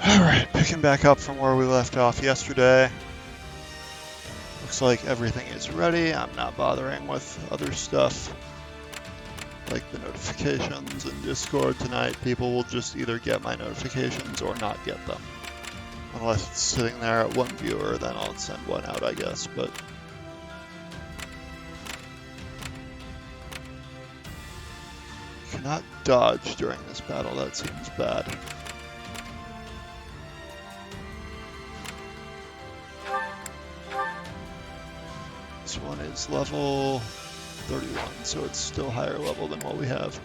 Alright, picking back up from where we left off yesterday. Looks like everything is ready. I'm not bothering with other stuff like the notifications in Discord tonight. People will just either get my notifications or not get them. Unless it's sitting there at one viewer, then I'll send one out, I guess, but... Cannot dodge during this battle, that seems bad. This one is level 31, so it's still higher level than what we have.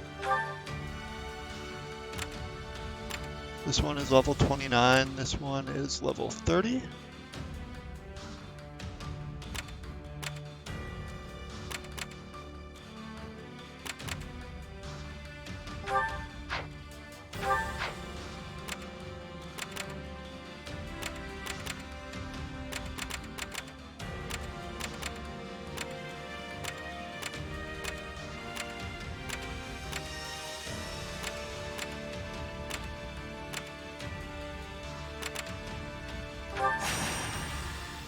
This one is level 29, this one is level 30.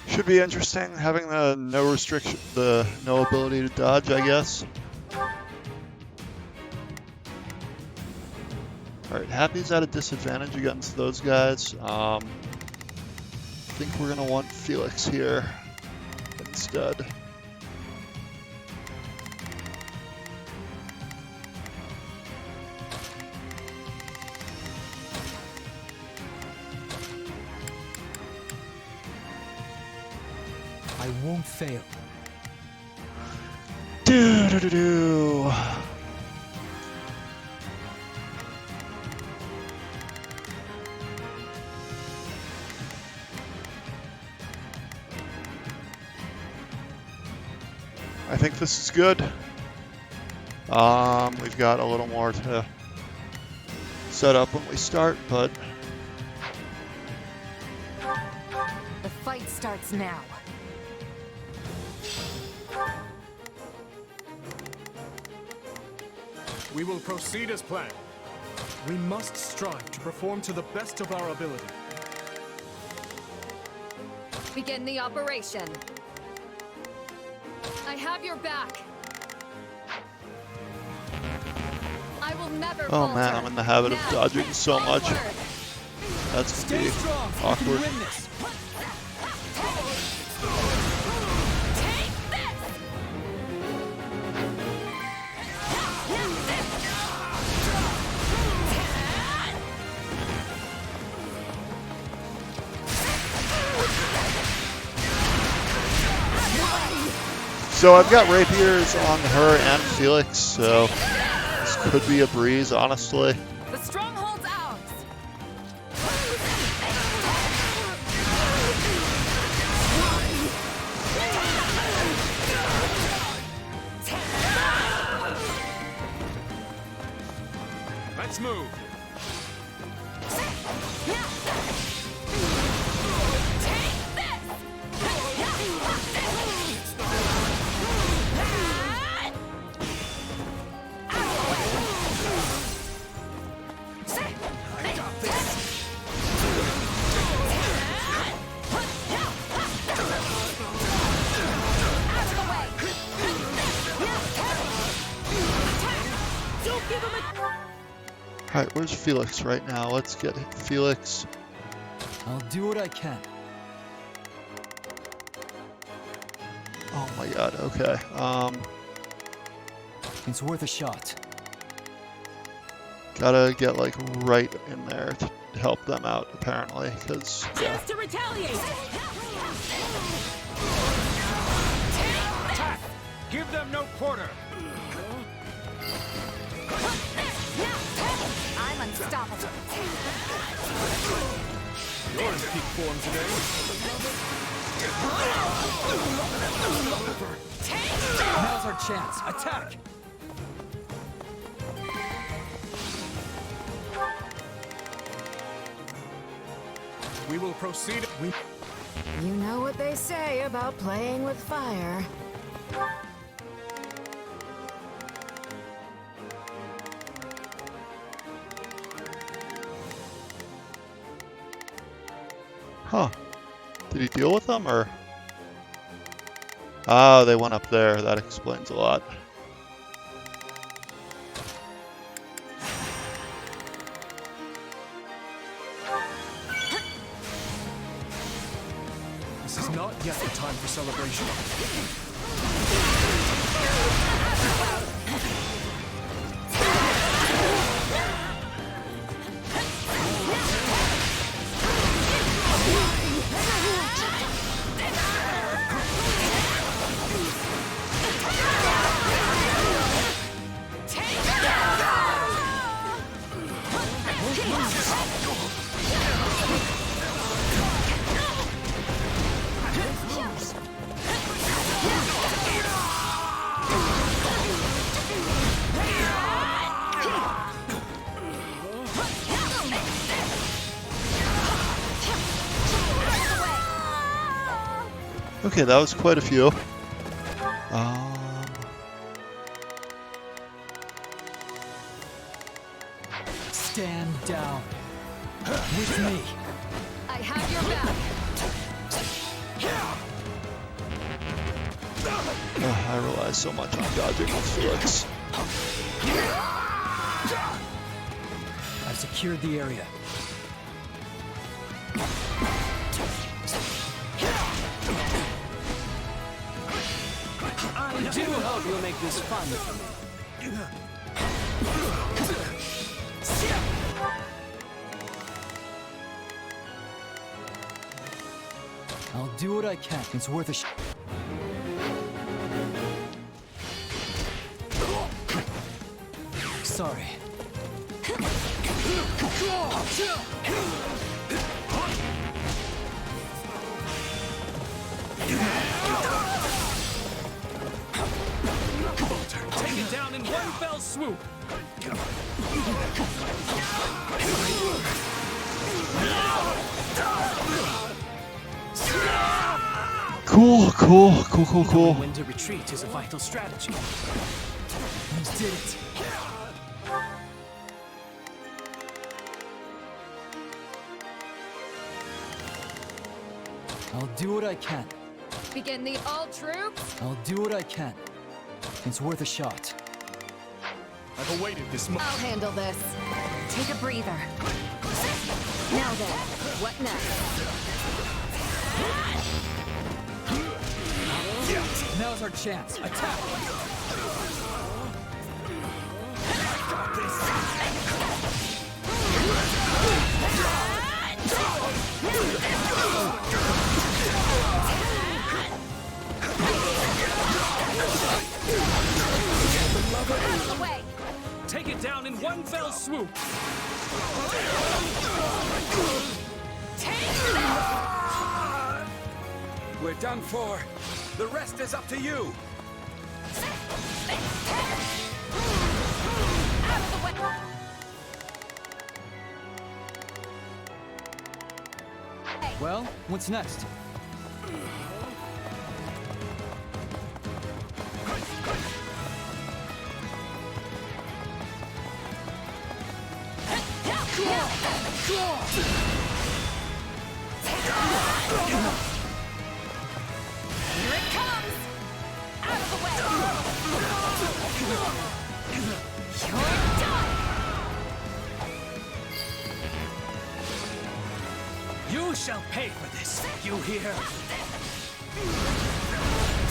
Should be interesting having the no restriction, the no ability to dodge, I guess. Alright, Happy's at a disadvantage against those guys. I think we're gonna want Felix here instead. I won't fail. Do. I think this is good. We've got a little more to set up when we start, but the fight starts now. We will proceed as planned. We must strive to perform to the best of our ability. Begin the operation. I have your back. I will never oh falter. man, I'm in the habit of Now, dodging so much. onward. That's gonna Stay be strong. You awkward. can win this. Take this! So I've got rapiers on her and Felix, so this could be a breeze, honestly. The stronghold's ours. Let's move. Take this! I got this. Don't give him a... Alright, where's Felix right now? Let's get Felix. I'll do what I can. Oh my god, okay. It's worth a shot. Gotta get like right in there to help them out, apparently, because yeah. Chance to retaliate! Attack! Give them no quarter. I'm unstoppable. You're in peak form today. Now's our chance. Attack! We will proceed. You know what they say about playing with fire. Huh. Did he deal with them, or? Oh, they went up there. That explains a lot. This is not yet the time for celebration. Okay, that was quite a few. Stand down. With me. I have your back. I rely so much on dodging with Felix. I've secured the area. I do hope you'll make this fun for me. I'll do what I can. It's worth a shot. Sorry. Take it down in one fell swoop. Cool. When to retreat is a vital strategy. You did it. I'll do what I can. Begin the all troops. I'll do what I can. It's worth a shot. I've awaited this moment. I'll handle this. Take a breather. Now then, what next? Now's our chance. Attack! Out of the way. Take it down in one fell swoop. We're done for. The rest is up to you. Out of the way. Well, what's next? Here it comes. Out of the way. You're done. You shall pay for this. You hear?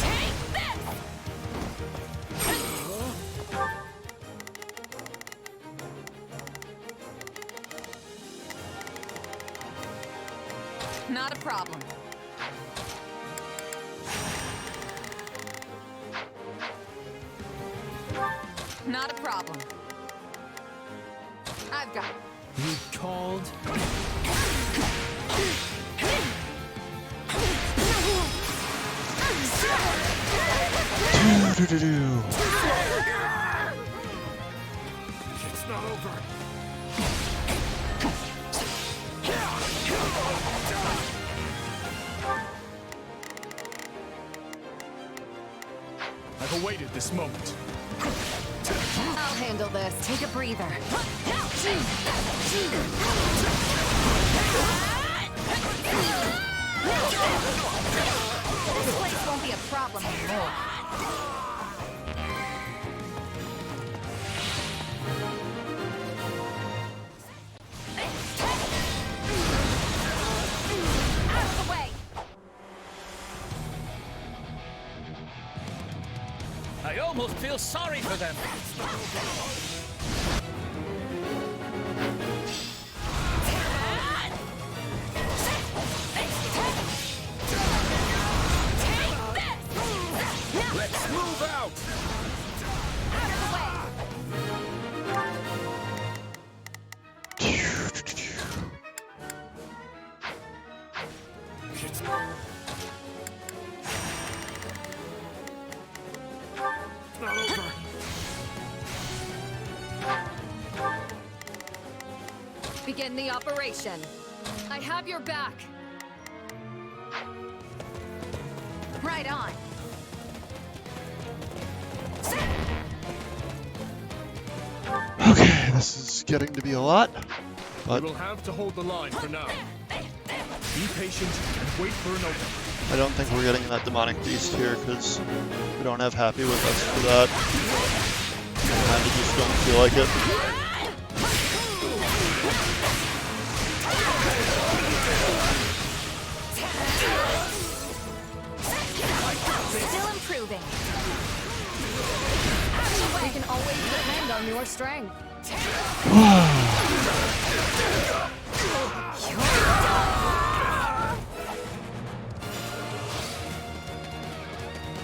Take this. Not a problem. Not a problem. I've got it. You called? It's not over. I've awaited this moment. I'll handle this. Take a breather. almost feel sorry for them. Let's move out! It's not over. Begin the operation. I have your back. Right on. Okay, this is getting to be a lot, We but will have to hold the line for now. Be patient and wait for an opening. I don't think we're getting that demonic beast here because we don't have happy with us for that. Kind of just don't feel like it. Still improving. We can always depend on your strength.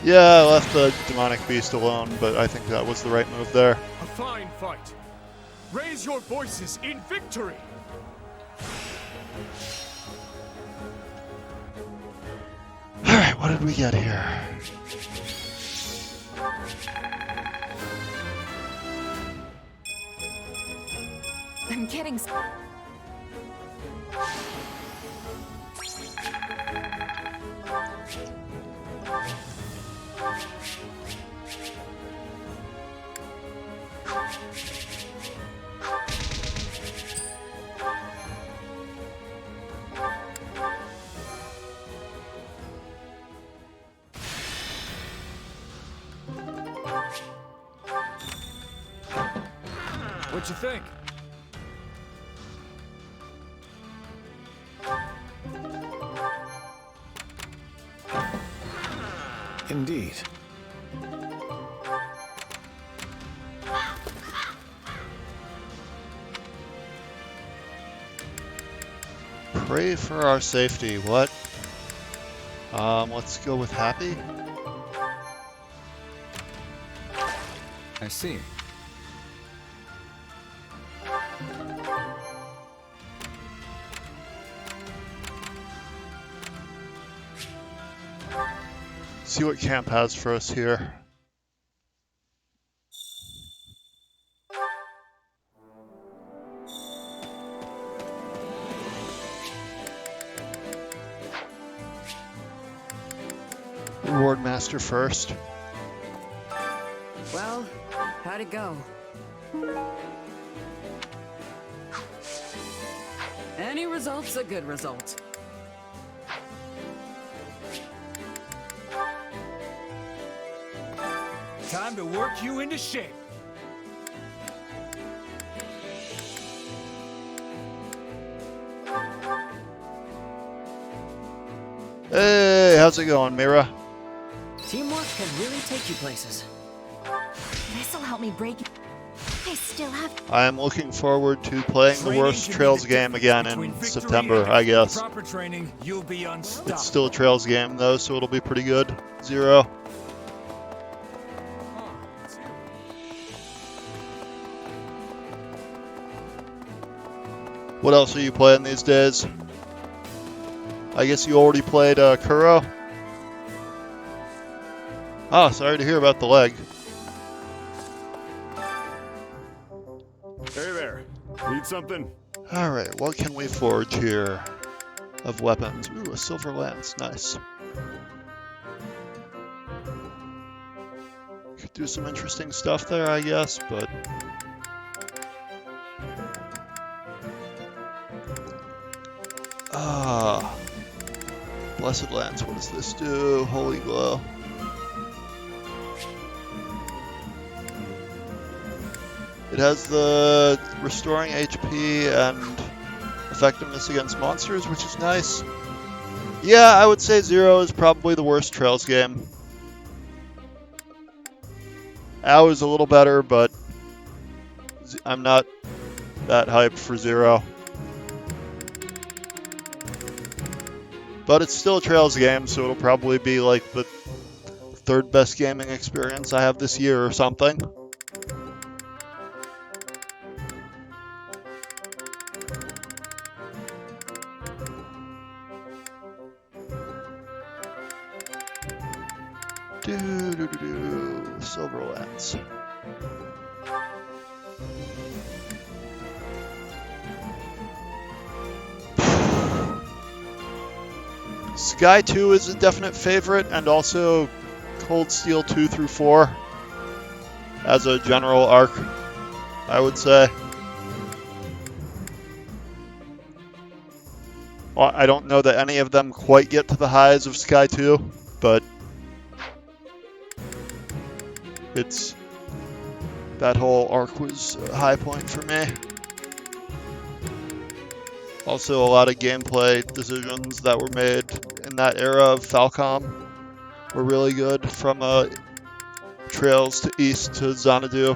Yeah, I left the demonic beast alone, but I think that was the right move there. A fine fight. Raise your voices in victory. Alright, what did we get here? I'm getting. What you think? Indeed. Pray for our safety. What? Let's go with happy. I see. See what camp has for us here. Reward master first. Well, how'd it go? Any result's a good result. Time to work you into shape. Hey, how's it going, Mira? Teamwork can really take you places. This'll help me break. I still have. I am looking forward to playing the Training worst can be Trails the game difference again between in victory September, and I guess. proper training, you'll be unstoppable. It's still a Trails game though, so it'll be pretty good. 0. What else are you playing these days? I guess you already played Kuro? Oh, sorry to hear about the leg. Hey there. Need something? Alright, what can we forge here of weapons? Ooh, a silver lance, nice. Could do some interesting stuff there, I guess, but... Ah, Blessed Lance, what does this do? Holy Glow. It has the restoring HP and effectiveness against monsters, which is nice. Yeah, I would say 0 is probably the worst Trails game. Ao is a little better, but I'm not that hyped for Zero. But it's still a Trails game, so it'll probably be like the third best gaming experience I have this year or something. Silverlands. Sky 2 is a definite favorite, and also Cold Steel 2 through 4 as a general arc, I would say. Well, I don't know that any of them quite get to the highs of Sky 2, but that whole arc was a high point for me. Also, a lot of gameplay decisions that were made in that era of Falcom were really good, from Trails to East to Xanadu.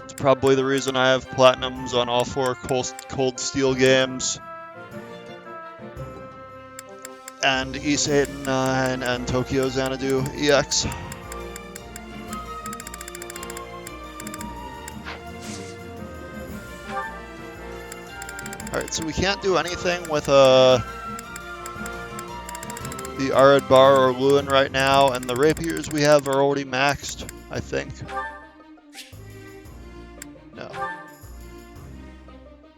It's probably the reason I have platinums on all 4 Cold Steel games, and East 8 and 9, and Tokyo Xanadu EX. Alright, so we can't do anything with the Arad Bar or Lewin right now, and the rapiers we have are already maxed, I think. No.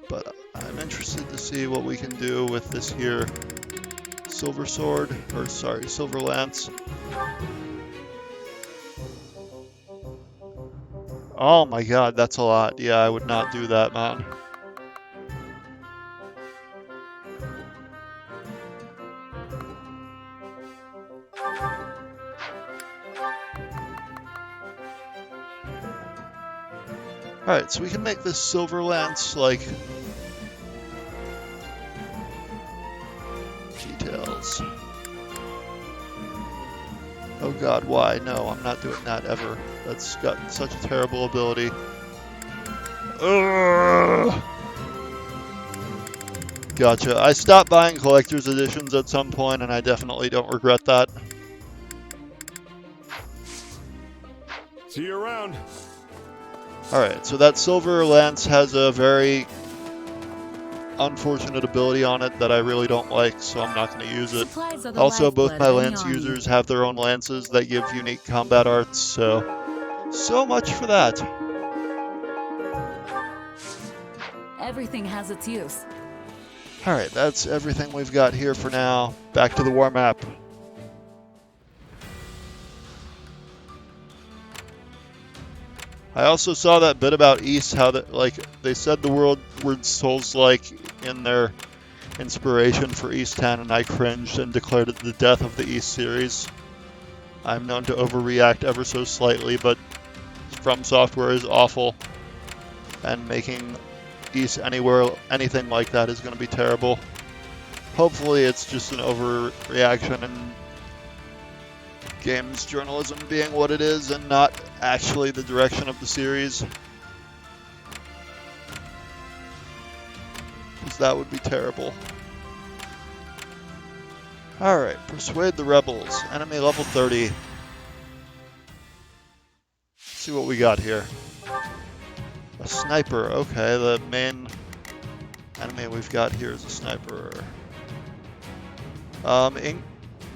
But I'm interested to see what we can do with this here Silver Sword, or sorry, Silver Lance. Oh my god, that's a lot. Yeah, I would not do that, man. Alright, so we can make this Silver Lance, like, details. Oh god, why? No, I'm not doing that ever. That's got such a terrible ability. Ugh. Gotcha. I stopped buying collector's editions at some point, and I definitely don't regret that. See you around. Alright, so that Silver Lance has a very unfortunate ability on it that I really don't like, so I'm not going to use it. Supplies are the Also, both lifeblood my of any Lance army. users have their own lances that give unique combat arts, so much for that. Everything has its use. Alright, that's everything we've got here for now. Back to the war map. I also saw that bit about East, how that, like, they said the word Souls-like in their inspiration for East 10, and I cringed and declared it the death of the East series. I'm known to overreact ever so slightly, but From Software is awful, and making East anything like that is going to be terrible. Hopefully it's just an overreaction and games journalism being what it is, and not actually the direction of the series. Because that would be terrible. Alright, persuade the rebels. Enemy level 30. Let's see what we got here. A sniper. Okay, the main enemy we've got here is a sniper.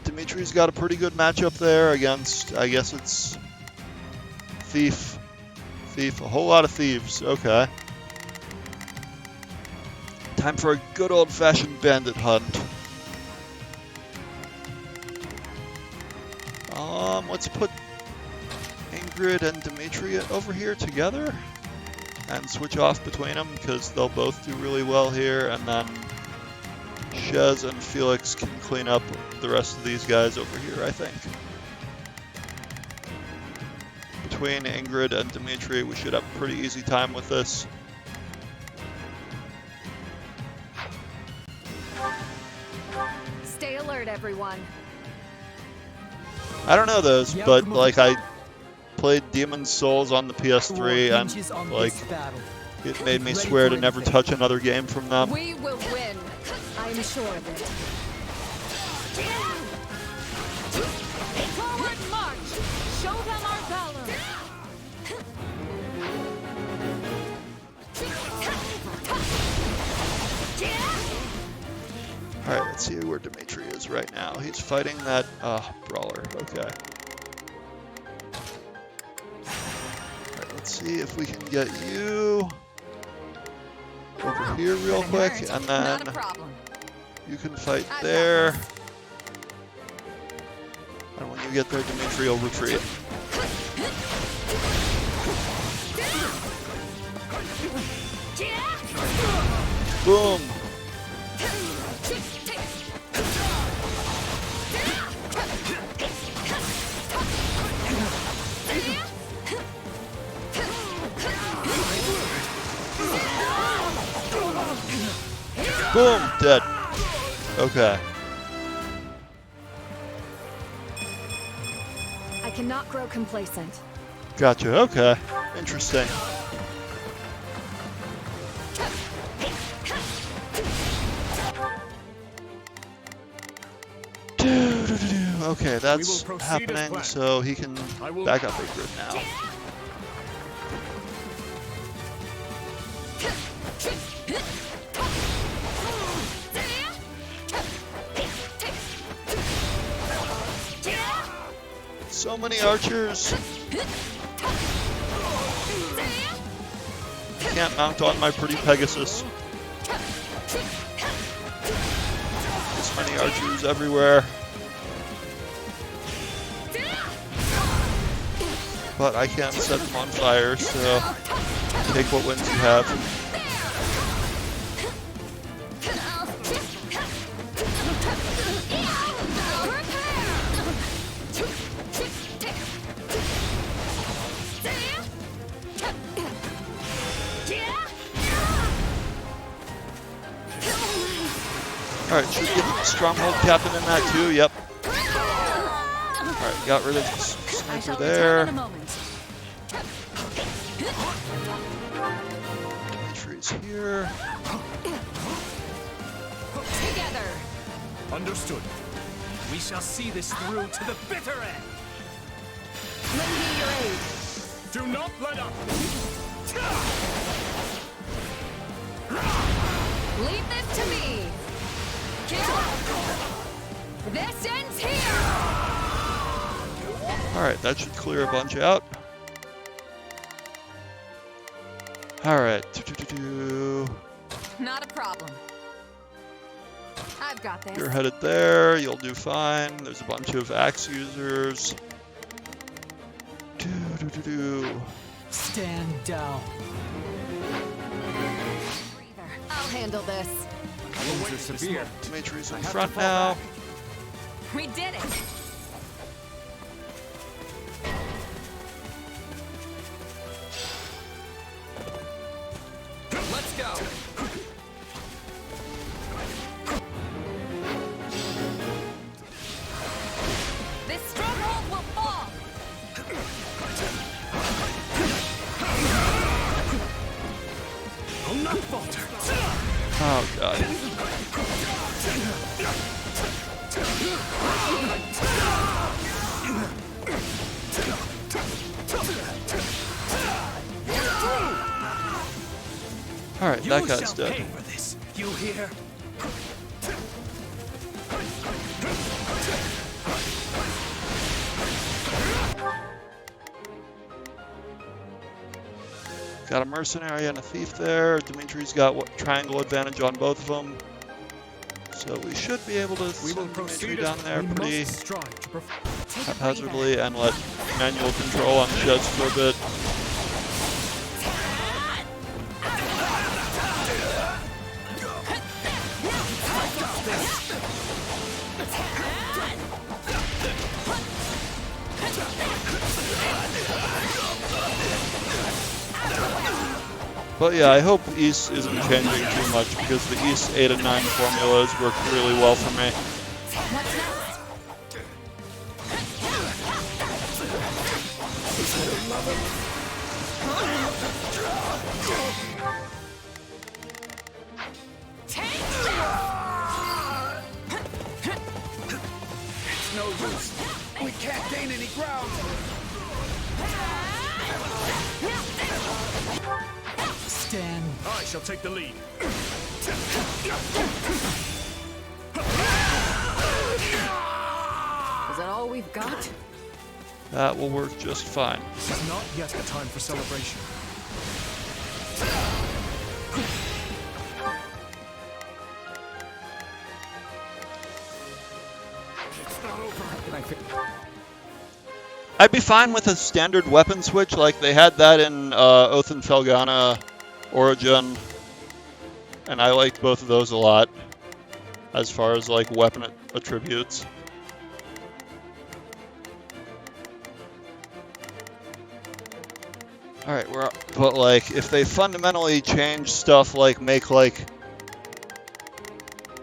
Dimitri's got a pretty good matchup there against, I guess it's Thief. A whole lot of thieves. Okay. Time for a good old-fashioned bandit hunt. Let's put Ingrid and Dimitri over here together and switch off between them, because they'll both do really well here, and then Shez and Felix can clean up the rest of these guys over here, I think. Between Ingrid and Dimitri, we should have a pretty easy time with this. Stay alert, everyone. I don't know those, The but outcome of like the- I played Demon's Souls on the PS3 hinges and on like this battle. it made me Ready swear for to never anything. touch another game from them. We will win. I'm sure of it. Forward march! Show them our valor! Alright, let's see where Dimitri is right now. He's fighting that brawler. Okay. Alright, let's see if we can get you over here real quick, and then Not a problem. you can fight I've got there. this. And when you get there, Dimitri will retreat. Boom! Boom! Dead. Okay. I cannot grow complacent. Gotcha. Okay. Interesting. Okay, that's proceed as happening, planned. so he can I will- back up a grid now. So many archers. Can't mount on my pretty Pegasus. There's many archers everywhere. But I can't set them on fire, so take what wins you have. Alright, should we get Stronghold Captain in that too? Yep. Alright, got rid of the I sniper shall return there. in a moment. Dimitri's here. Together. Understood. We shall see this through to the bitter end. Lend me your aid. Do not let up! Leave this to me. This ends here. Alright, that should clear a bunch out. Alright. Not a problem. I've got this. You're headed there. You'll do fine. There's a bunch of axe users. Stand down. Breather. I'll handle this. Wounds are severe. Dimitri's in have to front fall now. back. We did it. Let's go. This stronghold will fall. I'll not falter! Oh god. Alright, that guy's shall dead. pay for this. You hear? Got a mercenary and a thief there. Dimitri's got triangle advantage on both of them. So we should be able to We will send Dimitri proceed down as there we pretty must strive to perform. Take a breather. haphazardly and let manual control on sheds for a bit. But yeah, I hope East isn't changing too much because the East 8 and 9 formulas work really well for me. What's next? Dan. I shall take the lead. Is that all we've got? That will work just fine. This is not yet the time for celebration. It's not over. I'd be fine with a standard weapon switch, like they had that in Oath and Felghana Origin, and I liked both of those a lot, as far as like weapon attributes. Alright, but like, if they fundamentally change stuff, like make like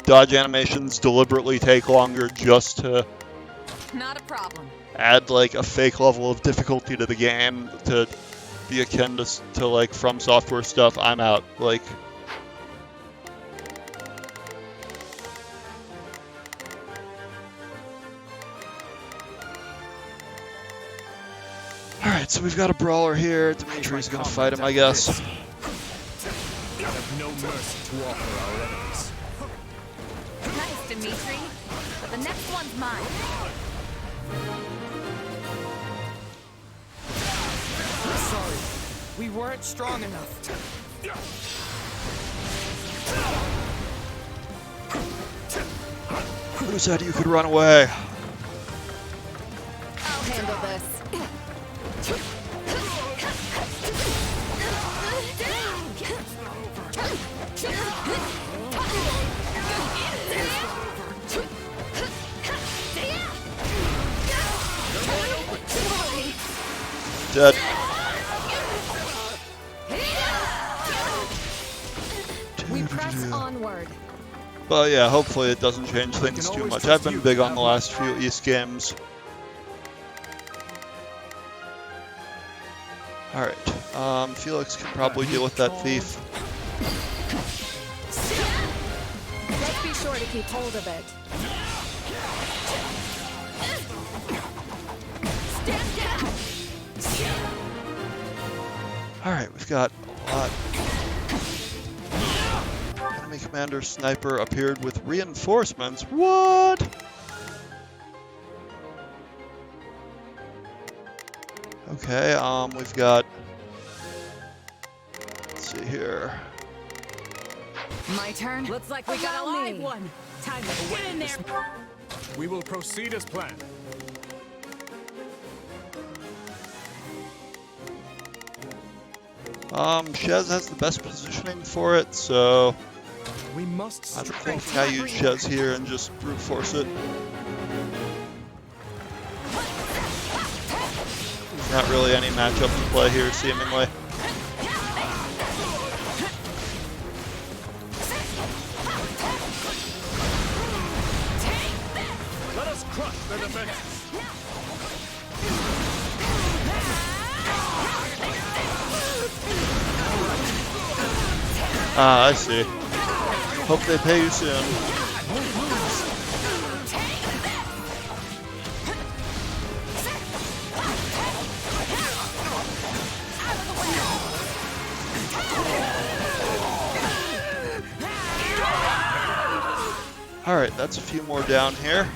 dodge animations deliberately take longer just to Not a problem. add like a fake level of difficulty to the game to be akin to like From Software stuff, I'm out. Like, alright, so we've got a brawler here. Dimitri's gonna fight him, I guess. We have no mercy to offer our enemies. Nice, Dimitri. But the next one's mine. Sorry, we weren't strong enough. Who said you could run away? I'll handle this. Dead. We press onward. But yeah, hopefully it doesn't change things too much. I've been big on the last few East games. Alright, Felix can probably deal with that thief. Let's be sure to keep hold of it. Stand down. Alright, we've got a lot. Enemy Commander Sniper appeared with reinforcements. What? Okay, we've got, let's see here. My turn. Looks like we got a Allow live me. one. Time to get in there. We will proceed as planned. Shez has the best positioning for it, so We must I'm strive. thinking I use Shez here and just brute force it. Not really any matchup to play here, seemingly. Let us crush their defenses. Ah, I see. Hope they pay you soon. Alright, that's a few more down here.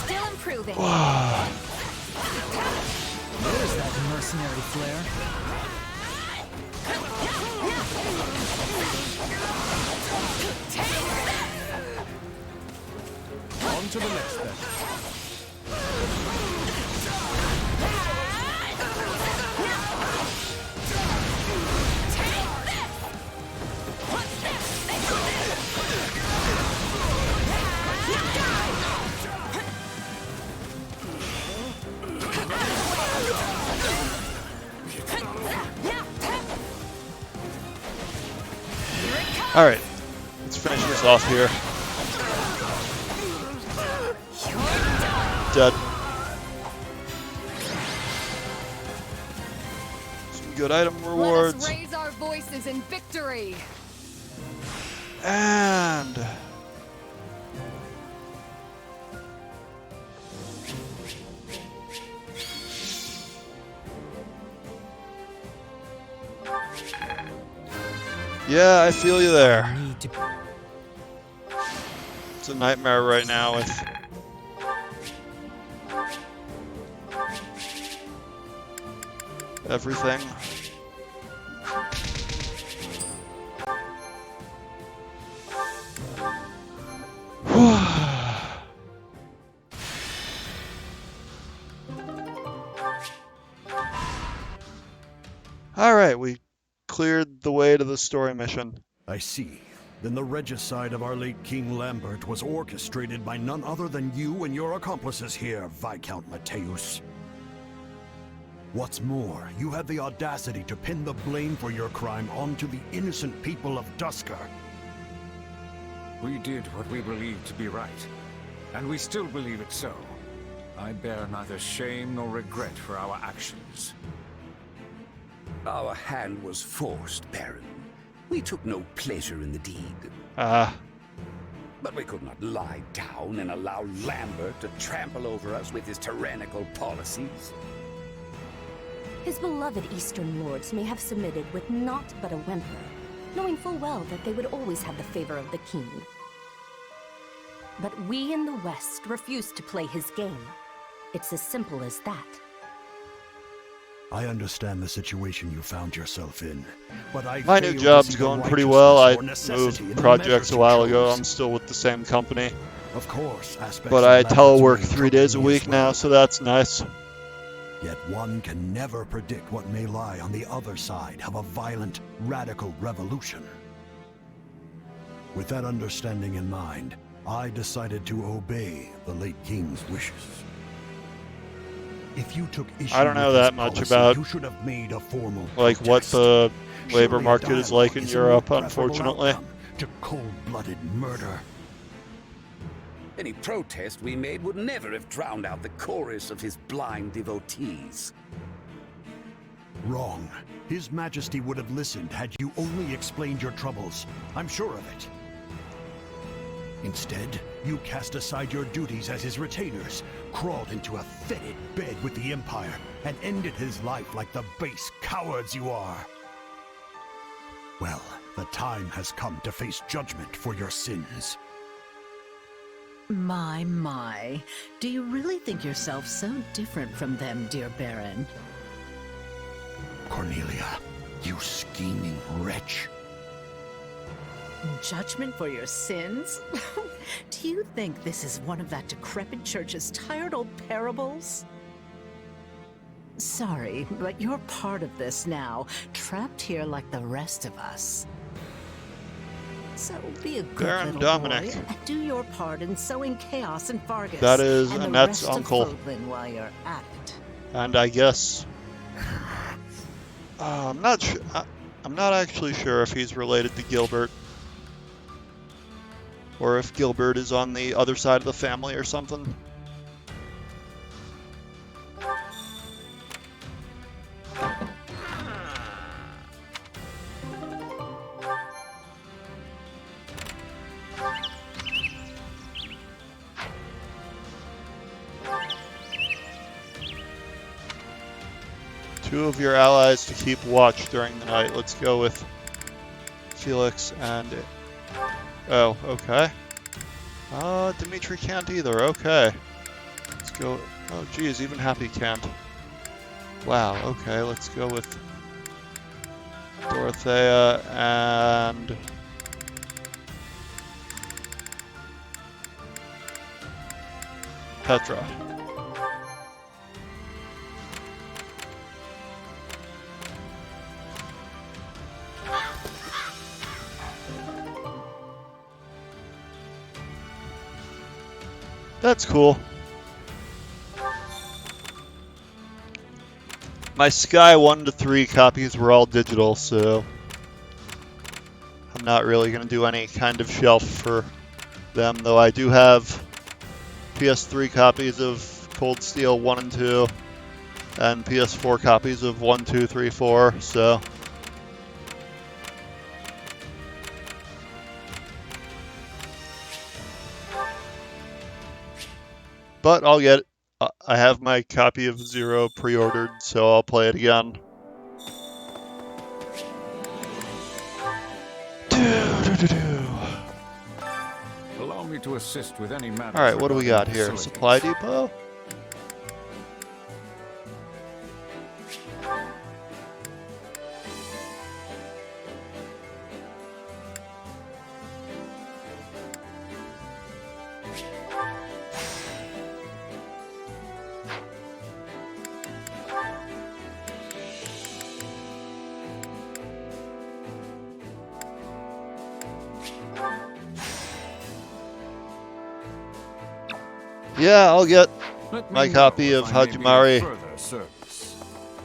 Still improving. There's that mercenary flare. On to the next then. Alright, let's finish this off here. Dead. good item Let us rewards. raise our voices in victory. And yeah, I feel you there. Need to It's a nightmare right now with everything. Alright, we cleared the way to the story mission. I see. Then the regicide of our late King Lambert was orchestrated by none other than you and your accomplices here, Viscount Mateus. What's more, you had the audacity to pin the blame for your crime onto the innocent people of Dusker. We did what we believed to be right, and we still believe it so. I bear neither shame nor regret for our actions. Our hand was forced, Baron. We took no pleasure in the deed. But we could not lie down and allow Lambert to trample over us with his tyrannical policies. His beloved Eastern lords may have submitted with naught but a whimper, knowing full well that they would always have the favor of the king. But we in the West refuse to play his game. It's as simple as that. I understand the situation you found yourself in, but I My new fail to job's see the going pretty well. I righteousness or necessity in moved the projects measures a you while ago. chose. I'm still with the same company. Of course, aspects But of I Lambert's telework reign 3 days a trouble me week as now, well. so that's nice. Yet one can never predict what may lie on the other side of a violent, radical revolution. With that understanding in mind, I decided to obey the late king's wishes. If you took issue I don't know with his that much policy, about, you should have made a formal like, what protest. the labor Surely a market is dialogue like in is a more Europe, preferable unfortunately. outcome to cold-blooded murder. Any protest we made would never have drowned out the chorus of his blind devotees. Wrong. His Majesty would have listened had you only explained your troubles. I'm sure of it. Instead, you cast aside your duties as his retainers, crawled into a fetid bed with the Empire, and ended his life like the base cowards you are. Well, the time has come to face judgment for your sins. My. Do you really think yourself so different from them, dear Baron? Cornelia, you scheming wretch. Judgment for your sins? Do you think this is one of that decrepit church's tired old parables? Sorry, but you're part of this now, trapped here like the rest of us. So be a good Baron little Dominic. boy and do your part in sowing chaos in Vargas. That is and the Annette's rest of uncle. Fodlan while you're at it. And I guess I'm not sure. I'm not actually sure if he's related to Gilbert, or if Gilbert is on the other side of the family or something. Two of your allies to keep watch during the night. Let's go with Felix and... Oh, okay. Dimitri can't either. Okay. Let's go... Oh, geez, even Happy can't. Wow, okay, let's go with Dorothea and... Petra. That's cool. My Sky 1 to 3 copies were all digital, so I'm not really going to do any kind of shelf for them, though I do have PS3 copies of Cold Steel 1 and 2, and PS4 copies of 1, 2, 3, 4, so... But I'll get it. I have my copy of 0 pre-ordered, so I'll play it again. Allow me to assist with any matters. Alright, what do we got here? Facilities. Supply depot? Yeah, I'll get my copy of Hajimari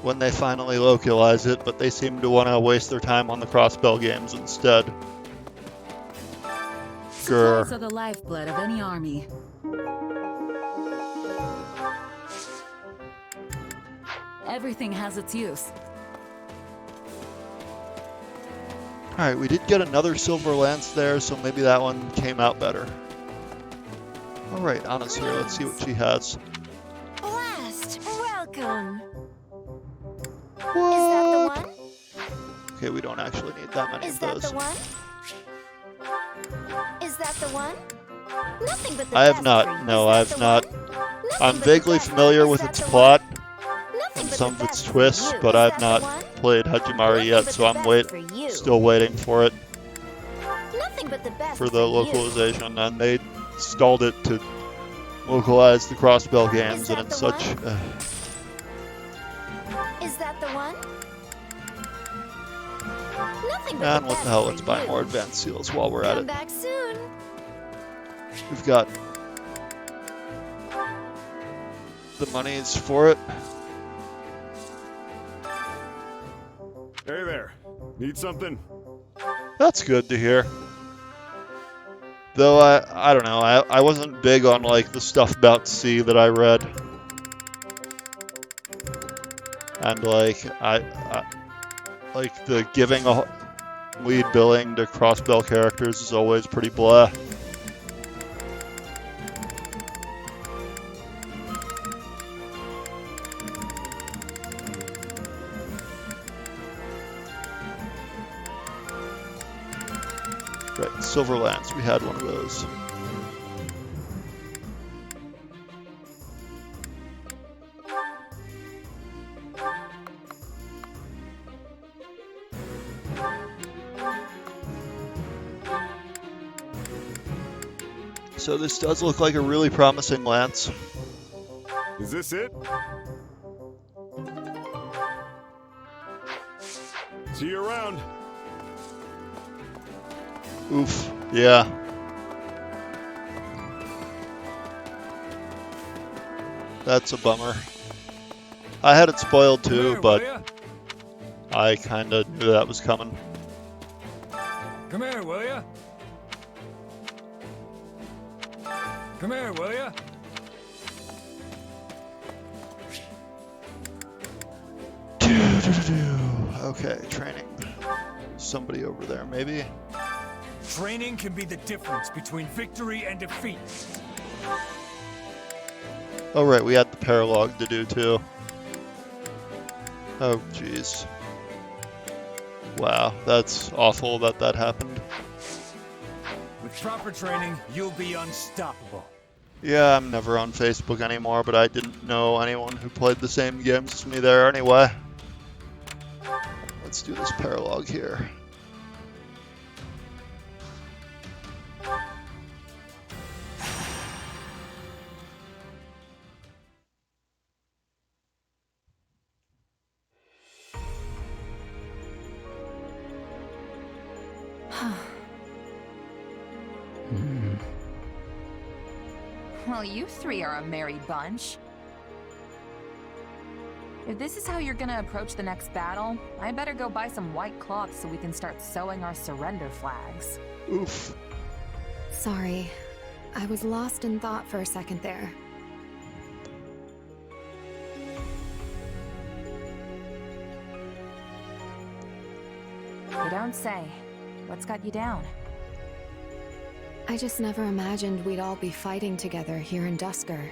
when they finally localize it, but they seem to want to waste their time on the Crossbell games instead. Grr. Supplies are the lifeblood of any army. Everything has its use. Alright, we did get another Silver Lance there, so maybe that one came out better. Alright, Anna's here. Let's see what she has. Blast! Welcome! What? Is that the one? Okay, we don't actually need that many Is of that those. the one? Is that the one? Nothing but the I have best not. for you. No, Is I that have the not. one? Nothing I'm but vaguely the best. familiar Is with that its the one? plot Nothing and but some the of its best for twists, you. but Is I've that the not one? played Hajimari Nothing yet, but so the I'm best for you. still waiting for it Nothing but the best for the you. localization, and they stalled it to localize the Crossbell games, Is and that it's the such... Is that the one? Nothing but And the what best the hell, for let's buy you. more advanced seals while we're at Come it. back soon. We've got the monies for it. Hey there. Need something? That's good to hear. Though I don't know, I wasn't big on like the stuff about C that I read. And like I like the giving a lead billing to Crossbell characters is always pretty blah. Right, Silver Lance, we had one of those. So this does look like a really promising lance. Is this it? See you around. Oof, yeah. That's a bummer. I had it spoiled too, but I kinda knew that was coming. Come here, will ya? Come here, will ya? Okay, training. Somebody over there, maybe? Training can be the difference between victory and defeat. Oh right, we had the paralog to do too. Oh jeez. Wow, that's awful that that happened. With proper training, you'll be unstoppable. Yeah, I'm never on Facebook anymore, but I didn't know anyone who played the same games as me there anyway. Let's do this paralog here. Well, you three are a merry bunch. If this is how you're gonna approach the next battle, I better go buy some white cloth so we can start sewing our surrender flags. Oof. Sorry. I was lost in thought for a second there. don't say. What's got you down? I just never imagined we'd all be fighting together here in Dusker.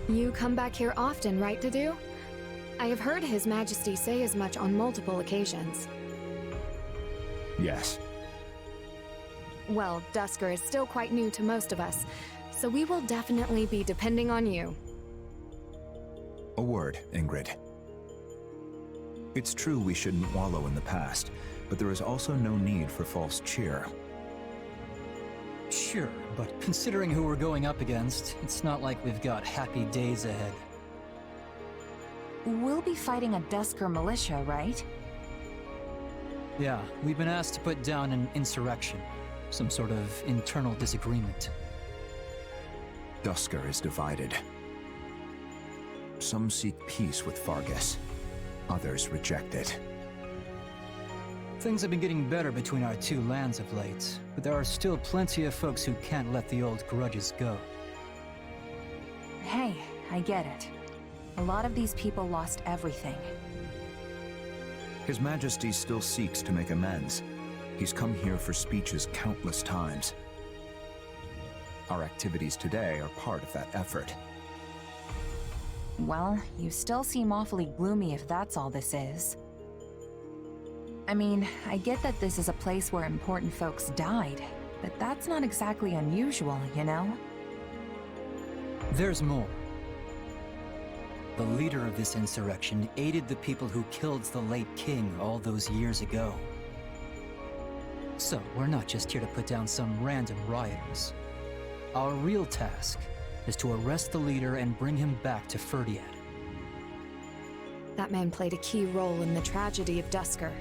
You come back here often, right, Dedu? I have heard His Majesty say as much on multiple occasions. Yes. Well, Dusker is still quite new to most of us, so we will definitely be depending on you. A word, Ingrid. It's true we shouldn't wallow in the past, but there is also no need for false cheer. Sure, but considering who we're going up against, it's not like we've got happy days ahead. We'll be fighting a Dusker militia, right? Yeah, we've been asked to put down an insurrection. Some sort of internal disagreement. Dusker is divided. Some seek peace with Fargus. Others reject it. Things have been getting better between our two lands of late, but there are still plenty of folks who can't let the old grudges go. Hey, I get it. A lot of these people lost everything. His Majesty still seeks to make amends. He's come here for speeches countless times. Our activities today are part of that effort. Well, you still seem awfully gloomy if that's all this is. I mean, I get that this is a place where important folks died, but that's not exactly unusual, you know? There's more. The leader of this insurrection aided the people who killed the late king all those years ago. So, we're not just here to put down some random rioters. Our real task is to arrest the leader and bring him back to Ferdiad. That man played a key role in the tragedy of Dusker.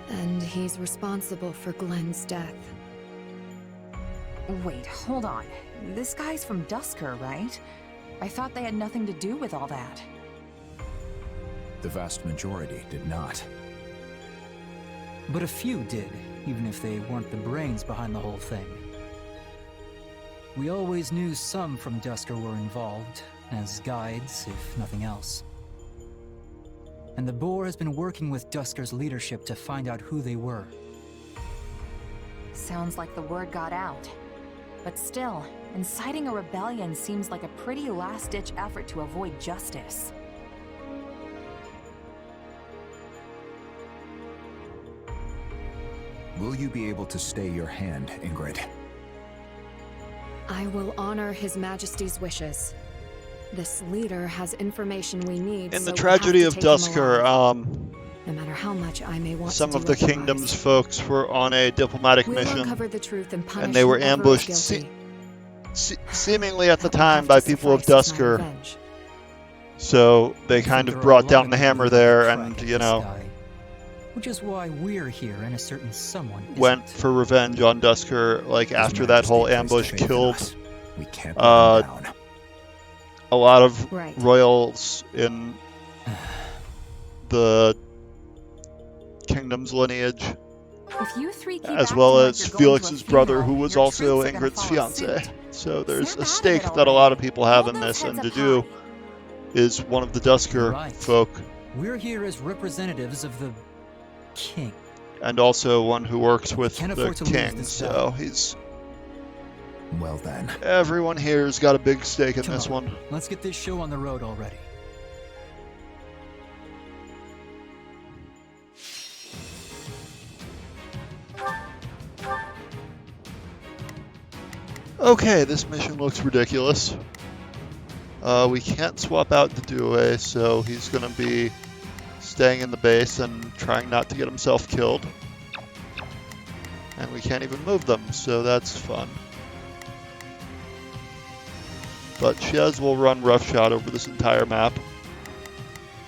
And he's responsible for Glenn's death. Wait, hold on. This guy's from Dusker, right? I thought they had nothing to do with all that. The vast majority did not. But a few did, even if they weren't the brains behind the whole thing. We always knew some from Dusker were involved, as guides, if nothing else. And the Boar has been working with Dusker's leadership to find out who they were. Sounds like the word got out. But still, inciting a rebellion seems like a pretty last-ditch effort to avoid justice. Will you be able to stay your hand, Ingrid? I will honor His Majesty's wishes. This leader has information we need. In the tragedy of Dusker, no matter how much I may want some to of the otherwise. kingdom's folks were on a diplomatic We'll mission, uncover the truth and punish they were whoever is ambushed guilty. seemingly at the That will time have by to people of suffice as my Dusker. revenge. So they kind There of are a brought lot down of the people hammer who there, crack and at you this know, guy. Which is why we're here, and a certain someone went isn't. for revenge on Dusker. Like after that whole ambush, killed We can't let him down. a lot of Right. royals in the kingdom's lineage, If you three keep as acting well like as you're going Felix's to a brother, funeral, who was your also troops are gonna Ingrid's follow fiance. suit. So there's Snap a out of stake it that a lot already. of people have Hold in those this, and heads up Dedu high. is one of the Dusker Right. folk, We're here as representatives of the king. and also one who works with Can't the afford to lose king. this So battle. he's Well then. everyone here's got a big stake in Come this on, one. let's get this show on the road already. Okay, this mission looks ridiculous. We can't swap out the Due, so he's going to be staying in the base and trying not to get himself killed. And we can't even move them, so that's fun. But Shez will run roughshod over this entire map.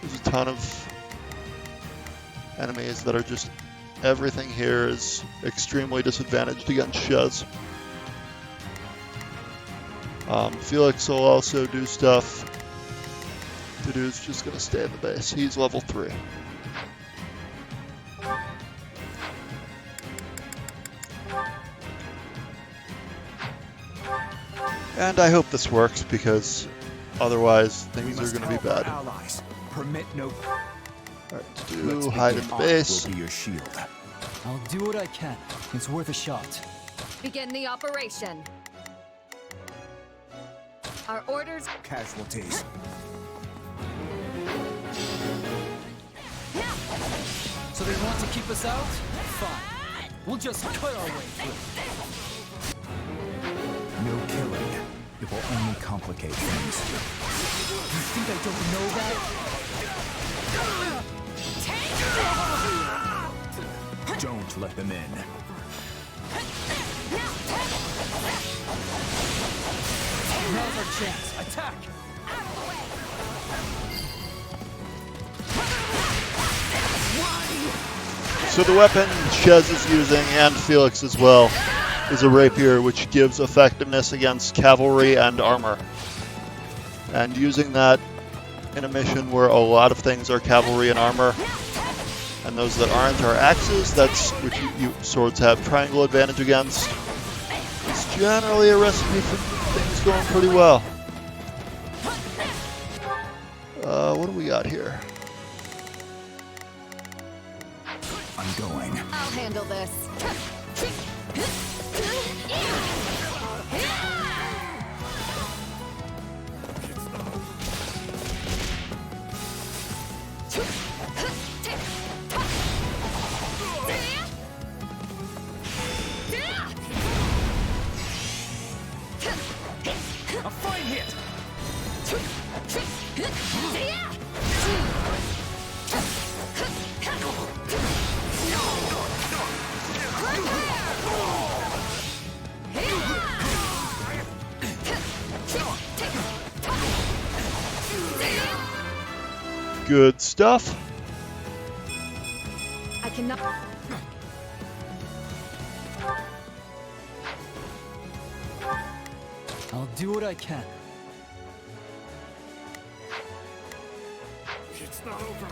There's a ton of enemies that are just... Everything here is extremely disadvantaged against Shez. Felix will also do stuff. Dedu's just going to stay in the base. He's level 3. And I hope this works, because otherwise things are going to be bad. Allies. Permit no. Alright, hide in the base. Will be your shield. I'll do what I can. It's worth a shot. Begin the operation. Our orders. Casualties. So they want to keep us out? Fine. We'll just cut our way through. No killing. It will only complicate things. You think I don't know that? Don't let them in. Now's our chance. Attack! So the weapon Chez is using, and Felix as well, is a rapier, which gives effectiveness against cavalry and armor. And using that in a mission where a lot of things are cavalry and armor, and those that aren't are axes, that's which swords have triangle advantage against. It's generally a recipe for things going pretty well. What do we got here? I'm going. I'll handle this. A fine hit! Good stuff. I cannot. I'll do what I can. It's not over.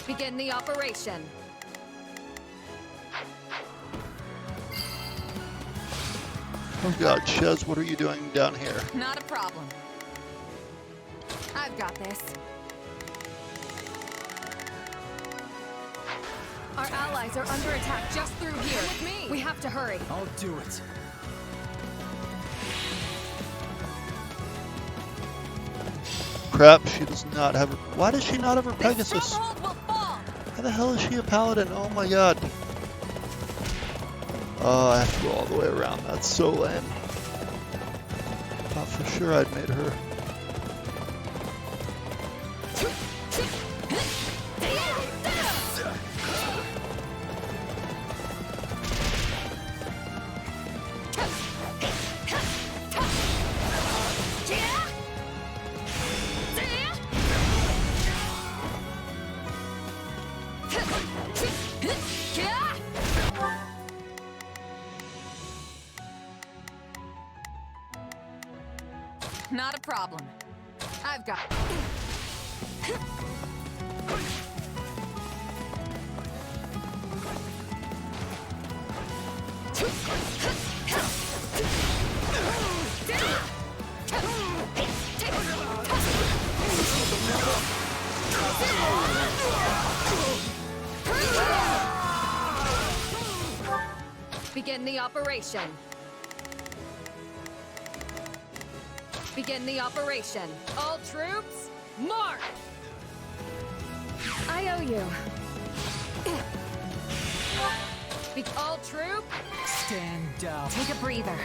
Begin the operation. Oh god, Chez, what are you doing down here? Not a problem. I've got this. Our allies are under attack just through here. With me. We have to hurry. I'll do it. Crap, she does not have her... Why does she not have her Pegasus? How the hell is she a paladin? Oh my god. Oh, I have to go all the way around. That's so lame. Thought for sure I'd made her. Not a problem. I've got... Begin the operation. Begin the operation. All troops, march! I owe you. All troops, stand down. Take a breather.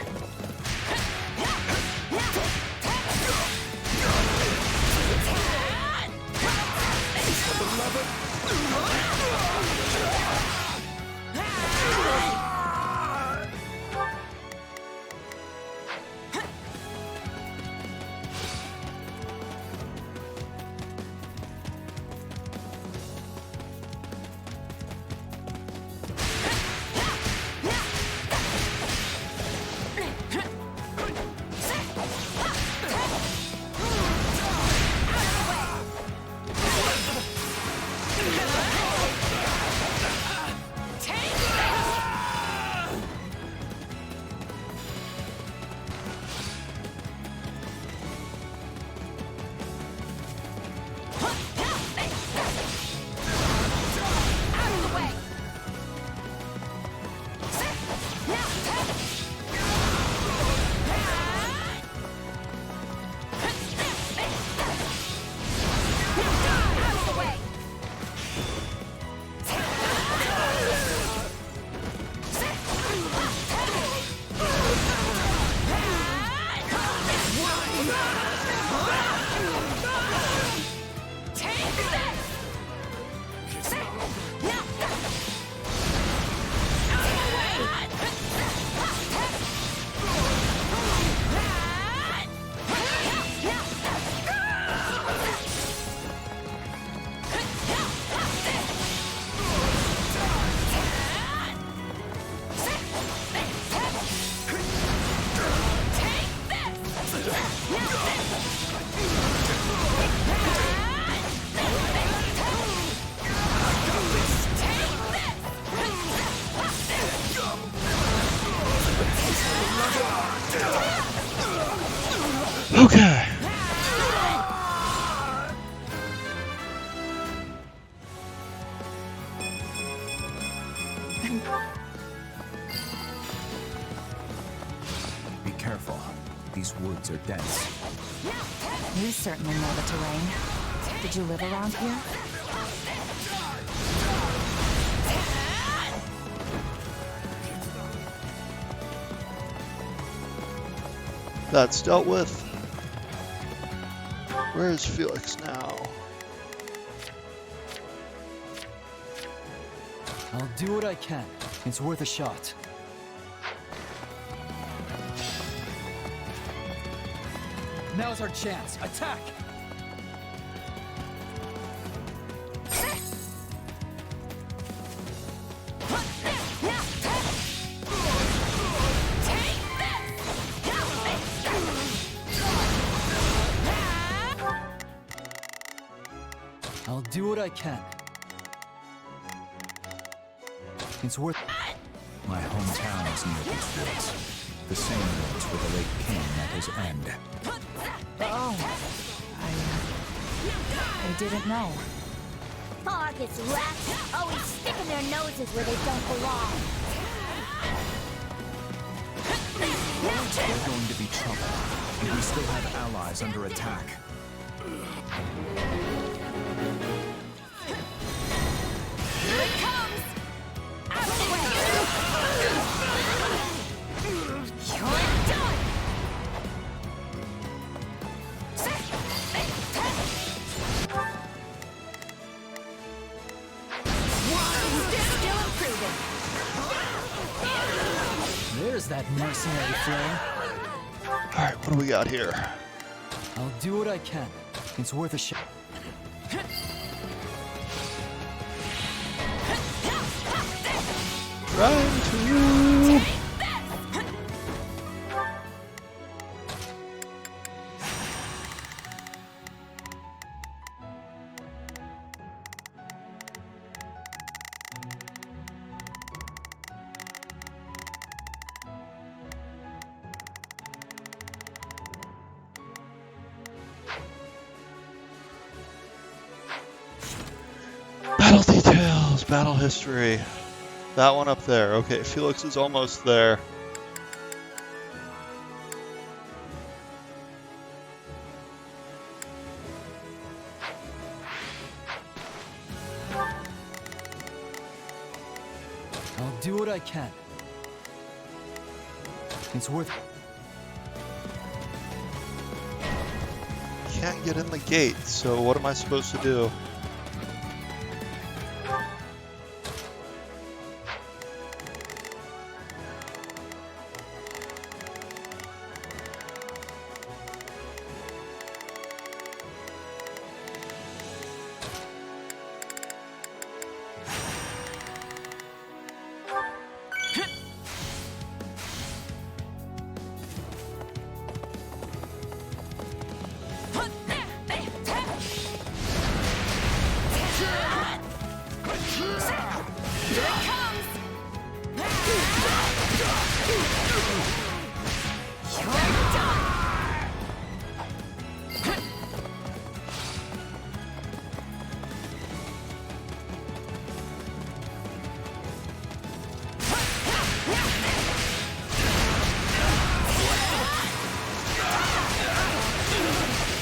Okay. Be careful. These woods are dense. You certainly know the terrain. Did you live around here? That's dealt with. Where is Felix now? I'll do what I can. It's worth a shot. Now's our chance. Attack! I'll do what I can. It's worth... My hometown is near these woods. The same woods where the late king met his end. Oh. I didn't know. August rats, always sticking their noses where they don't belong. There's going to be trouble, and we still have allies under attack. Here it comes! Out of the way! You're done! Still improving. There's that mercenary flame. Alright, what do we got here? I'll do what I can. It's worth a shot. Trying to... Battle details, battle history. That one up there. Okay, Felix is almost there. I'll do what I can. It's worth... Can't get in the gate, so what am I supposed to do?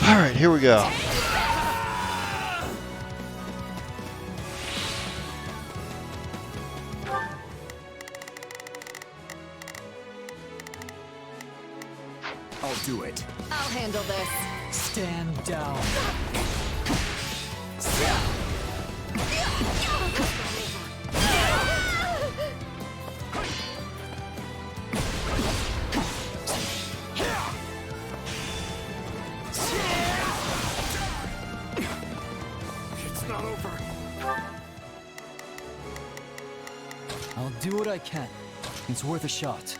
Alright, here we go. I'll do it. I'll handle this. Stand down. It's not over. I'll do what I can. It's worth a shot.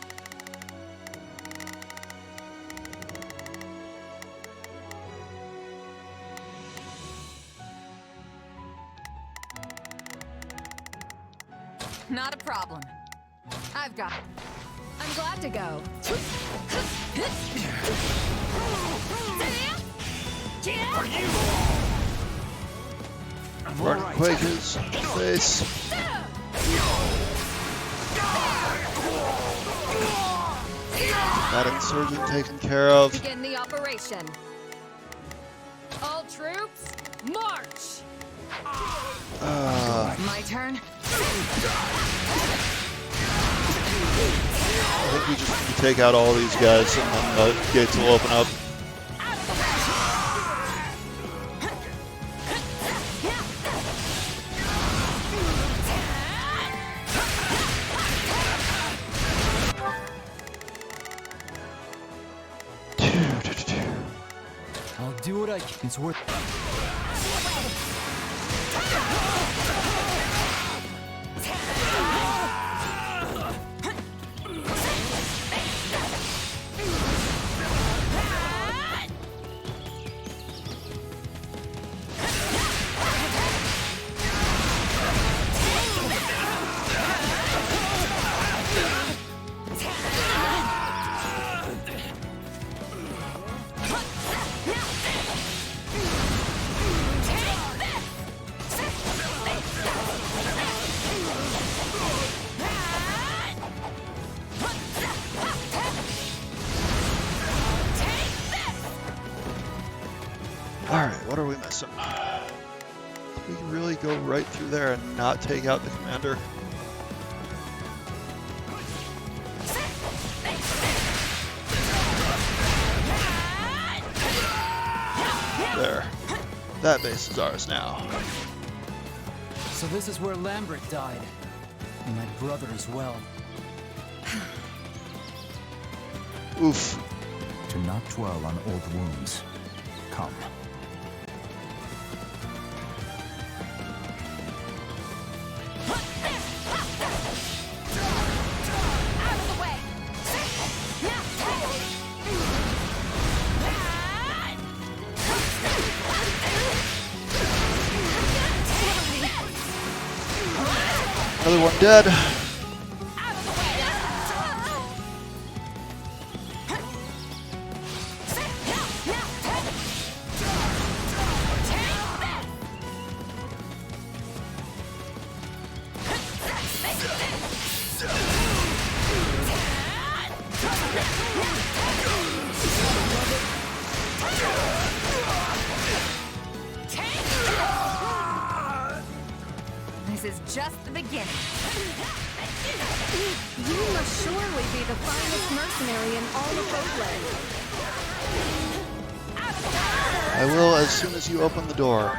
Not a problem. I've got it. I'm glad to go. Running Quakers, face. That insurgent taken care of. Begin the operation. All troops, march! My turn. I think we just need to take out all these guys and then the gates will open up. I'll do what I can. It's worth. Alright, what are we missing? Can we really go right through there and not take out the commander? There. That base is ours now. So this is where Lambert died. And my brother as well. Oof. To not dwell on old wounds. Come. Another one dead. This is just the beginning. You must surely be the finest mercenary in all of Oakland. I will as soon as you open the door.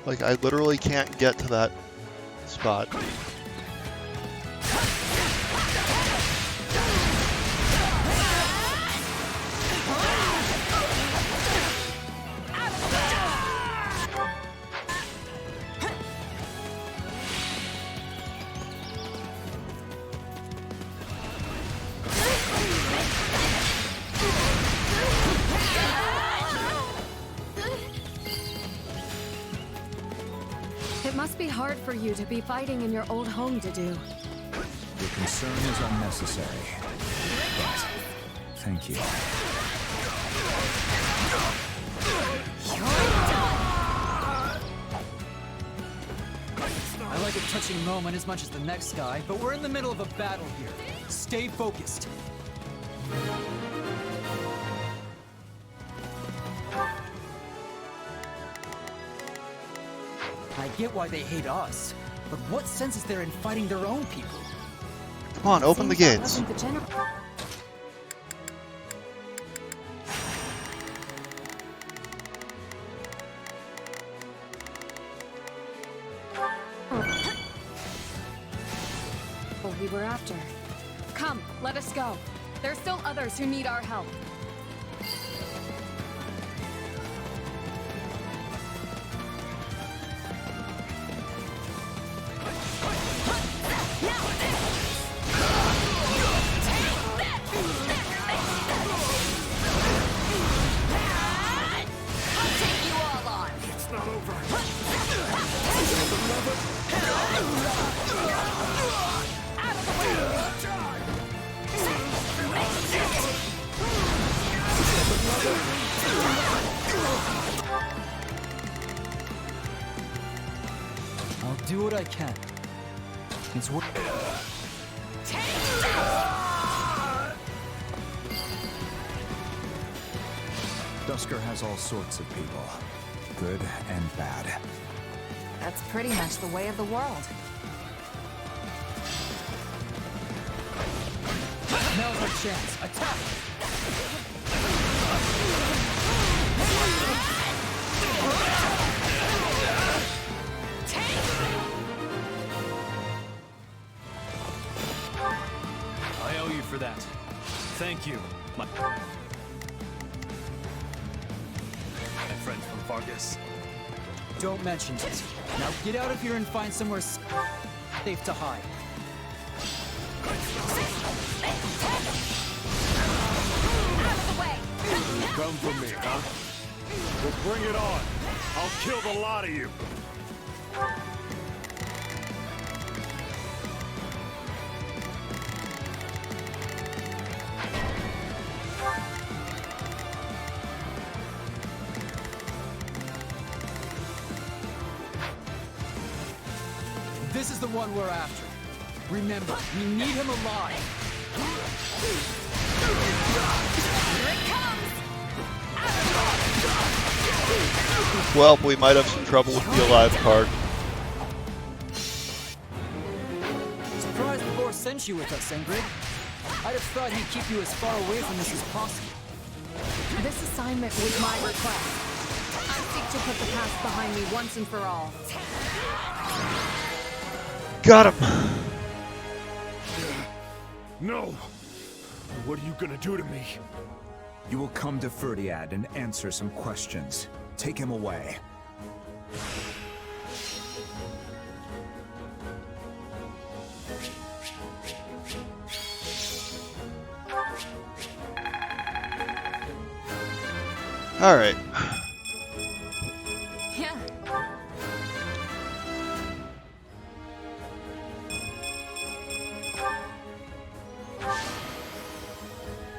Like, I literally can't get to that spot. It must be hard for you to be fighting in your old home, Dedu. Your concern is unnecessary. But thank you. I like a touching moment as much as the next guy, but we're in the middle of a battle here. Stay focused. I get why they hate us, but what sense is there in fighting their own people? Come on, open the gates. were after. Come, let us go. There are still others who need our help. I'll do what I can. It's worth. Dusker has all sorts of people, good and bad. That's pretty much the way of the world. Now's our chance. Attack! I owe you for that. Thank you, my friend from Vargas. Don't mention it. Now get out of here and find somewhere safe to hide. Come for me, huh? Well, bring it on. I'll kill the lot of you. This is the one we're after. Remember, we need him alive. Here it comes! Well, we might have some trouble with the alive card. Surprised the Lord sent you with us, Ingrid. I'd have thought he'd keep you as far away from this as possible. This assignment was my request. I seek to put the past behind me once and for all. Got him! No! What are you gonna do to me? You will come to Ferdiad and answer some questions. Take him away. All right. Yeah.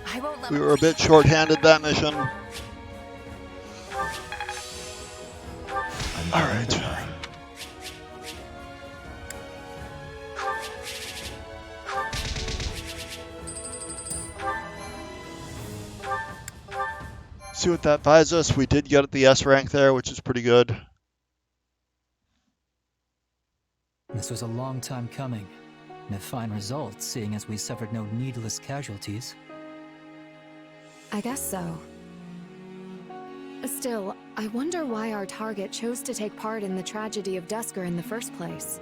I won't let We were a bit short-handed that mission. All right. See what that buys us. We did get the S rank there, which is pretty good. This was a long time coming, and a fine result, seeing as we suffered no needless casualties. I guess so. Still, I wonder why our target chose to take part in the tragedy of Dusker in the first place.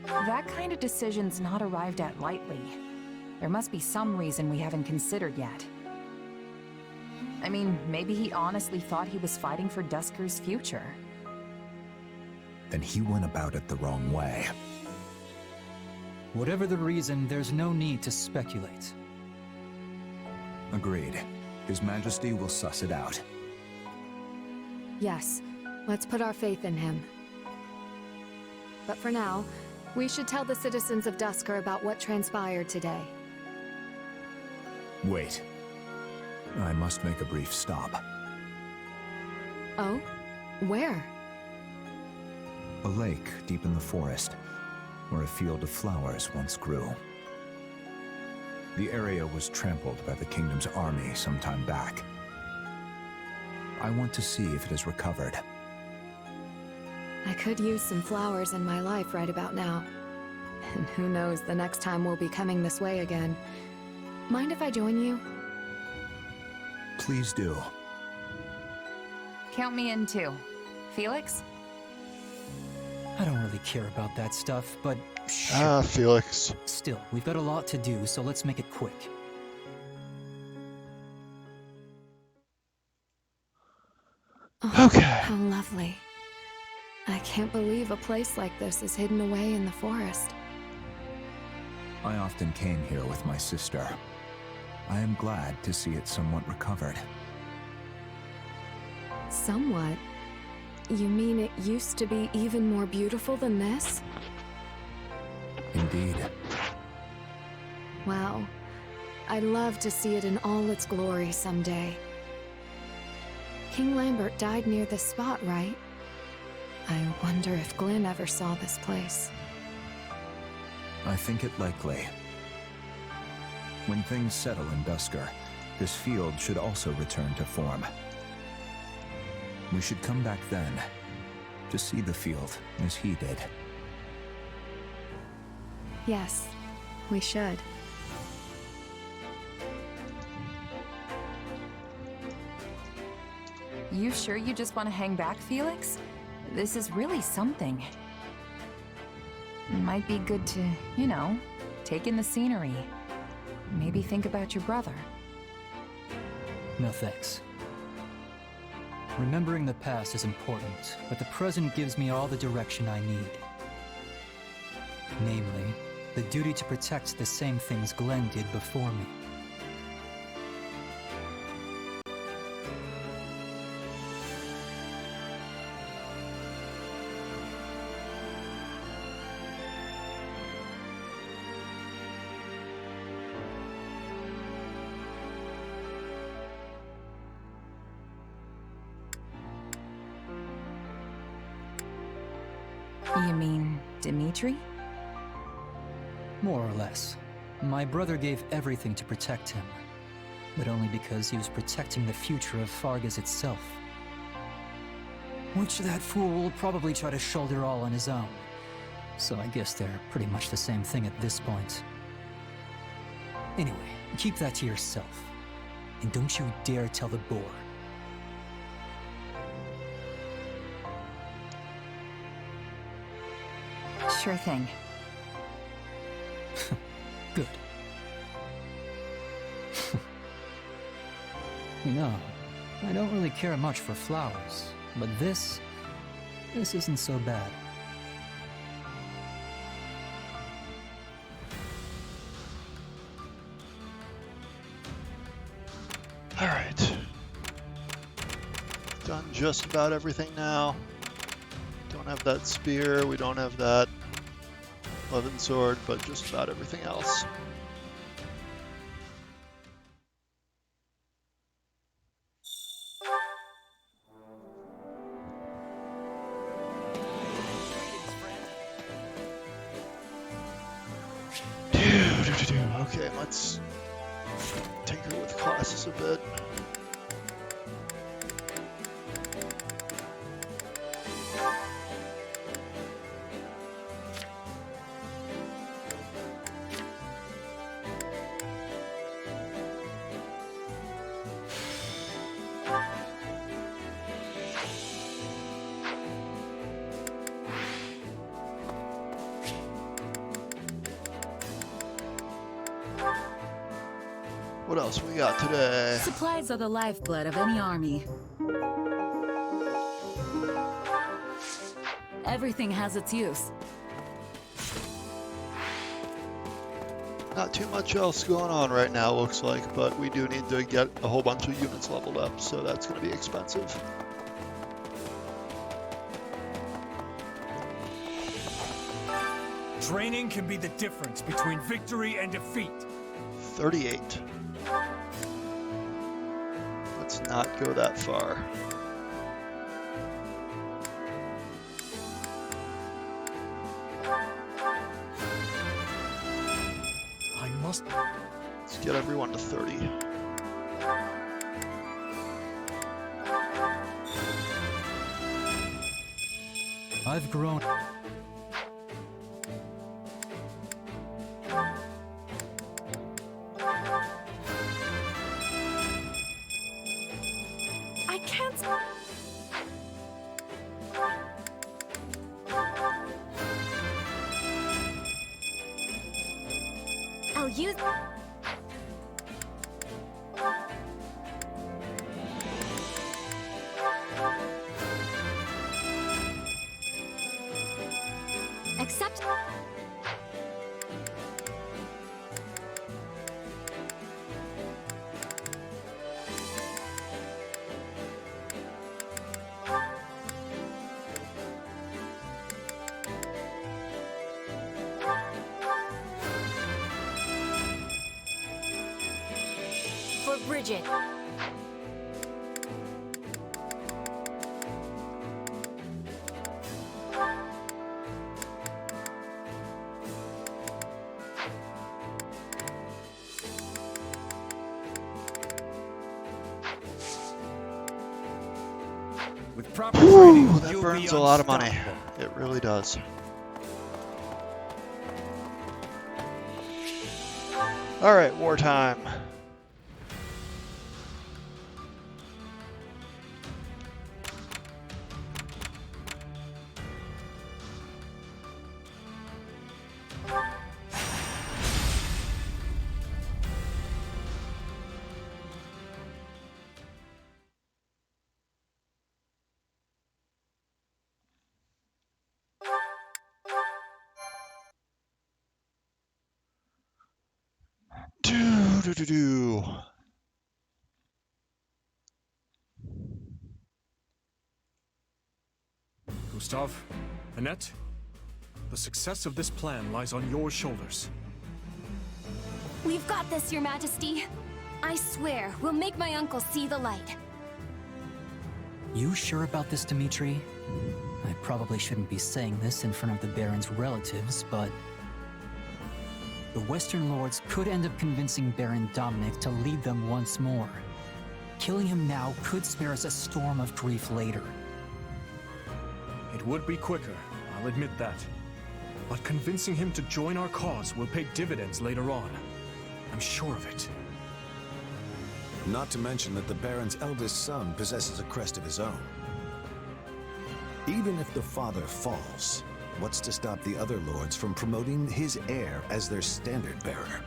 That kind of decision's not arrived at lightly. There must be some reason we haven't considered yet. I mean, maybe he honestly thought he was fighting for Dusker's future. Then he went about it the wrong way. Whatever the reason, there's no need to speculate. Agreed. His Majesty will suss it out. Yes, let's put our faith in him. But for now, we should tell the citizens of Dusker about what transpired today. Wait. I must make a brief stop. Oh? Where? A lake deep in the forest, where a field of flowers once grew. The area was trampled by the kingdom's army some time back. I want to see if it is recovered. I could use some flowers in my life right about now. And who knows the next time we'll be coming this way again. Mind if I join you? Please do. Count me in too. Felix? really care about that stuff, but sure. Ah, Felix. Still, we've got a lot to do, so let's make it quick. Oh, Okay. how lovely. I can't believe a place like this is hidden away in the forest. I often came here with my sister. I am glad to see it somewhat recovered. Somewhat? You mean it used to be even more beautiful than this? Indeed. Wow. I'd love to see it in all its glory someday. King Lambert died near this spot, right? I wonder if Glenn ever saw this place. I think it likely. When things settle in Dusker, this field should also return to form. We should come back then, to see the field as he did. Yes, we should. You sure you just want to hang back, Felix? This is really something. Might be good to, you know, take in the scenery. Maybe think about your brother. No thanks. Remembering the past is important, but the present gives me all the direction I need. Namely, the duty to protect the same things Glenn did before me. You mean Dimitri? More or less. My brother gave everything to protect him, but only because he was protecting the future of Fargus itself. Which that fool will probably try to shoulder all on his own. So I guess they're pretty much the same thing at this point. Anyway, keep that to yourself. And don't you dare tell the boar. Sure thing. Good. You know, I don't really care much for flowers, but this isn't so bad. All right. Done just about everything now. Don't have that spear, we don't have that Levin sword, but just about everything else. Okay, let's tinker with classes a bit. What else we got today? Supplies are the lifeblood of any army. Everything has its use. Not too much else going on right now, looks like, but we do need to get a whole bunch of units leveled up, so that's going to be expensive. Training can be the difference between victory and defeat. 38. Let's not go that far. I must... Let's get everyone to 30. I've grown. I can't... I'll use... Accept... For Bridget. With proper training, That you'll burns be a lot of money. unstoppable. It really does. Alright, wartime. Do. Gustav, Annette, the success of this plan lies on your shoulders. We've got this, Your Majesty. I swear, we'll make my uncle see the light. You sure about this, Dimitri? I probably shouldn't be saying this in front of the Baron's relatives, but... the Western Lords could end up convincing Baron Dominic to lead them once more. Killing him now could spare us a storm of grief later. It would be quicker, I'll admit that. But convincing him to join our cause will pay dividends later on. I'm sure of it. Not to mention that the Baron's eldest son possesses a crest of his own. Even if the father falls, what's to stop the other lords from promoting his heir as their standard bearer?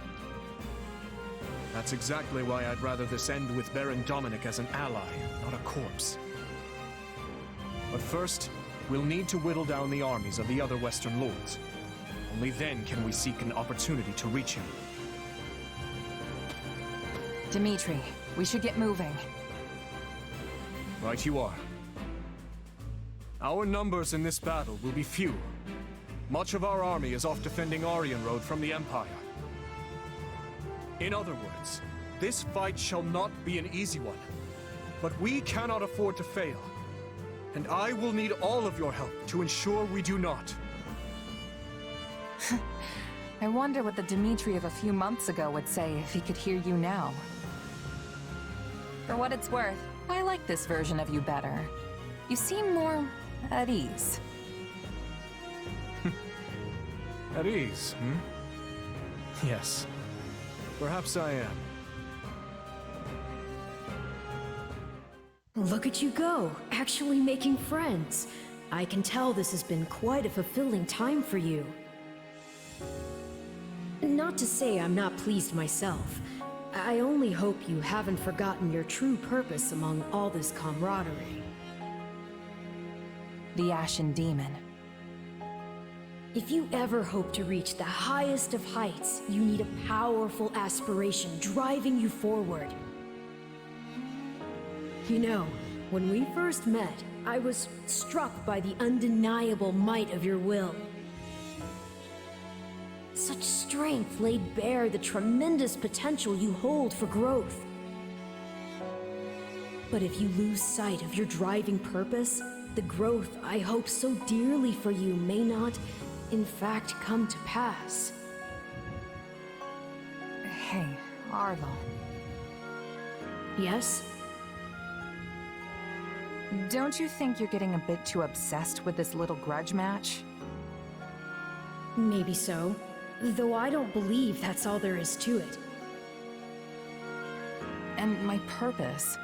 That's exactly why I'd rather this end with Baron Dominic as an ally, not a corpse. But first, we'll need to whittle down the armies of the other Western lords. Only then can we seek an opportunity to reach him. Dimitri, we should get moving. Right you are. Our numbers in this battle will be few. Much of our army is off defending Aryan Road from the Empire. In other words, this fight shall not be an easy one. But we cannot afford to fail. And I will need all of your help to ensure we do not. I wonder what the Dimitri of a few months ago would say if he could hear you now. For what it's worth, I like this version of you better. You seem more at ease. At ease, hmm? Yes. Perhaps I am. Look at you go, actually making friends. I can tell this has been quite a fulfilling time for you. Not to say I'm not pleased myself. I only hope you haven't forgotten your true purpose among all this camaraderie. The Ashen Demon. If you ever hope to reach the highest of heights, you need a powerful aspiration driving you forward. You know, when we first met, I was struck by the undeniable might of your will. Such strength laid bare the tremendous potential you hold for growth. But if you lose sight of your driving purpose, the growth I hope so dearly for you may not, in fact, come to pass. Hey, Arlo. Yes? Don't you think you're getting a bit too obsessed with this little grudge match? Maybe so. Though I don't believe that's all there is to it. And my purpose?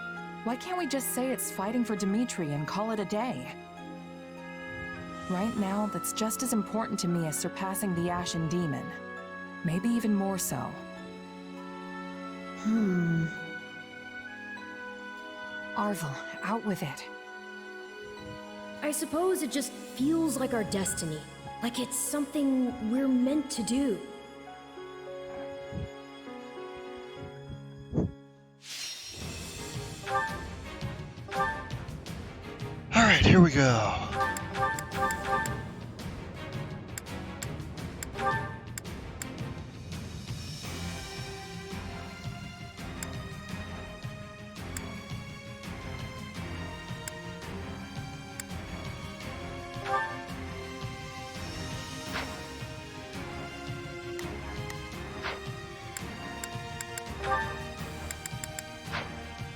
Why can't we just say it's fighting for Dimitri and call it a day? Right now, that's just as important to me as surpassing the Ashen Demon. Maybe even more so. Arvel, out with it. I suppose it just feels like our destiny. Like it's something we're meant to do. Alright, here we go.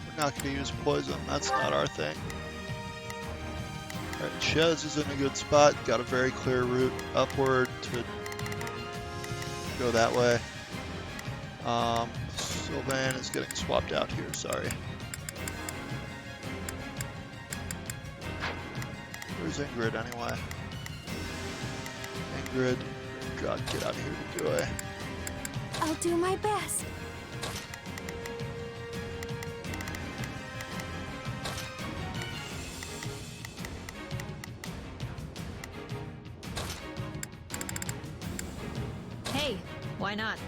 We're not going to use poison, that's not our thing. Alright, Shez is in a good spot, got a very clear route upward to go that way. Sylvain is getting swapped out here, sorry. Where's Ingrid anyway? Ingrid, God, get out of here to do it. I'll do my best. Hey, why not?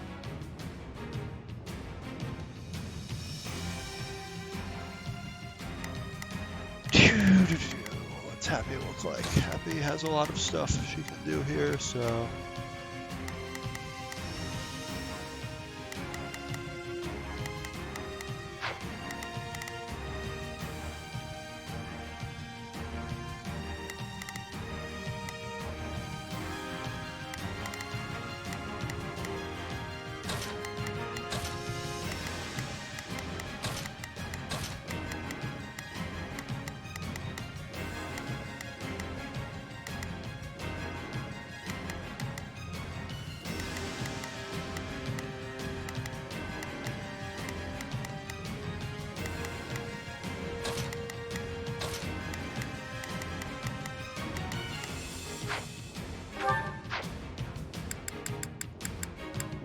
What's Happy look like? Happy has a lot of stuff she can do here, so...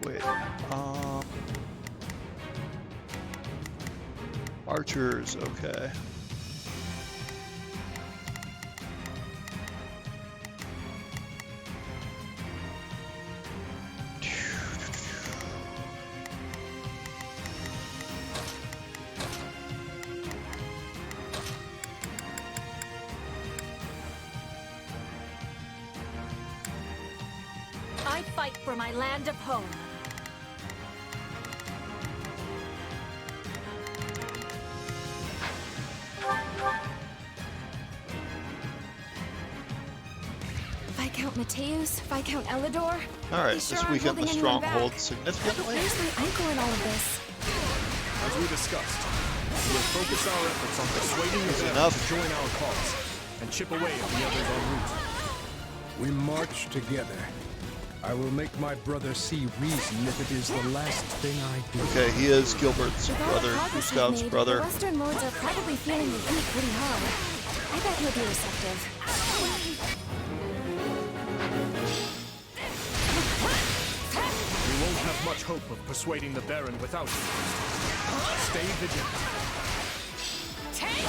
Wait, Archers, okay. I fight for my land of home. Viscount Mateus, Viscount Elidor. Alright, They sure this aren't weekend the holding anyone stronghold back. significantly. Where's my uncle in all of this? As we discussed, we'll focus our efforts on persuading the enough to join our cause and chip away at the others en route. We march together. I will make my brother see reason if it is the last thing I do. Okay, he is Gilbert's With all the brother, progress we've Gustav's made, brother. The Western Lords are probably feeling the heat pretty hard. I bet he'll be receptive. We won't have much hope of persuading the Baron without you. Stay vigilant. Stay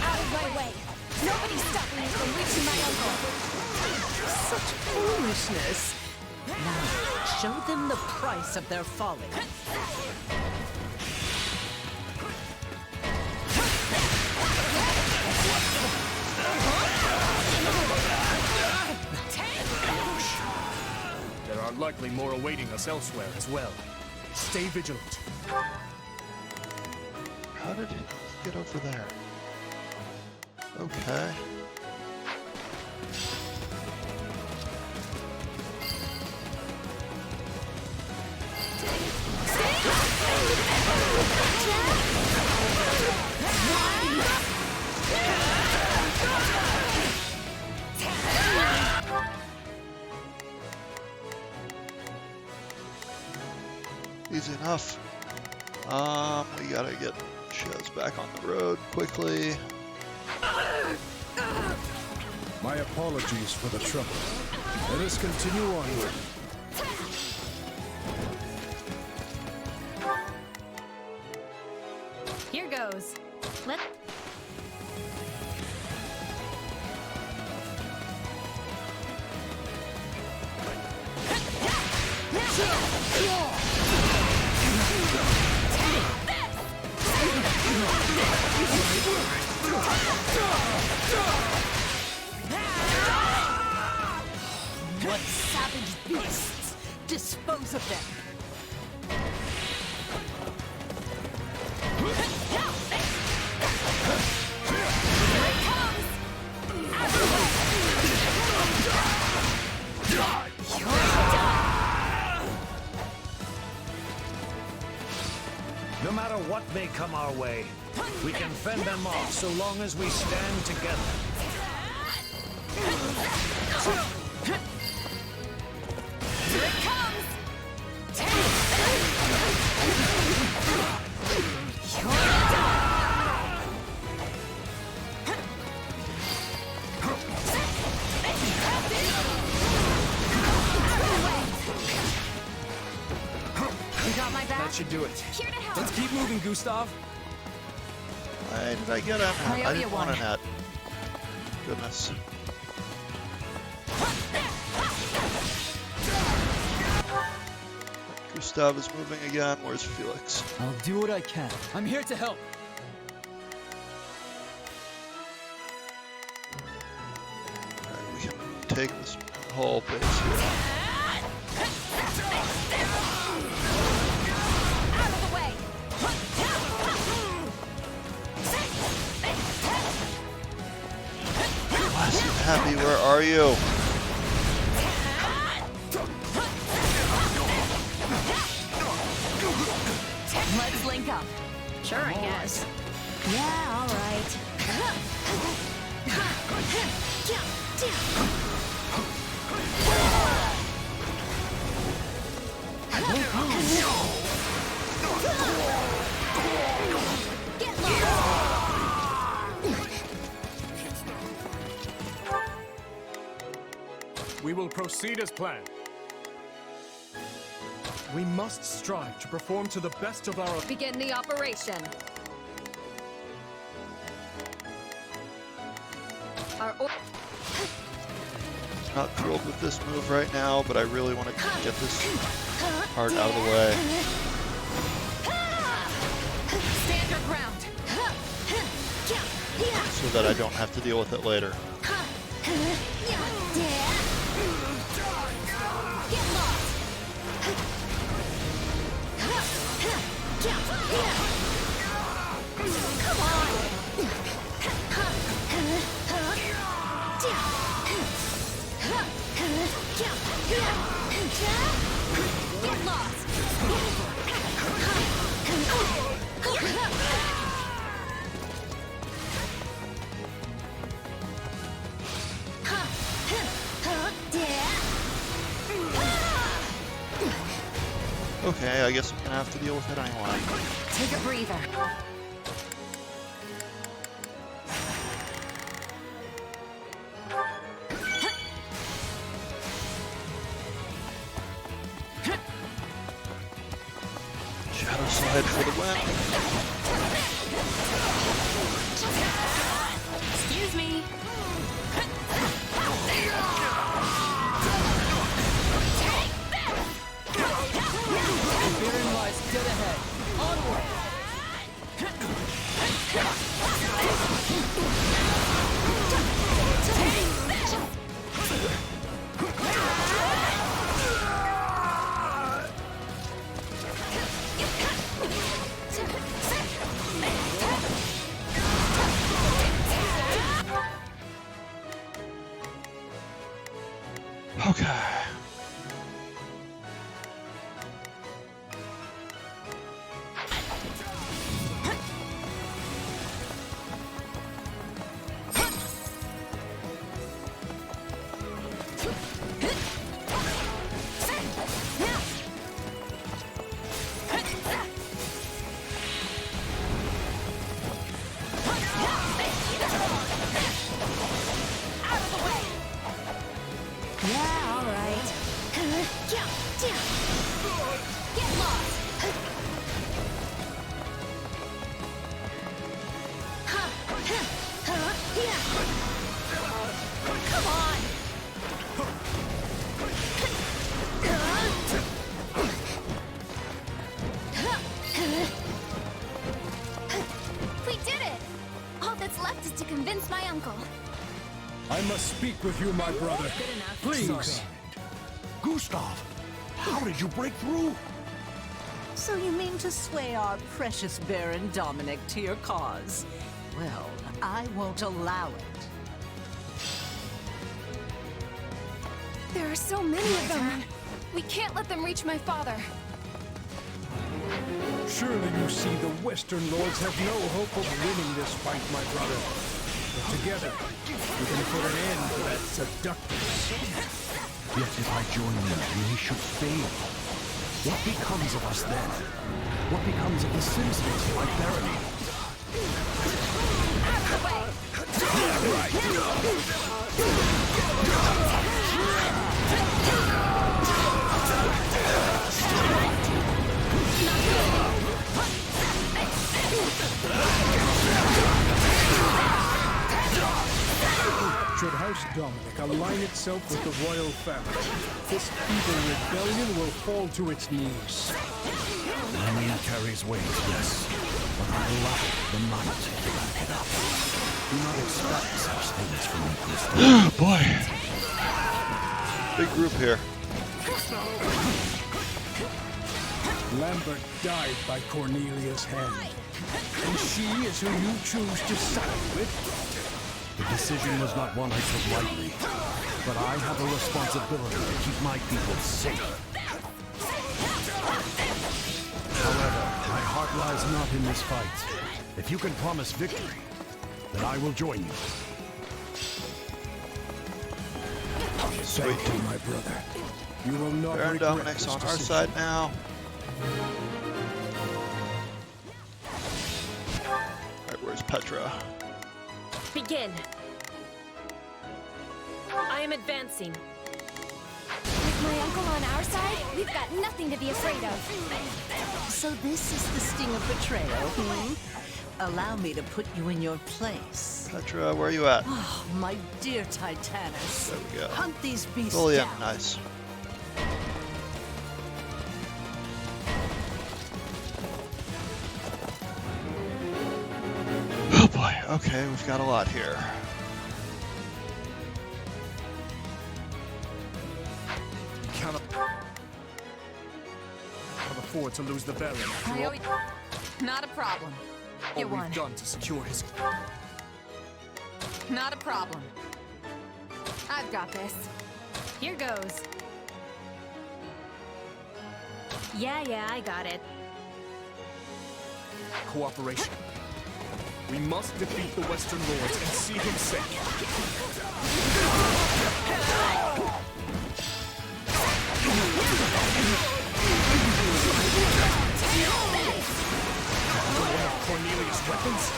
out of my way! Nobody's stopping me from reaching my uncle! Such foolishness. Now, show them the price of their folly. There are likely more awaiting us elsewhere as well. Stay vigilant. How did he get over there? Okay. Easy enough. We gotta get Shez back on the road quickly. My My apologies for the trouble. Let us continue onward. Here goes. Let. What savage beasts! Dispose of them! No matter what may come our way, we can fend them off so long as we stand together. Here it comes! You got my back? That should do it. Here to help. Let's keep moving, Gustav. Why did I get him? I didn't want a net. Goodness. Gustav is moving again. Where's Felix? I'll do what I can. I'm here to help. Alright, we can take this whole base here. Happy, where are you? Let's link up. Sure, I guess. Yeah, all right. Get lost! We will proceed as planned. We must strive to perform to the best of our... Begin the operation. Not thrilled with this move right now, but I really want to get this part out of the way. Stand your ground. So that I don't have to deal with it later. Come on! Get lost! Okay, I guess I'm gonna have to deal with it anyway. Take a breather. Shadow slide for the win. Excuse me. Baron lies dead ahead. Onward! Okay. Out of the way! need to convince my uncle. I must speak with you, my brother. Please. Gustav, how did you break through? So you mean to sway our precious Baron Dominic to your cause? Well, I won't allow it. There are so many of them. We can't let them reach my father. Surely you see the Western Lords have no hope of winning this fight, my brother. But together, we can put an end to that seductress. Yet if I join you, we should fail. What becomes of us then? What becomes of the citizens of my barony? Should House Dominic align itself with the royal family, this evil rebellion will fall to its knees. Money carries weight, yes, but I lack the might to back it up. Do not expect such things from me, Gustav. Boy. Big group here. Lambert died by Cornelia's hand, and she is who you choose to side with. The decision was not one I took lightly, but I have a responsibility to keep my people safe. However, my heart lies not in this fight. If you can promise victory, then I will join you. Thank you, my brother. You will not Baron regret Dominic's this on our decision. side now. Alright, where's Petra? Begin. I am advancing. With my uncle on our side, we've got nothing to be afraid of. So this is the sting of betrayal, hmm? Allow me to put you in your place. Petra, where are you at? Oh, my dear Titanus. There we go. Hunt these beasts Oh yeah, down. nice. Oh boy, okay, we've got a lot here. Can't afford to lose the Baron after all. Not a problem. All You won. we've done to secure his... Not a problem. I've got this. Here goes. Yeah, I got it. cooperation. We must defeat the Western Lords and see him safe. Cornelius' weapons?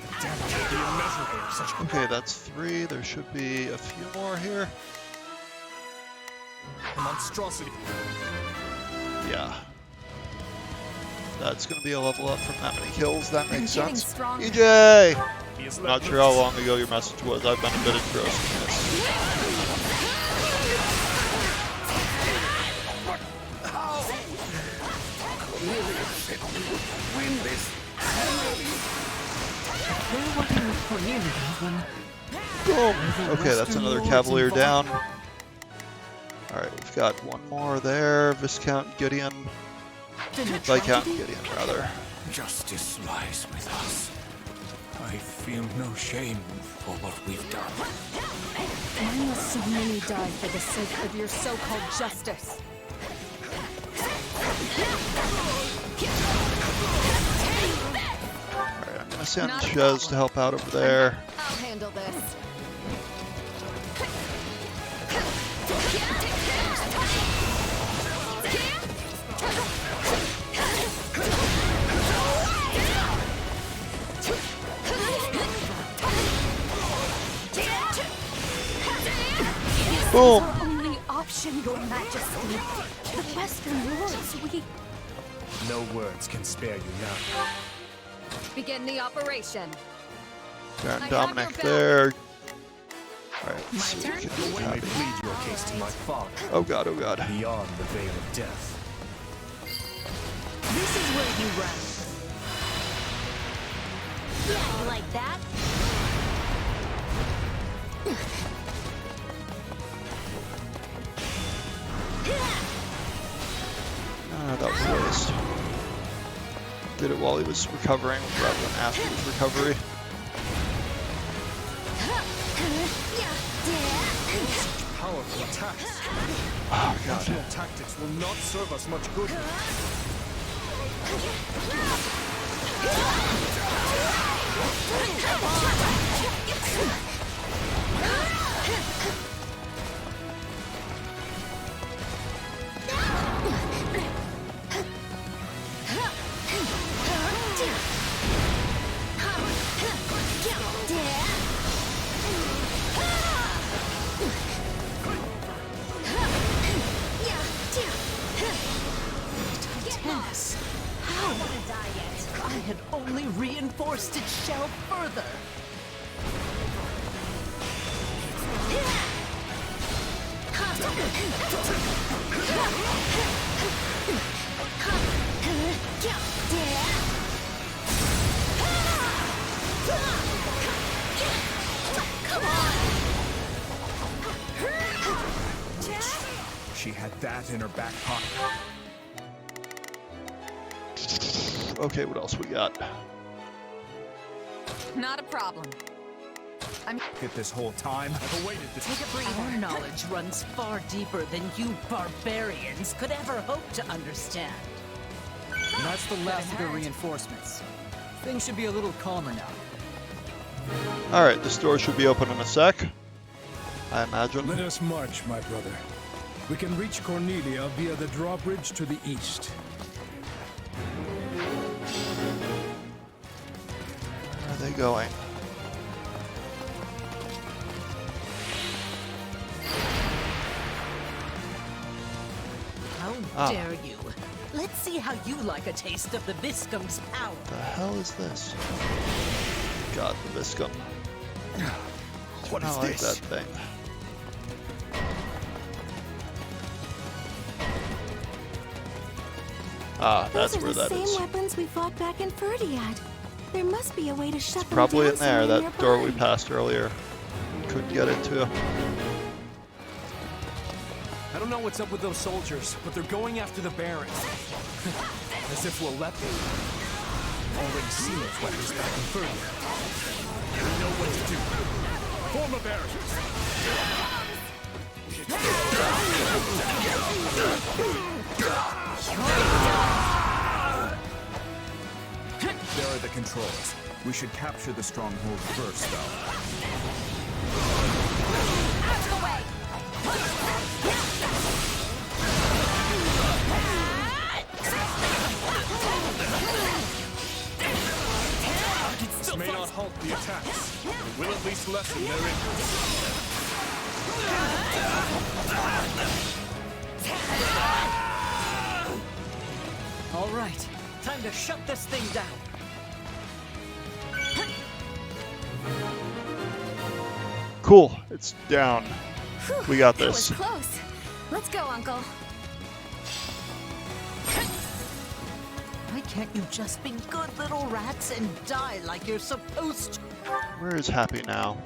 The damage would be immeasurable of such... Okay, that's 3. There should be a few more here. A monstrosity. Yeah. That's gonna be a level up from that many kills. That makes sense. Stronger. EJ! Not sure how long ago your message was. I've been a bit engrossed in this. Win this. They're working with Cornelia, Boom! Okay, that's another Cavalier down. Alright, we've got one more there. Viscount Gideon. Viscount Gideon, rather. Justice lies with us. I feel no shame for what we've done. Why must so many die for the sake of your so-called justice? Alright, I'm gonna send Shez to help out over there. I'll handle this. Boom! Our only option, Your Majesty. The Western Lords, we... No words can spare you now. Begin the operation. Baron I Dominic have your there. Alright, let's see My what we turn? can do. You may plead your case to my father. Oh god, oh god. Beyond the veil of death. This is where you run. Yeah, you like that? That was a waste. Did it while he was recovering rather than after his recovery. Powerful attacks. Oh god. Conventional tactics will not serve us much good. Tennis. How? I had only reinforced its shell further. Come on! She had that in her back pocket. Okay, what else we got? Not a problem. Get this whole time. I've awaited this. Take a breather. Our knowledge runs far deeper than you barbarians could ever hope to understand. And that's the last of the reinforcements. Things should be a little calmer now. Alright, this door should be open in a sec, I imagine. Let us march, my brother. We can reach Cornelia via the drawbridge to the east. Where are they going? How dare you? Let's see how you like a taste of the Viscum's power. The hell is this? God, the Viscum. What is I like this? that thing. Ah, that's where that Those is. are the same weapons we fought back in Ferdiad. There must be a way to shut them Probably down in there, somewhere that door we nearby. passed earlier. Couldn't get into. I don't know what's up with those soldiers, but they're going after the Barons. As if we'll let them. Already seen those weapons back in Ferdiad. We know what to do. Form a barrier. There are the controls. We should capture the stronghold first, though. Out of the way! This may not halt the attacks, but it will at least lessen their influence. All right, time to shut this thing down. Cool, it's down. We got That this. was close. Let's go, Uncle. Why can't you just be good little rats and die like you're supposed to? Where is Happy now?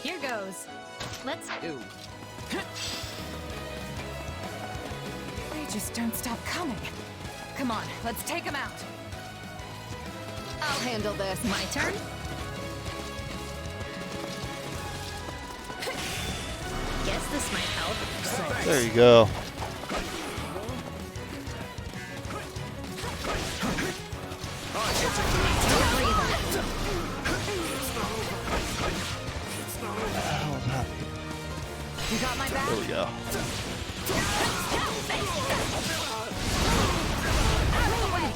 Here goes. Let's do. They just don't stop coming. Come on, let's take them out. I'll handle this. My turn? Guess this might help. There you go. You got my back? There we go. Out of the way!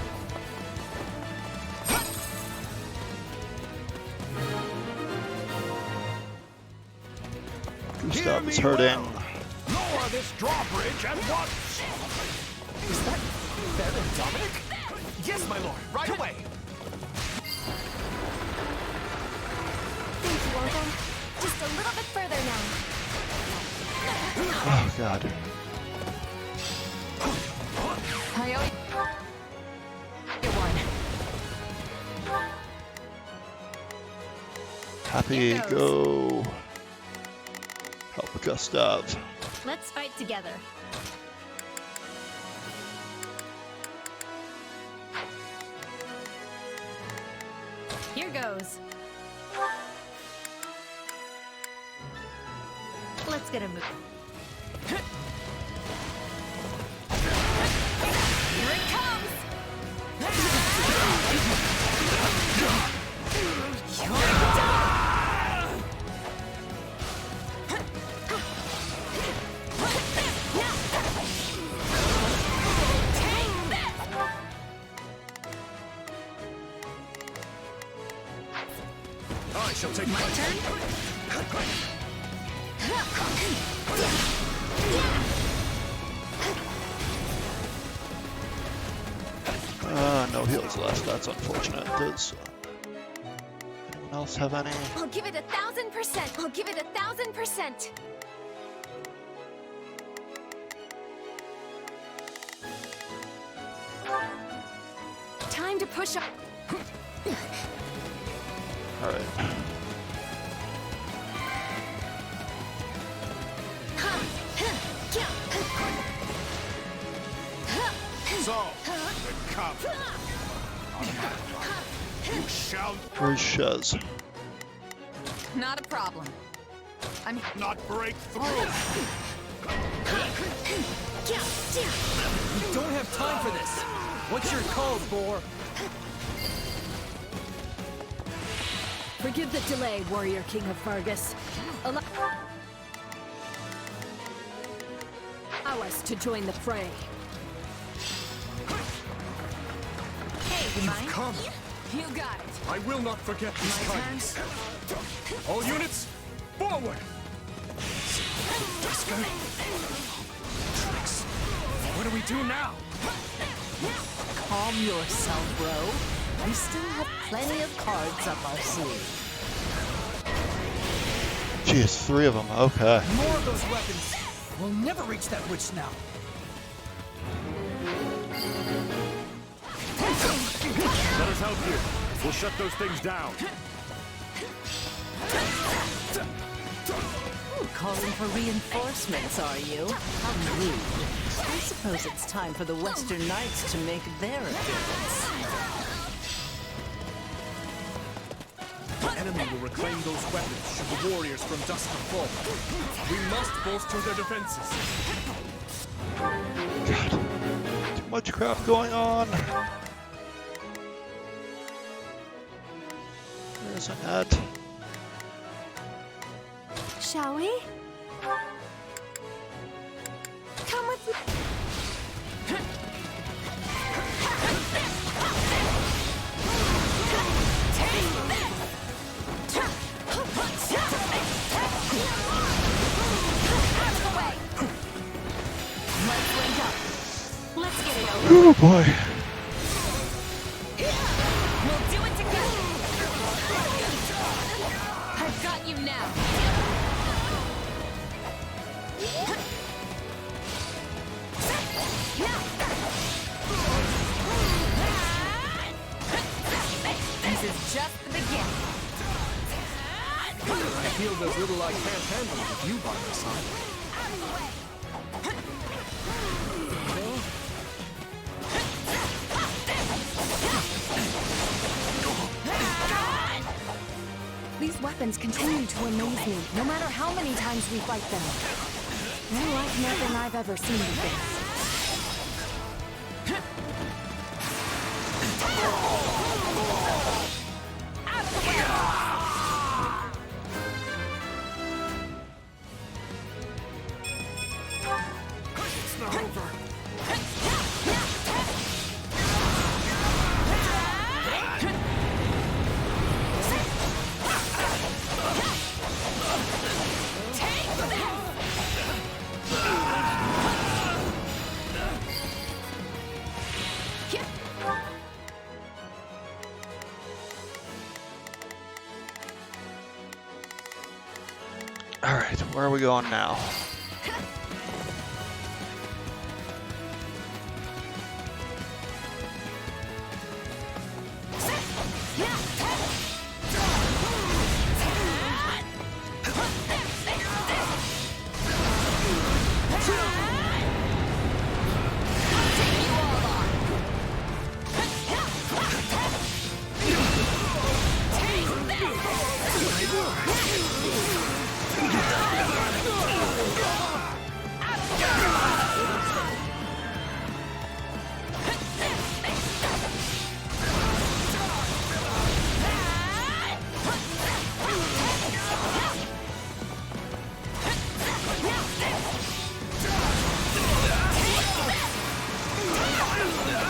Gustav is hurting. Lower this drawbridge at once! Is that Baron Dominic? Yes, my lord, right away! Thank you, Uncle. Just a little bit further now. Oh god. Happy, go. Help Gustav. Let's fight together. Here goes. Let's get a move. Here it comes! I shall take my turn. No heals left. That's unfortunate. Does anyone else have any? I'll give it 1,000%. I'll give it 1,000%. Time to push up. All right. So, the cup. You shall. Where's Shez? Not a problem. I'm not break through. You don't have time for this. What's your call, Boar? Forgive the delay, Warrior King of Fargus. Allow us to join the fray. Hey, You've come. You got it. I will not forget these kindness. All units, forward! Dusker. Tricks. What do we do now? Calm yourself, bro. We still have plenty of cards up our sleeve. Jeez, 3 of them. Okay. More of those weapons. We'll never reach that witch now. Let us help you. We'll shut those things down. Calling for reinforcements, are you? How rude. I suppose it's time for the Western Knights to make their appearance. The enemy will reclaim those weapons should the warriors from Dusker fall. We must bolster their defenses. God. Too much crap going on. There's a net. Shall we? Come with me. Let's get it over. Oh boy. We'll do it together. I've got you now. This is just the beginning. I feel there's little I can't handle with you by my side. These weapons continue to amaze me, no matter how many times we fight them. They're like nothing I've ever seen before. It's not over. All right, where are we going now?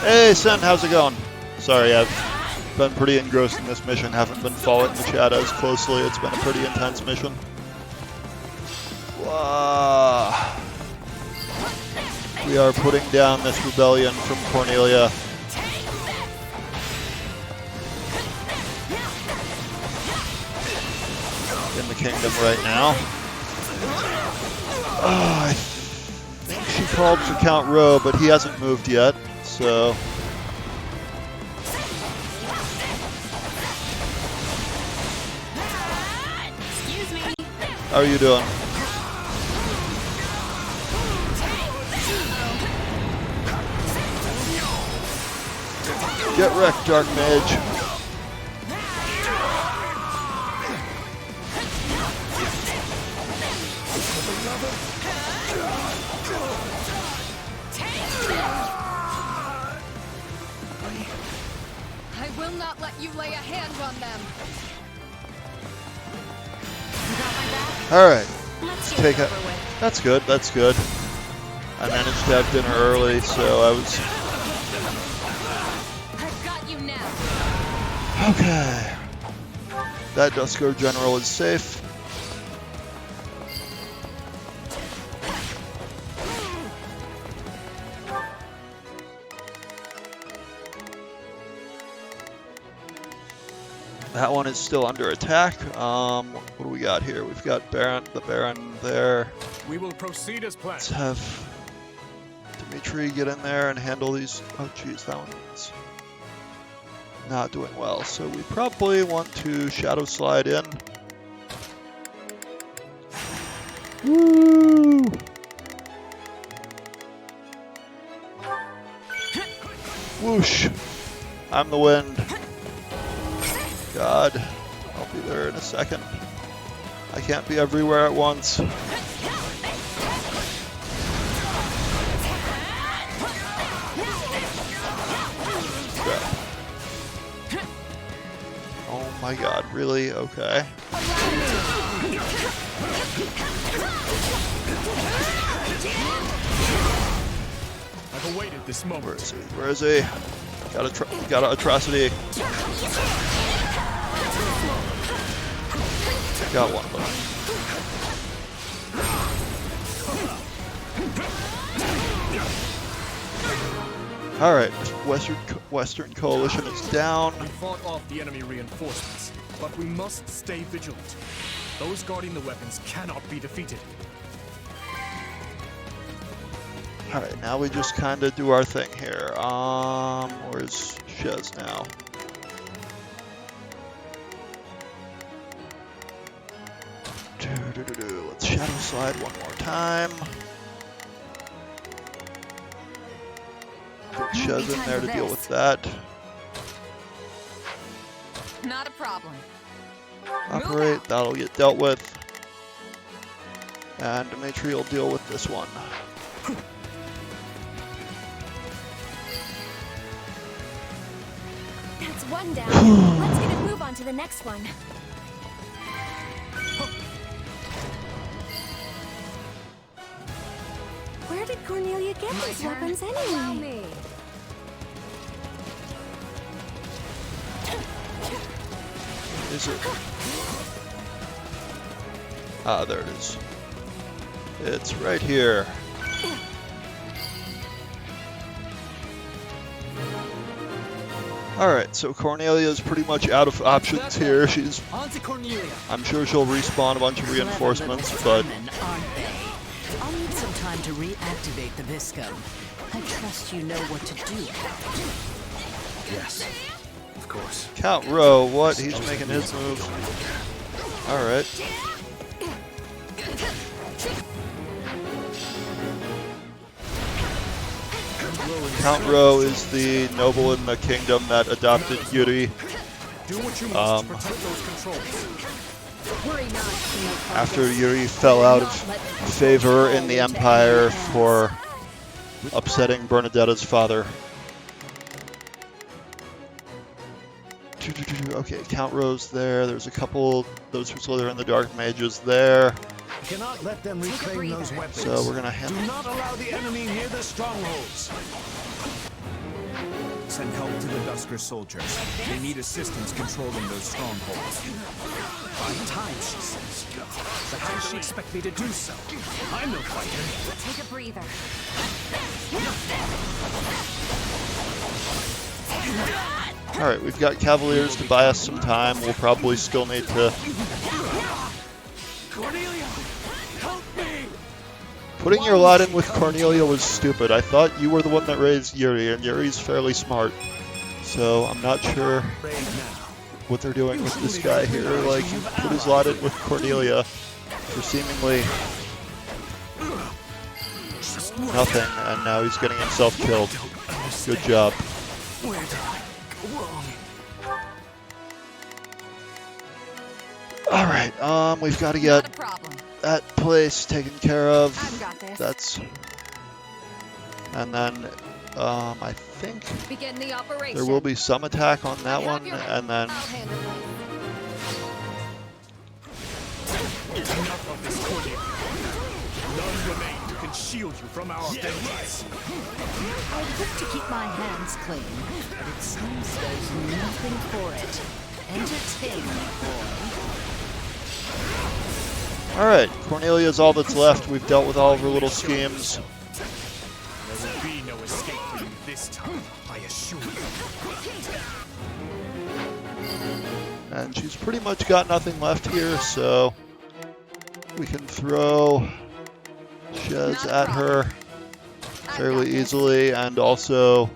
Hey, Sen, how's it going? Sorry, I've been pretty engrossed in this mission. Haven't been following the chat as closely. It's been a pretty intense mission. Wow. We are putting down this rebellion from Cornelia. In the kingdom right now. Oh, I think she called for Count Rowe, but he hasn't moved yet, so... Excuse me. How are you doing? Get wrecked, Dark Mage. I will not let you lay a hand on them. Alright, let's take it. That's good, that's good. I managed to have dinner early, so I was... I've got you now. Okay. That Duskar General is safe. That one is still under attack. What do we got here? We've got the Baron there. We will proceed as planned. Let's have Dimitri get in there and handle these. Oh, geez, that one's not doing well. So we probably want to Shadow Slide in. Woo! Whoosh! I'm the wind. God, I'll be there in a second. I can't be everywhere at once. Oh my God, really? Okay. I've awaited this moment. Where is he? Where is he? Got an atrocity. Got one of them. Alright, Western Coalition is down. We fought off the enemy reinforcements, but we must stay vigilant. Those guarding the weapons cannot be defeated. Alright, now we just kind of do our thing here. Where's Shez now? Let's Shadow Slide one more time. Get Shez in there to deal with that. Not a problem. Operate, that'll get dealt with. And Dimitri will deal with this one. That's one down. Let's get a move on to the next one. Where did Cornelia get these weapons anyway? Is it? Ah, there it is. It's right here. Alright, so Cornelia's pretty much out of options here. She's... I'm sure she'll respawn a bunch of reinforcements, but... I'll need some time to reactivate the Viscum. I trust you know what to do. Yes, of course. Count Rowe, what? He's making his move. Alright. Count Rowe is the noble in the kingdom that adopted Yuri. After Yuri fell out of favor in the Empire for upsetting Bernadetta's father. Okay, Count Rowe's there. There's a couple, those who slither in the Dark Mages there. Cannot let them reclaim those weapons. So we're gonna handle. Do not allow the enemy near the strongholds. Send help to the Dusker soldiers. They need assistance controlling those strongholds. 5 times, she says. But how does she expect me to do so? I'm no fighter. Take a breather. Alright, we've got Cavaliers to buy us some time. We'll probably still need to... Cornelia, help me! Putting your lot in with Cornelia was stupid. I thought you were the one that raised Yuri, and Yuri's fairly smart. So I'm not sure what they're doing with this guy here. Like, he put his lot in with Cornelia for seemingly nothing, and now he's getting himself killed. Good job. Where did I go wrong? Alright, we've got to get that place taken care of. That's... And then, I think Begin the operation. there will be some attack on that one, and then... Enough of this, Cornelia. None remain who can shield you from our vengeance. I'd hope to keep my hands clean, but it seems there's nothing for it. Entertain me, boy. Alright, Cornelia's all that's left. We've dealt with all of her little schemes. There will be no escape for you this time, I assure you. And she's pretty much got nothing left here, so we can throw Shez at her fairly easily, and also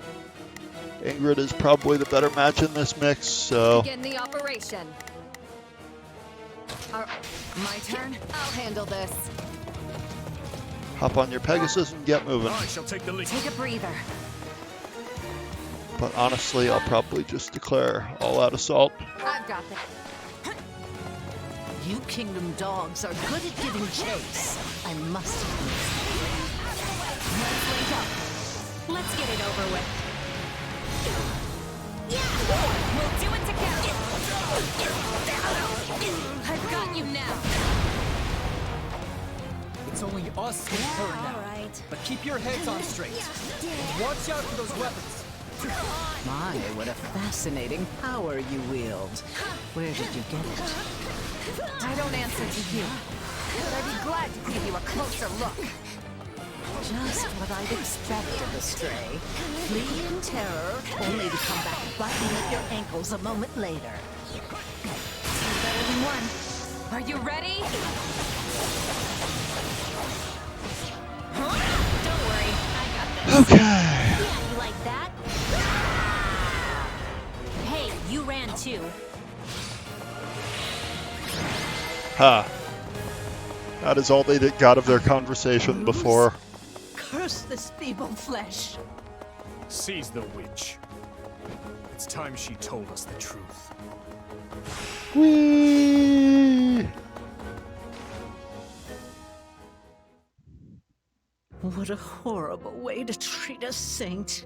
Ingrid is probably the better match in this mix, so... Begin the operation. My turn? I'll handle this. Hop on your Pegasus and get moving. I shall take the lead. Take a breather. But honestly, I'll probably just declare all-out assault. I've got this. You kingdom dogs are good at giving chase. I must admit. Let's link up. Let's get it over with. We'll do it together. I've got you now. It's only us and her now. Alright. But keep your heads on straight. And watch out for those weapons. My, what a fascinating power you wield. Where did you get it? I don't answer to you, but I'd be glad to give you a closer look. Just what I'd expect of a stray. Flee in terror, only to come back biting at your ankles a moment later. Better than one. Are you ready? Don't worry, I got this. Okay. Yeah, you like that? Hey, you ran too. Ha. That is all they got of their conversation before. Curse this feeble flesh. Seize the witch. It's time she told us the truth. Whee! What a horrible way to treat a saint.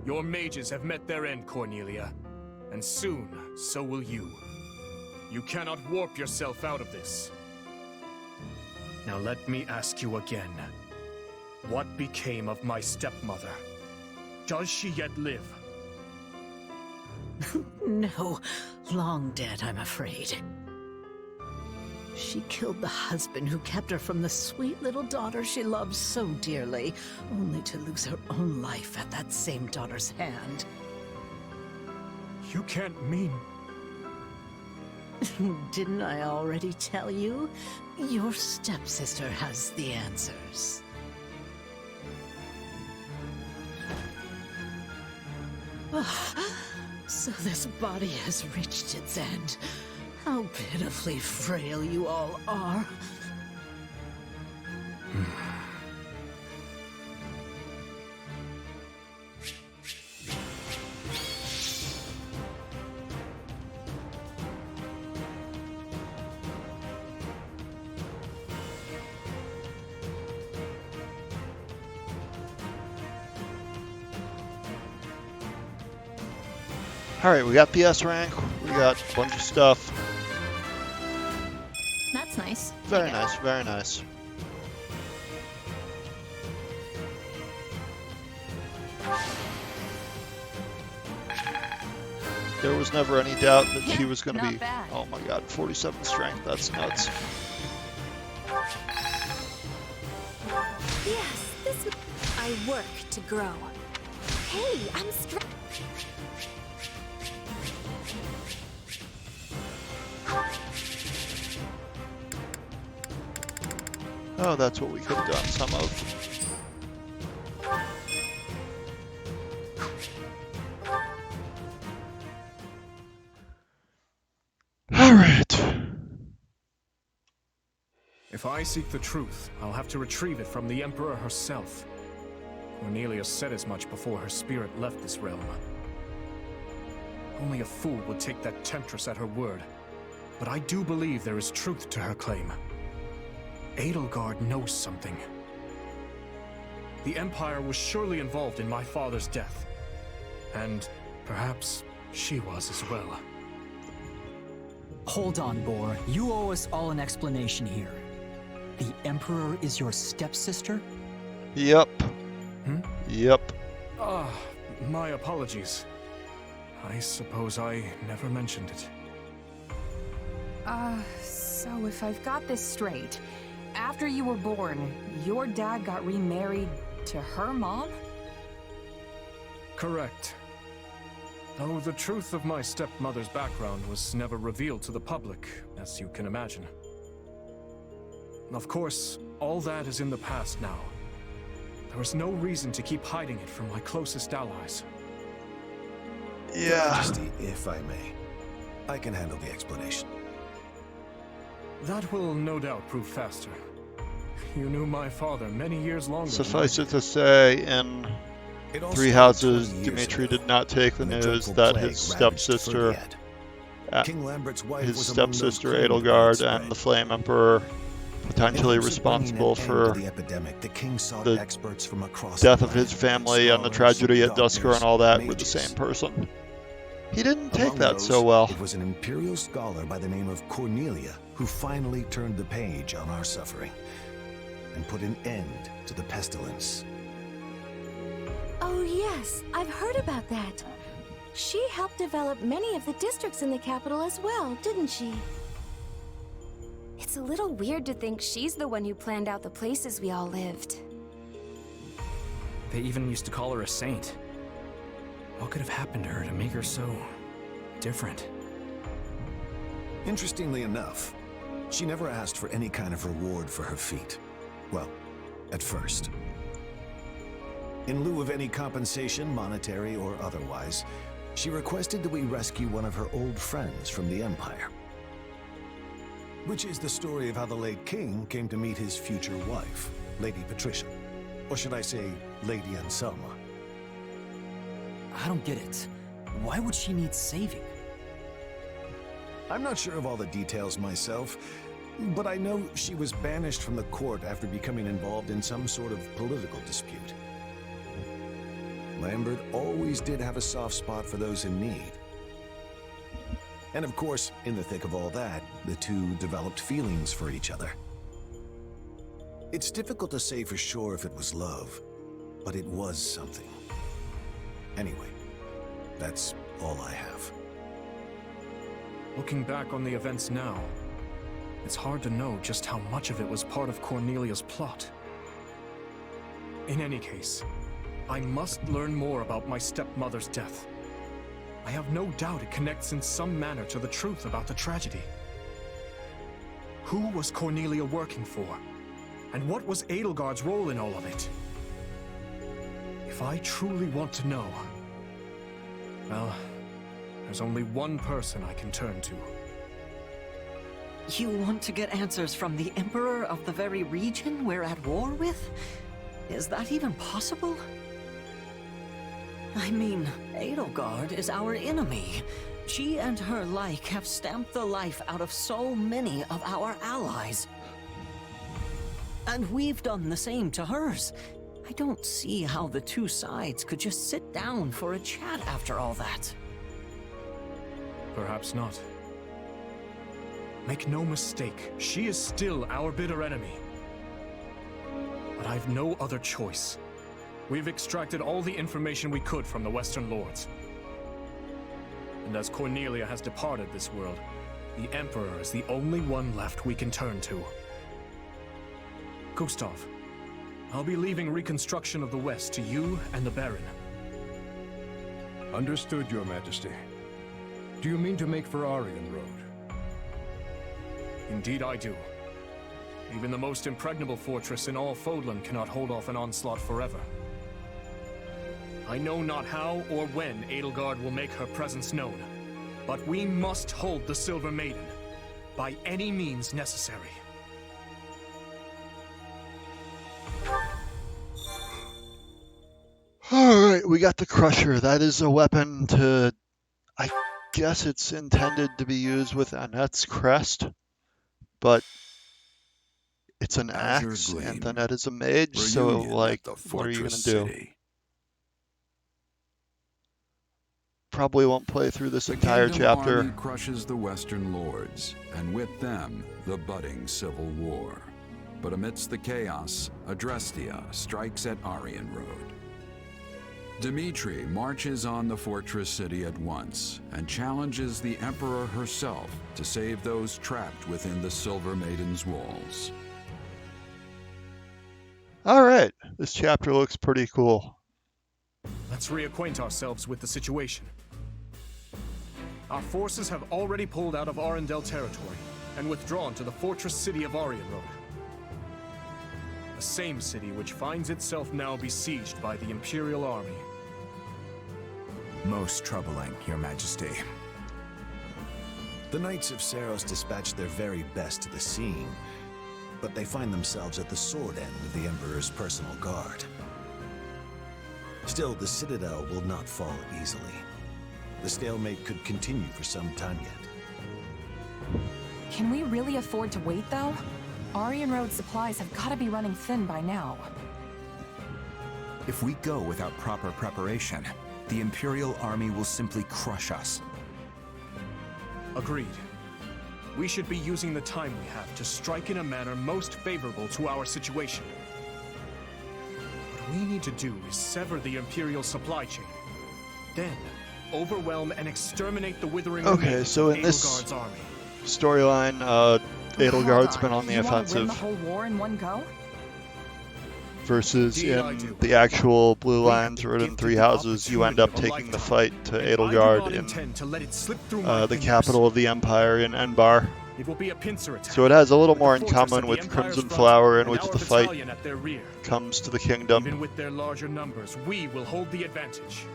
Your mages have met their end, Cornelia. And soon, so will you. You cannot warp yourself out of this. Now let me ask you again. What became of my stepmother? Does she yet live? No, long dead, I'm afraid. She killed the husband who kept her from the sweet little daughter she loved so dearly, only to lose her own life at that same daughter's hand. You can't mean... Didn't I already tell you? Your stepsister has the answers. So this body has reached its end. How pitifully frail you all are. Alright, we got PS rank, we got a bunch of stuff. That's nice. Very nice, very nice. There was never any doubt that she was going to not be... bad. Oh my god, 47 strength, that's nuts. Yes, this... I work to grow. Hey, I'm Oh, that's what we could have done some of. Alright. If I seek the truth, I'll have to retrieve it from the Emperor herself. Cornelia said as much before her spirit left this realm. Only a fool would take that temptress at her word, but I do believe there is truth to her claim. Edelgard knows something. The Empire was surely involved in my father's death, and perhaps she was as well. Hold on, Boar. You owe us all an explanation here. The Emperor is your stepsister? Yep. Hmm? Yep. My apologies. I suppose I never mentioned it. So if I've got this straight, after you were born, your dad got remarried to her mom? Correct. Though the truth of my stepmother's background was never revealed to the public, as you can imagine. Of course, all that is in the past now. There is no reason to keep hiding it from my closest allies. Yeah. Your Majesty, if I may, I can handle the explanation. That will no doubt prove faster. You knew my father many years longer. Suffice it to say, in Three Houses, Dimitri did not take the news that his stepsister, Edelgard, and the Flame Emperor potentially responsible for the death of his family and the tragedy at Duscur and all that were the same person. He didn't take that so well. It was an imperial scholar by the name of Cornelia who finally turned the page on our suffering and put an end to the pestilence. Oh yes, I've heard about that. She helped develop many of the districts in the capital as well, didn't she? It's a little weird to think she's the one who planned out the places we all lived. They even used to call her a saint. What could have happened to her to make her so different? Interestingly enough, she never asked for any kind of reward for her feat. Well, at first. In lieu of any compensation, monetary or otherwise, she requested that we rescue one of her old friends from the Empire. Which is the story of how the late king came to meet his future wife, Lady Patricia. Or should I say, Lady Anselma. I don't get it. Why would she need saving? I'm not sure of all the details myself, but I know she was banished from the court after becoming involved in some sort of political dispute. Lambert always did have a soft spot for those in need. And of course, in the thick of all that, the two developed feelings for each other. It's difficult to say for sure if it was love, but it was something. Anyway, that's all I have. Looking back on the events now, it's hard to know just how much of it was part of Cornelia's plot. In any case, I must learn more about my stepmother's death. I have no doubt it connects in some manner to the truth about the tragedy. Who was Cornelia working for? And what was Edelgard's role in all of it? If I truly want to know, well, there's only one person I can turn to. You want to get answers from the Emperor of the very region we're at war with? Is that even possible? I mean, Edelgard is our enemy. She and her like have stamped the life out of so many of our allies. And we've done the same to hers. I don't see how the two sides could just sit down for a chat after all that. Perhaps not. Make no mistake, she is still our bitter enemy. But I've no other choice. We've extracted all the information we could from the Western Lords. And as Cornelia has departed this world, the Emperor is the only one left we can turn to. Gustav, I'll be leaving reconstruction of the West to you and the Baron. Understood, Your Majesty. Do you mean to make for Aryan Road? Indeed I do. Even the most impregnable fortress in all Fodlan cannot hold off an onslaught forever. I know not how or when Edelgard will make her presence known, but we must hold the Silver Maiden, by any means necessary. Alright, we got the Crusher. That is a weapon to... I guess it's intended to be used with Annette's crest, but it's an axe, and Annette is a mage, so, like, what are you gonna do? Probably won't play through this entire chapter. The Army crushes the Western Lords, and with them, the budding civil war. But amidst the chaos, Adrestia strikes at Aryan Road. Dimitri marches on the fortress city at once and challenges the Emperor herself to save those trapped within the Silver Maiden's walls. Alright, this chapter looks pretty cool. Let's reacquaint ourselves with the situation. Our forces have already pulled out of Arundel territory and withdrawn to the fortress city of Aryan Road. The same city which finds itself now besieged by the Imperial Army. Most troubling, Your Majesty. The Knights of Seiros dispatched their very best to the scene, but they find themselves at the sword end of the Emperor's personal guard. Still, the Citadel will not fall easily. The stalemate could continue for some time yet. Can we really afford to wait, though? Aryan Road supplies have got to be running thin by now. If we go without proper preparation, the Imperial Army will simply crush us. Agreed. We should be using the time we have to strike in a manner most favorable to our situation. What we need to do is sever the Imperial supply chain. Then, overwhelm and exterminate the withering remains so of in this Edelgard's army. storyline, Edelgard's been on the You wanna offensive. win the whole war in one go? Versus in the actual Blue Lines Road in Three Houses, you end up taking the fight to Edelgard in the capital of the Empire in Enbar. It will be a pincer attack. So it has a little more in common with Crimson Flower, in which the fight comes to the kingdom. Even with their larger numbers, we will hold the advantage.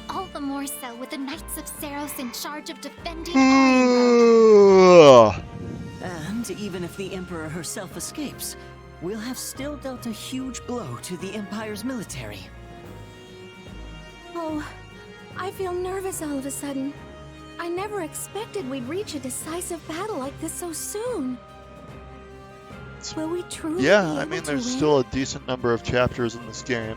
All the more so with the Knights of Seiros in charge of defending Aryan Road. And even if the Emperor herself escapes, we'll have still dealt a huge blow to the Empire's military. Oh, I feel nervous all of a sudden. I never expected we'd reach a decisive battle like this so soon. Will we truly be Yeah, I able mean, to there's win? still a decent number of chapters in this game.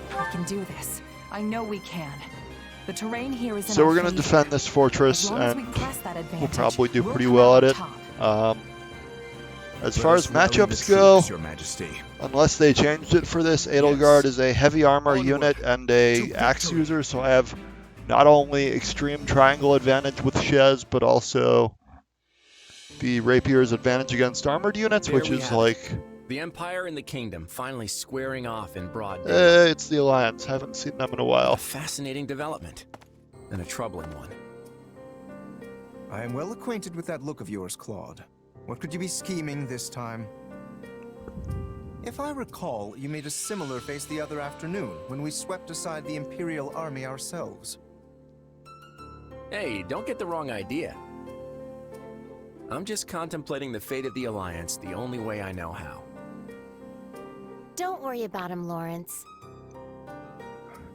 We can do this. I know we can. The terrain here is in So our we're going to favor. defend this fortress, As long as we and press that we'll advantage, probably do we'll pretty come well out at on it. top. As far as matchups go, unless they changed it for this, Edelgard is a heavy armor unit and a axe user, so I have not only extreme triangle advantage with Shez, but also the rapier's advantage against armored units, There which we is have it. like, The Empire and the Kingdom finally squaring off in broad daylight. it's the Alliance. Haven't seen them in a while. A fascinating development, and a troubling one. I am well acquainted with that look of yours, Claude. What could you be scheming this time? If I recall, you made a similar face the other afternoon when we swept aside the Imperial Army ourselves. Hey, don't get the wrong idea. I'm just contemplating the fate of the Alliance the only way I know how. Don't worry about him, Lawrence.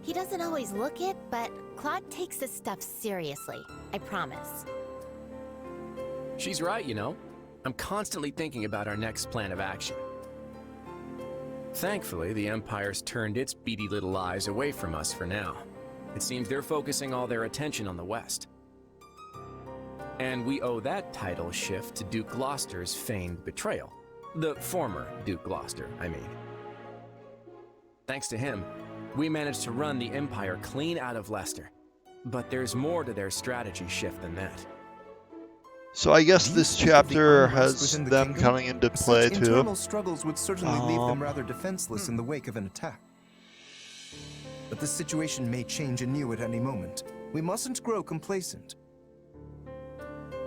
He doesn't always look it, but Claude takes this stuff seriously. I promise. She's right, you know. I'm constantly thinking about our next plan of action. Thankfully, the Empire's turned its beady little eyes away from us for now. It seems they're focusing all their attention on the West. And we owe that title shift to Duke Gloucester's feigned betrayal. The former Duke Gloucester, I mean. Thanks to him, we managed to run the Empire clean out of Leicester. But there's more to their strategy shift than that. So I guess this chapter has within the them kingdom? coming into play Such too. internal struggles would certainly leave them rather defenseless in the wake of an attack. But the situation may change anew at any moment. We mustn't grow complacent.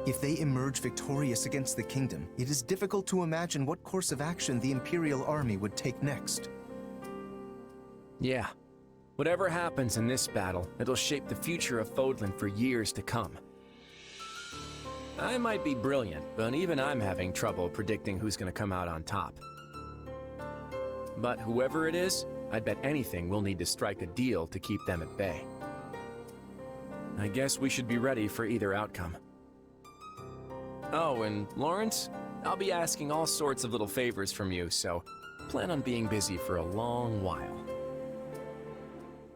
If they emerge victorious against the kingdom, it is difficult to imagine what course of action the Imperial army would take next. Yeah. Whatever happens in this battle, it'll shape the future of Fodlan for years to come. I might be brilliant, but even I'm having trouble predicting who's gonna come out on top. But whoever it is, I'd bet anything we'll need to strike a deal to keep them at bay. I guess we should be ready for either outcome. Oh, and Lawrence, I'll be asking all sorts of little favors from you, so plan on being busy for a long while.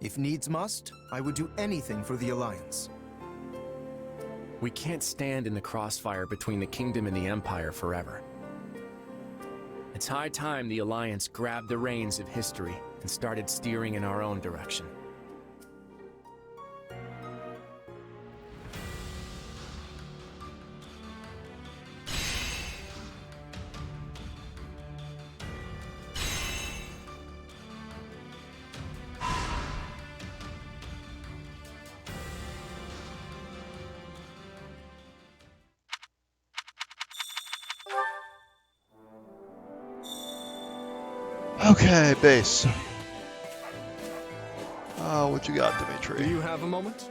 If needs must, I would do anything for the Alliance. We can't stand in the crossfire between the Kingdom and the Empire forever. It's high time the Alliance grabbed the reins of history and started steering in our own direction. Okay, base. What you got, Dimitri? Do you have a moment?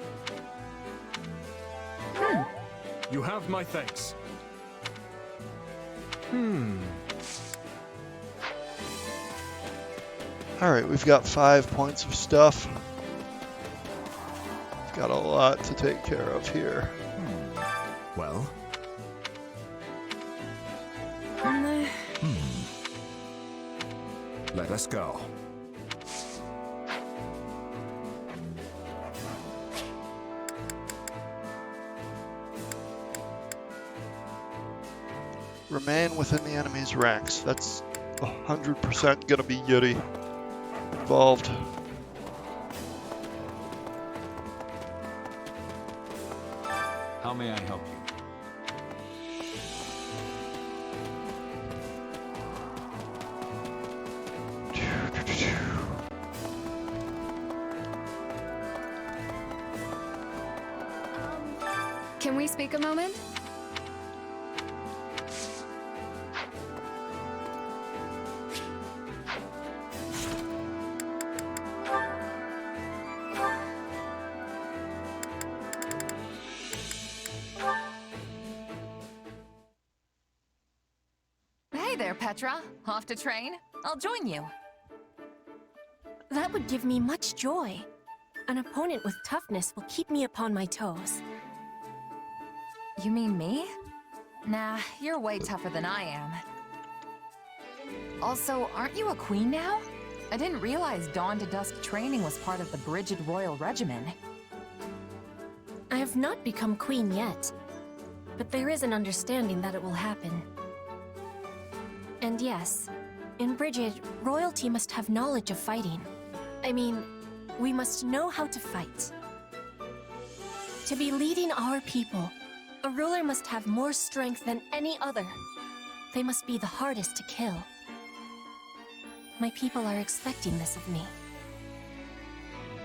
You have my thanks. Alright, we've got 5 points of stuff. We've got a lot to take care of here. Well? Let us go. Remain within the enemy's ranks. That's 100% gonna be Yuri involved. How may I help you? Can we speak a moment? Hey there, Petra. Off to train? I'll join you. That would give me much joy. An opponent with toughness will keep me upon my toes. You mean me? Nah, you're way tougher than I am. Also, aren't you a queen now? I didn't realize dawn to dusk training was part of the Brigid Royal Regimen. I have not become queen yet, but there is an understanding that it will happen. And yes, in Brigid, royalty must have knowledge of fighting. I mean, we must know how to fight. To be leading our people, a ruler must have more strength than any other. They must be the hardest to kill. My people are expecting this of me.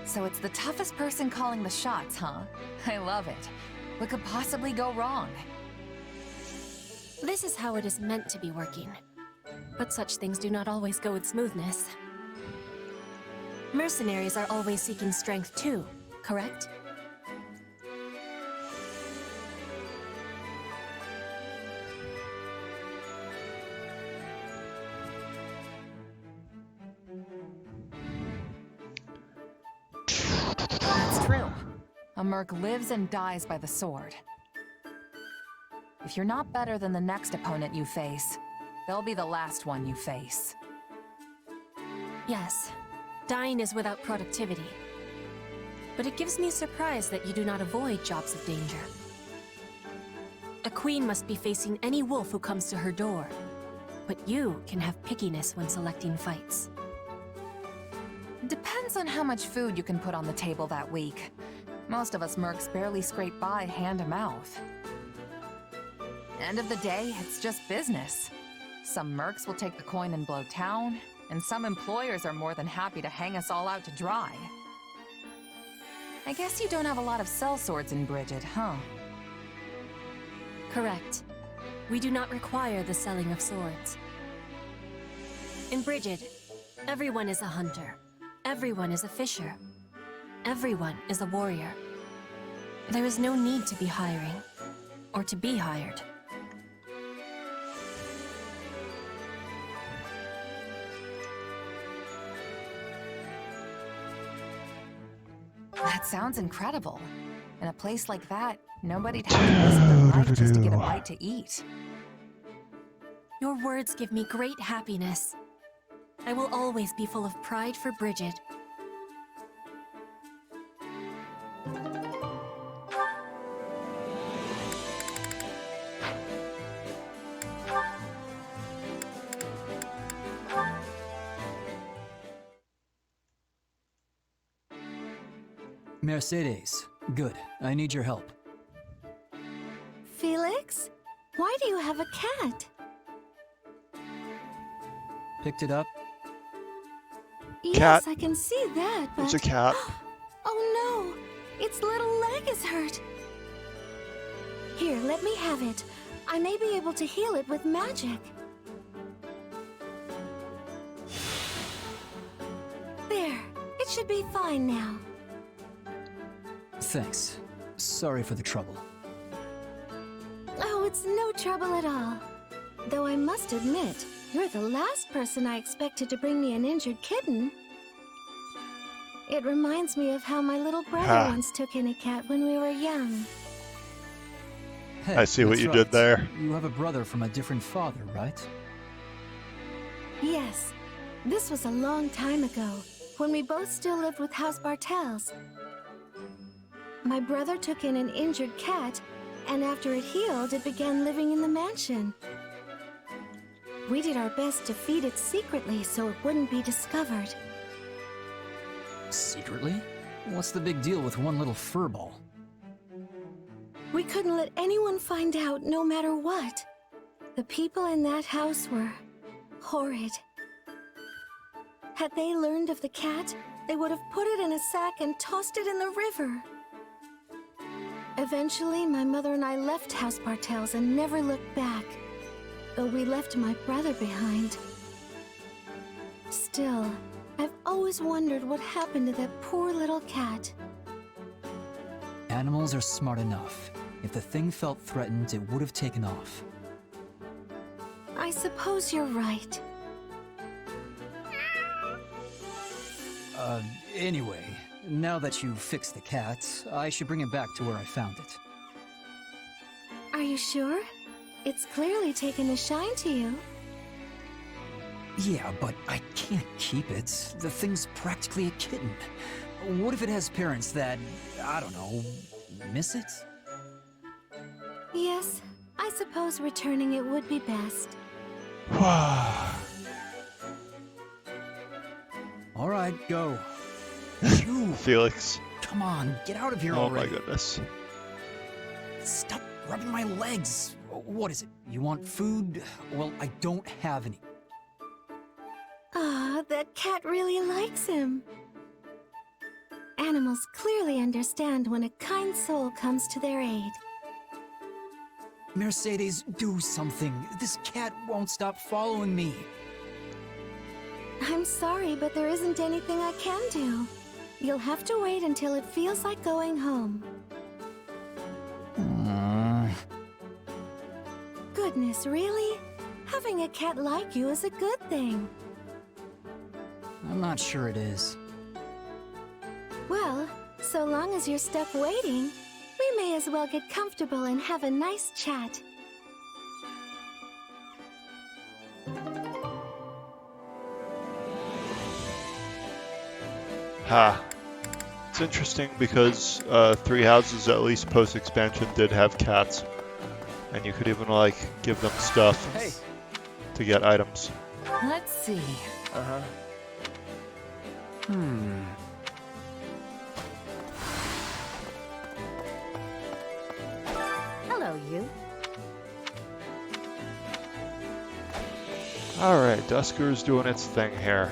So it's the toughest person calling the shots, huh? I love it. What could possibly go wrong? This is how it is meant to be working. But such things do not always go with smoothness. Mercenaries are always seeking strength too, correct? That's true. A merc lives and dies by the sword. If you're not better than the next opponent you face, they'll be the last one you face. Yes, dying is without productivity. But it gives me surprise that you do not avoid jobs of danger. A queen must be facing any wolf who comes to her door. But you can have pickiness when selecting fights. Depends on how much food you can put on the table that week. Most of us mercs barely scrape by hand to mouth. End of the day, it's just business. Some mercs will take the coin and blow town, and some employers are more than happy to hang us all out to dry. I guess you don't have a lot of sellswords in Bridget, huh? Correct. We do not require the selling of swords. In Bridget, everyone is a hunter. Everyone is a fisher. Everyone is a warrior. There is no need to be hiring, or to be hired. That sounds incredible. In a place like that, nobody'd have to risk their life just to get a bite to eat. Your words give me great happiness. I will always be full of pride for Bridget. Mercedes, good. I need your help. Felix? Why do you have a cat? Picked it up. Yes, I can see that, but... It's a cat. Oh no! Its little leg is hurt! Here, let me have it. I may be able to heal it with magic. There. It should be fine now. Thanks. Sorry for the trouble. Oh, it's no trouble at all. Though I must admit, you're the last person I expected to bring me an injured kitten. It reminds me of how my little brother once took in a cat when we were young. Hey, I see what that's you right. did there. You have a brother from a different father, right? Yes. This was a long time ago, when we both still lived with House Bartels. My brother took in an injured cat, and after it healed, it began living in the mansion. We did our best to feed it secretly so it wouldn't be discovered. Secretly? What's the big deal with one little furball? We couldn't let anyone find out no matter what. The people in that house were horrid. Had they learned of the cat, they would have put it in a sack and tossed it in the river. Eventually, my mother and I left House Bartels and never looked back, though we left my brother behind. Still, I've always wondered what happened to that poor little cat. Animals are smart enough. If the thing felt threatened, it would have taken off. I suppose you're right. Anyway, now that you've fixed the cat, I should bring it back to where I found it. Are you sure? It's clearly taken a shine to you. Yeah, but I can't keep it. The thing's practically a kitten. What if it has parents that, I don't know, miss it? Yes, I suppose returning it would be best. All right, go. Felix. Come on, get out of here already. Oh my goodness. Stop rubbing my legs. What is it? You want food? Well, I don't have any. Ah, that cat really likes him. Animals clearly understand when a kind soul comes to their aid. Mercedes, do something. This cat won't stop following me. I'm sorry, but there isn't anything I can do. You'll have to wait until it feels like going home. Goodness, really? Having a cat like you is a good thing. I'm not sure it is. Well, so long as you're stuck waiting, we may as well get comfortable and have a nice chat. It's interesting because Three Houses, at least post-expansion, did have cats. And you could even like give them stuff to get items. Let's see. Uh-huh. Hello, you. Alright, Dusker's doing its thing here.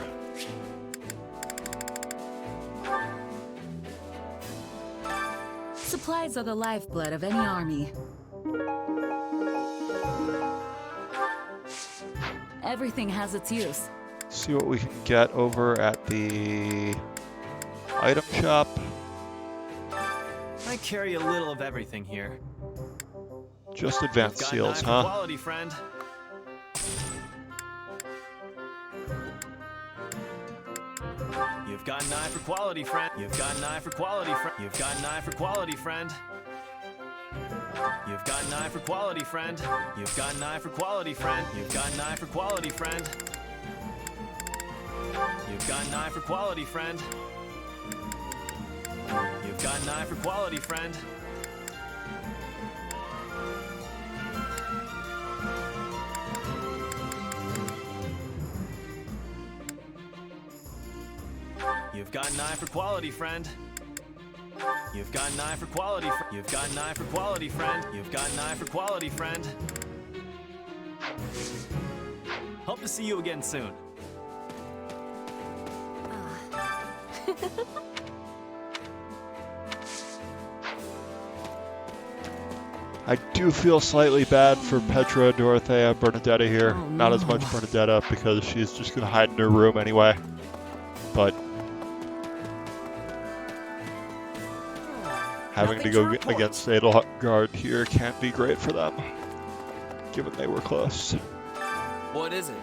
Supplies are the lifeblood of any army. Everything has its use. See what we can get over at the item shop. I carry a little of everything here. Just advanced Got seals, an eye for huh? quality, friend. You've got an eye for quality, friend. You've got an eye for quality, friend. You've got an eye for quality, friend. You've got an eye for quality, friend. You've got an eye for quality, friend. You've got an eye for quality, friend. You've got an eye for quality, friend. You've got an eye for quality, friend. You've got an eye for quality, friend. You've got an eye for quality. You've got an eye for quality, friend. You've got an eye for quality, friend. Hope to see you again soon. I do feel slightly bad for Petra, Dorothea, Bernadetta here. Not as much Bernadetta because she's just going to hide in her room anyway. But having to go against Edelgard here can't be great for them, given they were close. What is it?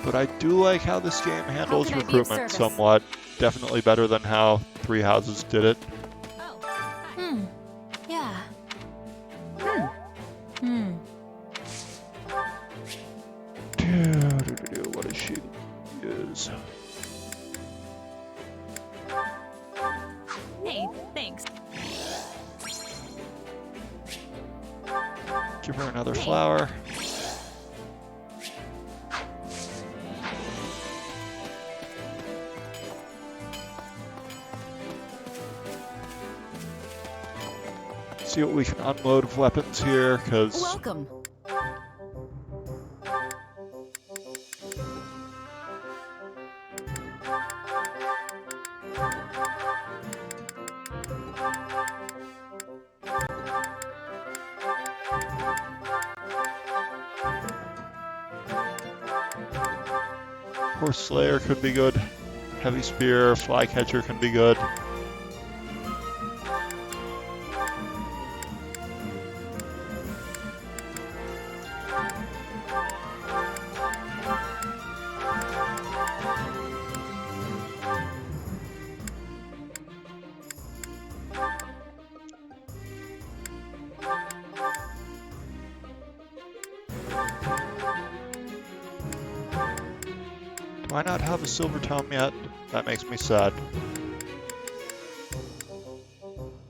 But I do like how this game handles recruitment somewhat. Definitely better than how Three Houses did it. Yeah. What does she use? Hey, thanks. Give her another flower. See what we can unload of weapons here, because Welcome. Horse Slayer could be good. Heavy Spear, Flycatcher can be good. Do I not have a silver tome yet? That makes me sad.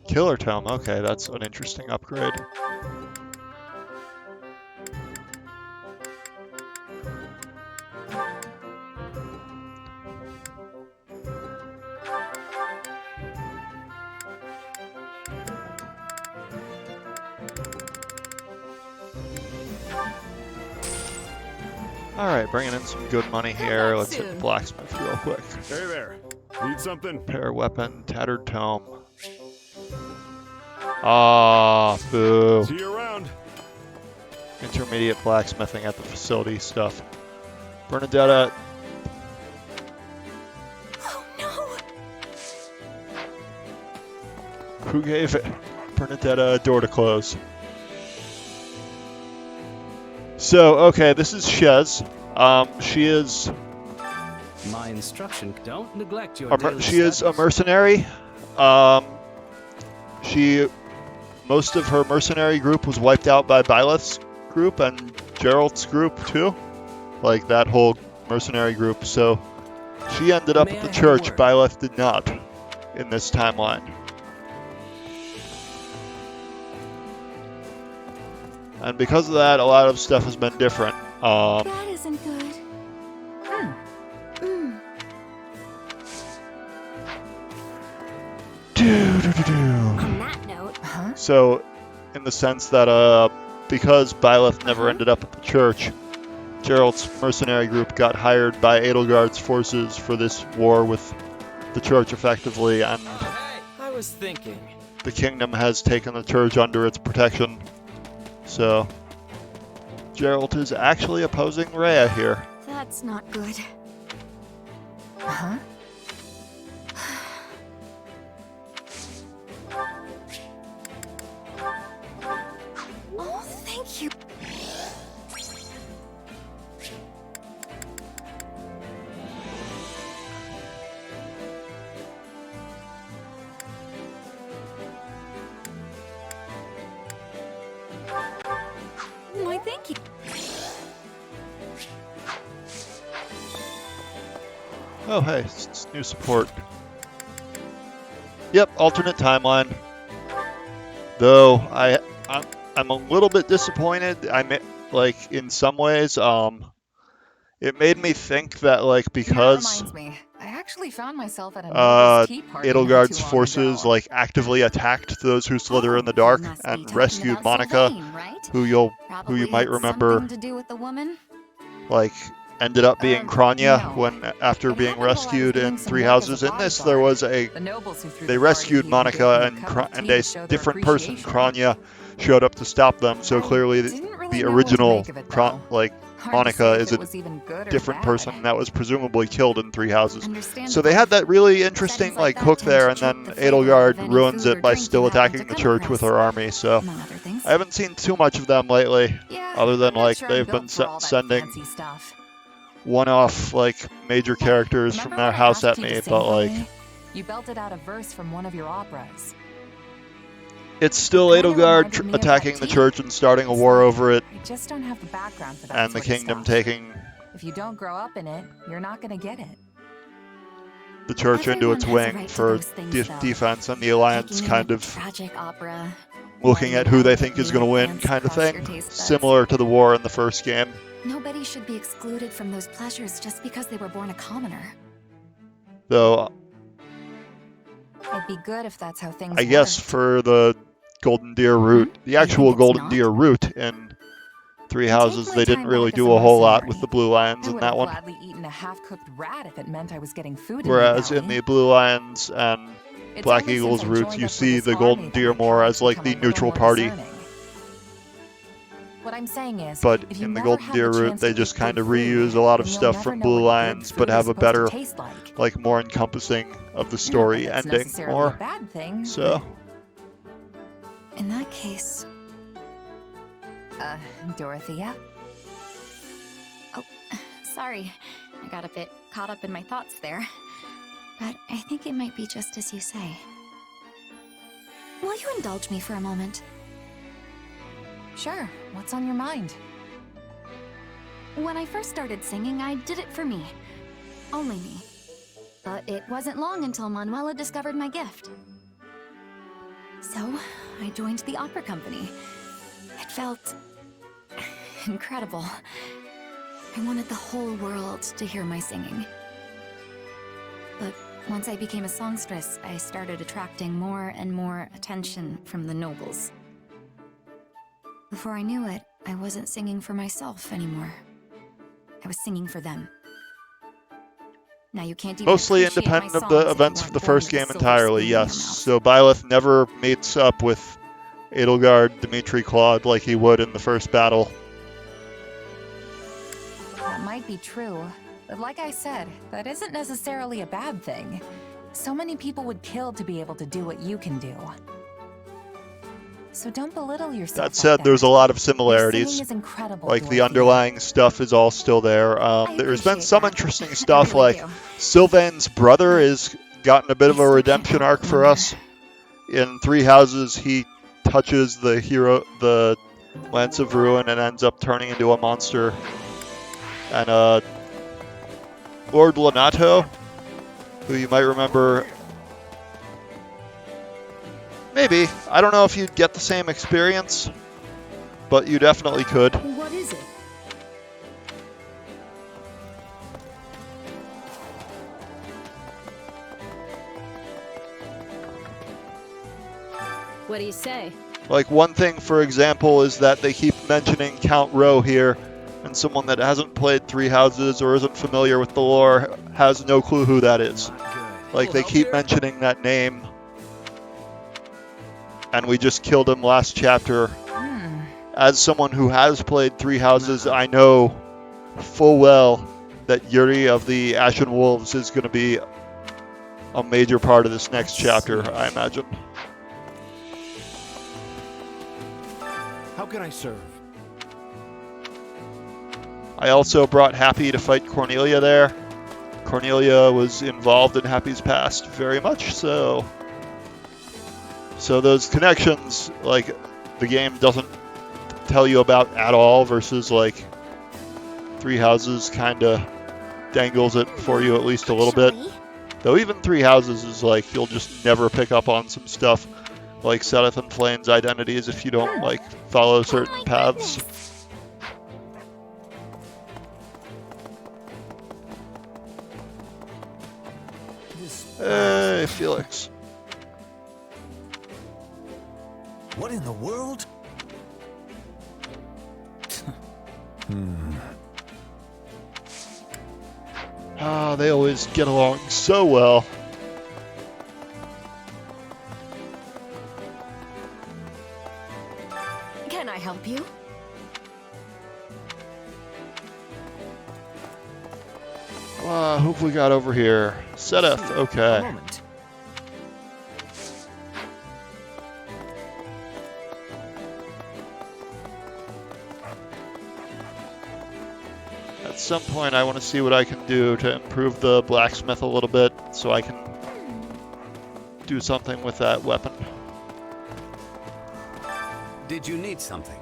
Killer tome, okay, that's an interesting upgrade. Alright, bringing in some good money here. Let's hit the blacksmith real quick. Hey there. Need something? Repair weapon, tattered tome. Ah, boo. See you around. Intermediate blacksmithing at the facility stuff. Bernadetta. Oh no! Who gave it? Bernadetta a door to close. So, okay, this is Shez. She is... My instruction, don't neglect your daily She is a studies. mercenary. Most of her mercenary group was wiped out by Byleth's group and Geralt's group too. Like that whole mercenary group. So she ended up at the church. Byleth did not in this timeline. And because of that, a lot of stuff has been different. That isn't good. On that note, So, in the sense that because Byleth never ended up at the church, Geralt's mercenary group got hired by Edelgard's forces for this war with the church effectively, and I was thinking. the kingdom has taken the church under its protection. So, Geralt is actually opposing Rhea here. That's not good. Huh? Oh, thank you. Why, thank you. Oh, hey, it's new support. Yep, alternate timeline. Though I'm a little bit disappointed. Like in some ways, it made me think that like because That reminds me, I actually found myself at a Nobles tea party not Edelgard's too long forces ago. like actively attacked those who slither in the dark and rescued about Monica, Sylvain, right? who you Probably might had remember something to do with the woman? like ended up being Kranya no. when after being happened while I was rescued doing in some Three work as a Houses. In this, there bodyguard. was a The nobles who threw they the party rescued even Monica gave me a and cup of and tea a to show their different person, appreciation. Kranya, showed up to stop them. So clearly, didn't really the know what to original make of it, though. like Hard to Monica say if is it a was even good or different bad. person that was presumably killed in Three Houses. So Understandable. they had that really interesting like hook there, and then Edelgard ruins it by still attacking the church with her army. So I haven't seen too much of them lately, other than like they've been sending Fancy stuff. one-off like major characters from their house at me, but like You belted out a verse from one of your operas. it's still Edelgard attacking the church and starting a war over it, I just don't have the background for that and the sort of kingdom stuff. taking If you don't grow up in it, you're not gonna get it. the church into its Everyone has a wing right to for those things, though. defense, and the alliance Taking in kind a of tragic opera. looking at who they think is going to win, Ants kind of cross thing, your taste buds. similar to the war in the first game. Nobody should be excluded from those pleasures just because they were born a commoner. Though It'd be good if that's how things I guess worked. for the Golden Deer route, the actual Golden Deer route in Three Houses, they didn't really do a whole lot with the Blue Lions I in would that have one. gladly eaten a half-cooked rat if it meant I was getting food Whereas in my in belly. the Blue Lions and It's Black only since Eagle's I routes, joined you up with see this the army Golden that Deer my more paths as like become the a little neutral more party. discerning. What I'm saying is, But if you in the never Golden had Deer the route, chance they to just eat kind good of food, reuse a lot of then you'll stuff never from know Blue what good Lions, food but is have a supposed to better, taste like more encompassing of the Not story that it's ending necessarily more. a bad thing. So. In that case, Dorothea? Oh, sorry. I got a bit caught up in my thoughts there. but I think it might be just as you say. Will you indulge me for a moment? Sure. What's on your mind? When I first started singing, I did it for me. Only me. But it wasn't long until Manuela discovered my gift. So, I joined the opera company. It felt incredible. I wanted the whole world to hear my singing. But once I became a songstress, I started attracting more and more attention from the nobles. Before I knew it, I wasn't singing for myself anymore. I was singing for them. Now you can't even Mostly appreciate my independent of songs the if you events of weren't the born first with a game silver entirely, spoon in your yes. mouth. So Byleth never meets up with Edelgard Dimitri Claude like he would in the first battle. That might be true, but like I said, that isn't necessarily a bad thing. So many people would kill to be able to do what you can do. So don't belittle yourself. That said, there's a lot of similarities. singing is incredible, Like the Dorothea. underlying stuff is all still there. There's been some interesting stuff, really like do. Sylvain's brother has gotten a bit of a redemption arc for us. In Three Houses, he touches the Lance of Ruin, and ends up turning into a monster. And Lord Lonato, who you might remember. Maybe. I don't know if you'd get the same experience. but you definitely could. What is it? What do you say? Like, one thing, for example, is that they keep mentioning Count Rowe here, and someone that hasn't played Three Houses or isn't familiar with the lore has no clue who that is. Like, they keep mentioning that name, and we just killed him last chapter. As someone who has played Three Houses, I know full well that Yuri of the Ashen Wolves is going to be a major part of this next chapter, I imagine. How can I serve? I also brought Happy to fight Cornelia there. Cornelia was involved in Happy's past, very much so. So those connections, like, the game doesn't tell you about at all, versus, like, Three Houses kind of dangles it for you at least a little bit. Though even Three Houses is like, you'll just never pick up on some stuff like Seth and Flane's identities if you don't, like, follow certain paths. Hey, Felix. What in the world? Ah, they always get along so well. Can I help you? Who have we got over here? Sedith, okay. At some point I want to see what I can do to improve the blacksmith a little bit so I can do something with that weapon. Did you need something?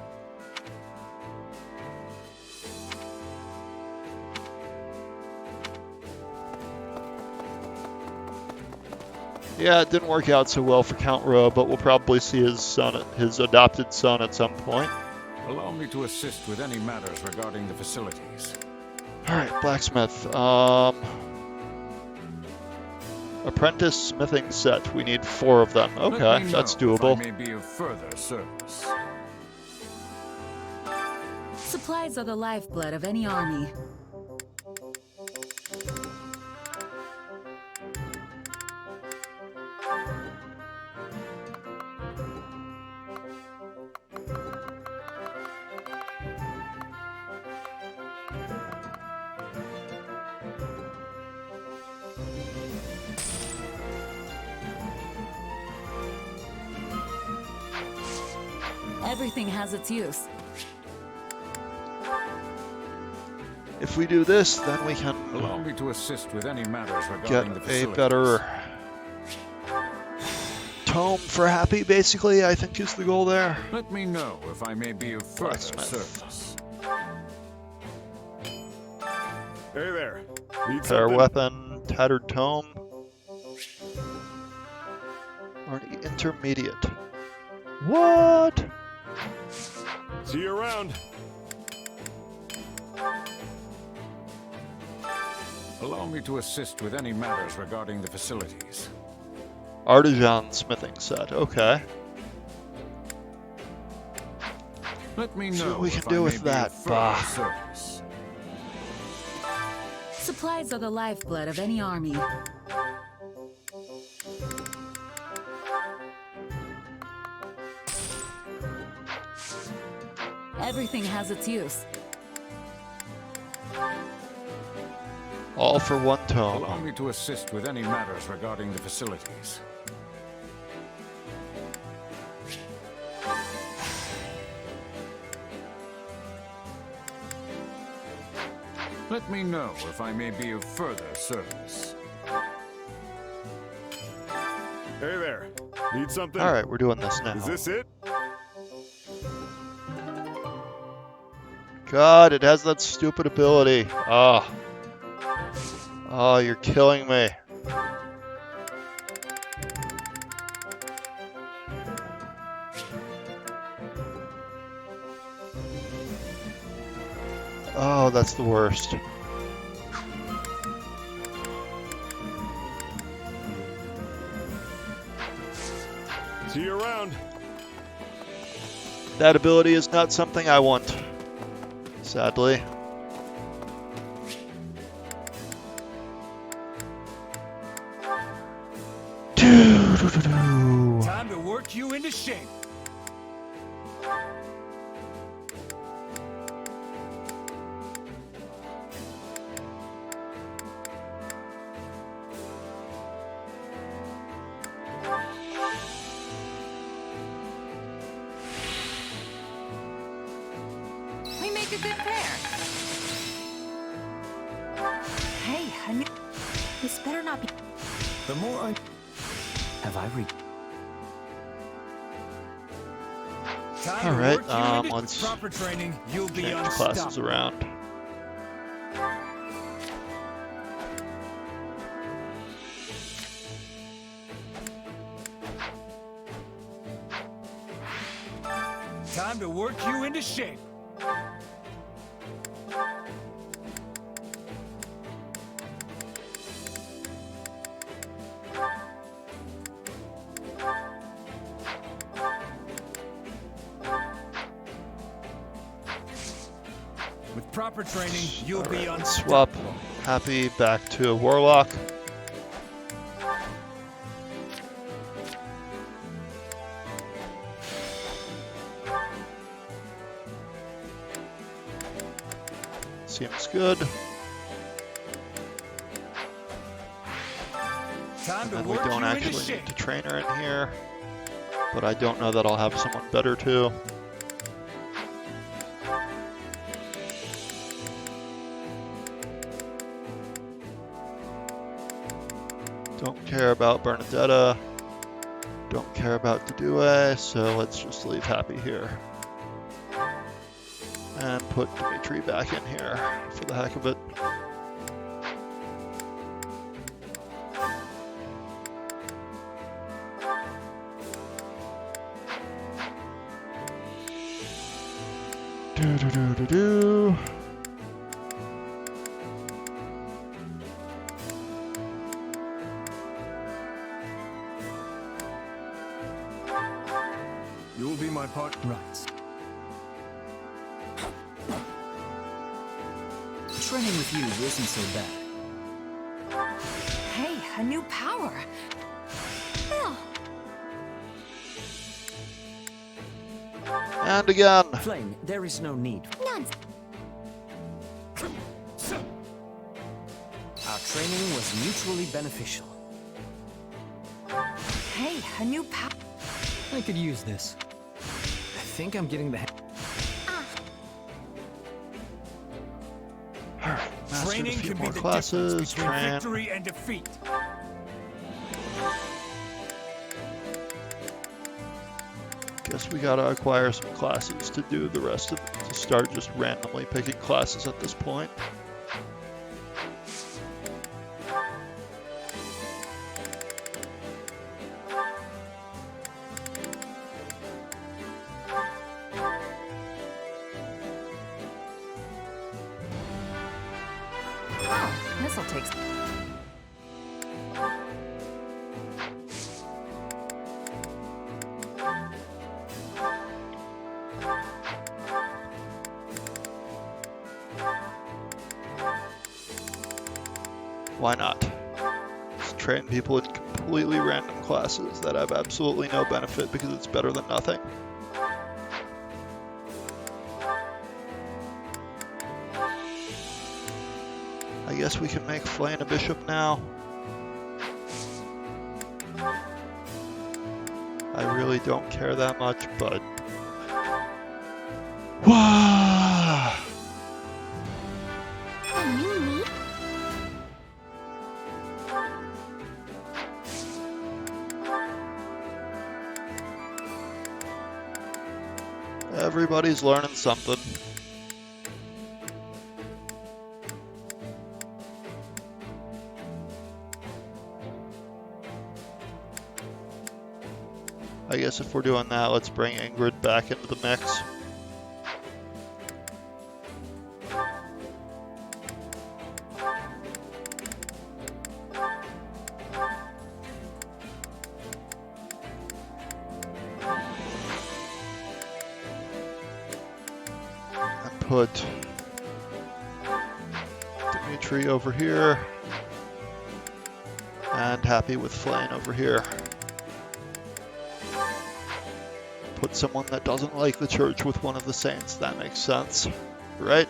Yeah, it didn't work out so well for Count Rowe, but we'll probably see his son, his adopted son, at some point. Allow me to assist with any matters regarding the facilities. Alright, blacksmith. Apprentice smithing set. We need 4 of them. Okay, that's doable. If I may be of further service. Supplies are the lifeblood of any army. Everything has its use. If we do this, then we can allow me to assist with any matters regarding get the a facilities. better tome for Happy, basically, I think is the goal there. Let me know if I may be of further service. Hey there. Need Fair something? weapon, tattered tome, or an intermediate. What? See you around. Allow me to assist with any matters regarding the facilities. Artisan smithing set, okay. Let me know See what we can if do I with may be that. of further Bah. service. Supplies are the lifeblood of any army. Everything has its use. All for 1 tome. Allow me to assist with any matters regarding the facilities. Let me know if I may be of further service. Hey there. Need something? Alright, we're doing this now. Is this it? God, it has that stupid ability. Ah. Oh, you're killing me. Oh, that's the worst. See you around. That ability is not something I want, sadly. Time to work you into shape. We make a good pair. Hey, I knew this better not be. The more I... Have I Time All right, to work you into let's proper training. You'll be change unstoppable. classes around. Time to work you into shape. With proper training, you'll be Alright, unstoppable. swap Happy back to a Warlock. Seems good. Time to And we work don't you into actually shape. need to train her in here, but I don't know that I'll have someone better too. Don't care about Bernadetta. Don't care about Dudue, so let's just leave Happy here. And put Dimitri back in here for the heck of it. Do. You'll be my partner. Right. Training with you isn't so bad. Hey, a new power. Well, And again. Flame, there is no need. Nonsense. Our training was mutually beneficial. hey, a new power. I could use this. I think I'm getting the hang. Mastered a Training few can be more the classes. difference between Train. victory and defeat. Guess we gotta acquire some classes to do the rest of to start just randomly picking classes at this point. Oh, this'll take. Why not? Just train people in completely random classes that have absolutely no benefit because it's better than nothing. I guess we can make Flame a bishop now. I really don't care that much, but... Wow! A new me? Everybody's learning something. I guess if we're doing that, let's bring Ingrid back into the mix. put Dimitri over here, and happy with Flane over here. Put someone that doesn't like the church with one of the saints. That makes sense, right?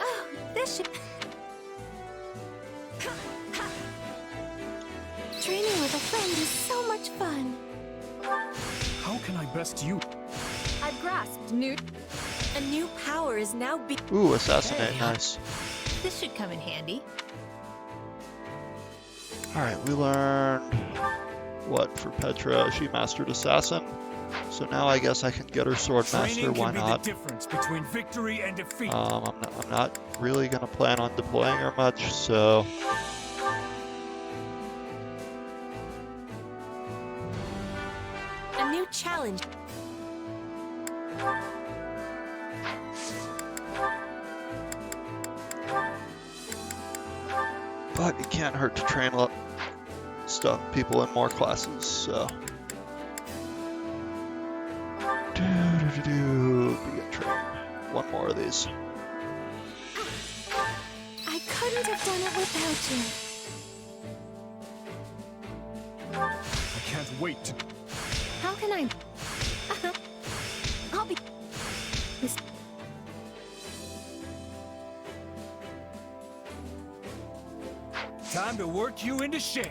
Oh, this should... Training with a friend is so much fun. How can I best use? I've grasped a new power is now Ooh, assassinate, Hey. nice. This should come in handy. Alright, we learned what for Petra? She mastered assassin. So now I guess I can get her sword master, Training why can be not? the difference between victory and defeat. I'm not really gonna plan on deploying her much, so a new challenge. but it can't hurt to train people in more classes, so. Begin training. One more of these. I couldn't have done it without you. I can't wait to... How can I... I'll be... This... Time to work you into shape.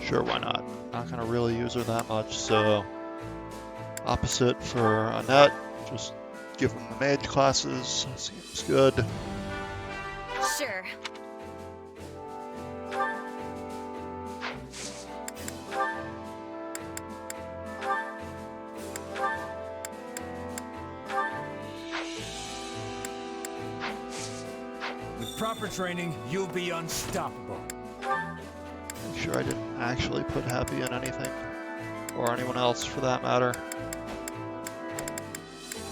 Sure, why not? Not gonna really use her that much, so opposite for Annette. Just give them the mage classes. Seems good. Sure. With proper training, you'll be unstoppable. Make sure I didn't actually put Happy in anything, or anyone else for that matter.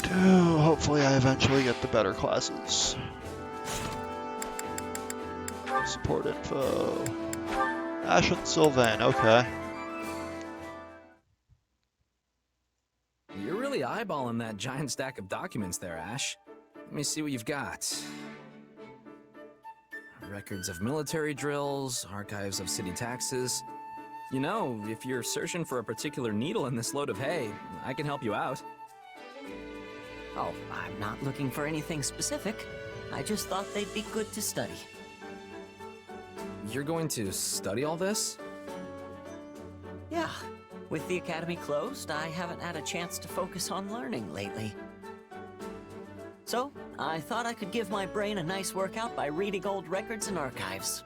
Hopefully I eventually get the better classes. Support info. Ash and Sylvain, okay. You're really eyeballing that giant stack of documents there, Ash. Let me see what you've got. Records of military drills, archives of city taxes. You know, if you're searching for a particular needle in this load of hay, I can help you out. Oh, I'm not looking for anything specific. I just thought they'd be good to study. You're going to study all this? Yeah. With the academy closed, I haven't had a chance to focus on learning lately. So, I thought I could give my brain a nice workout by reading old records and archives.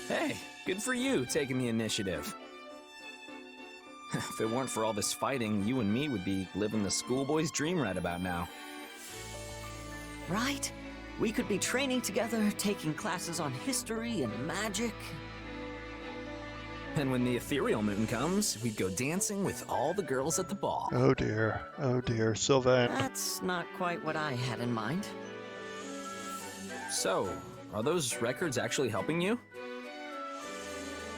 Hey, good for you taking the initiative. If it weren't for all this fighting, you and me would be living the schoolboy's dream right about now. Right? We could be training together, taking classes on history and magic. And when the ethereal moon comes, we'd go dancing with all the girls at the ball. Oh dear, Sylvain. That's not quite what I had in mind. So, are those records actually helping you?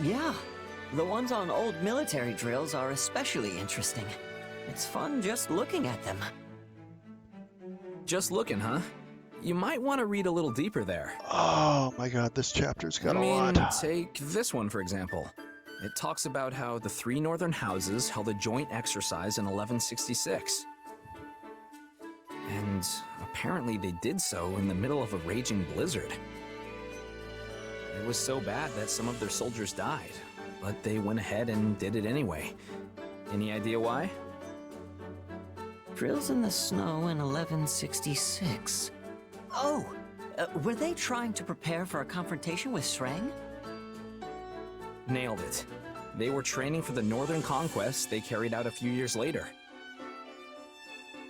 Yeah, the ones on old military drills are especially interesting. It's fun just looking at them. Just looking, huh? You might want to read a little deeper there. Oh my god, this chapter's got a lot. Take this one for example. It talks about how the 3 northern houses held a joint exercise in 1166. And apparently they did so in the middle of a raging blizzard. It was so bad that some of their soldiers died, but they went ahead and did it anyway. Any idea why? Drills in the snow in 1166. Oh, Were they trying to prepare for a confrontation with Shrang? Nailed it. They were training for the Northern Conquest they carried out a few years later.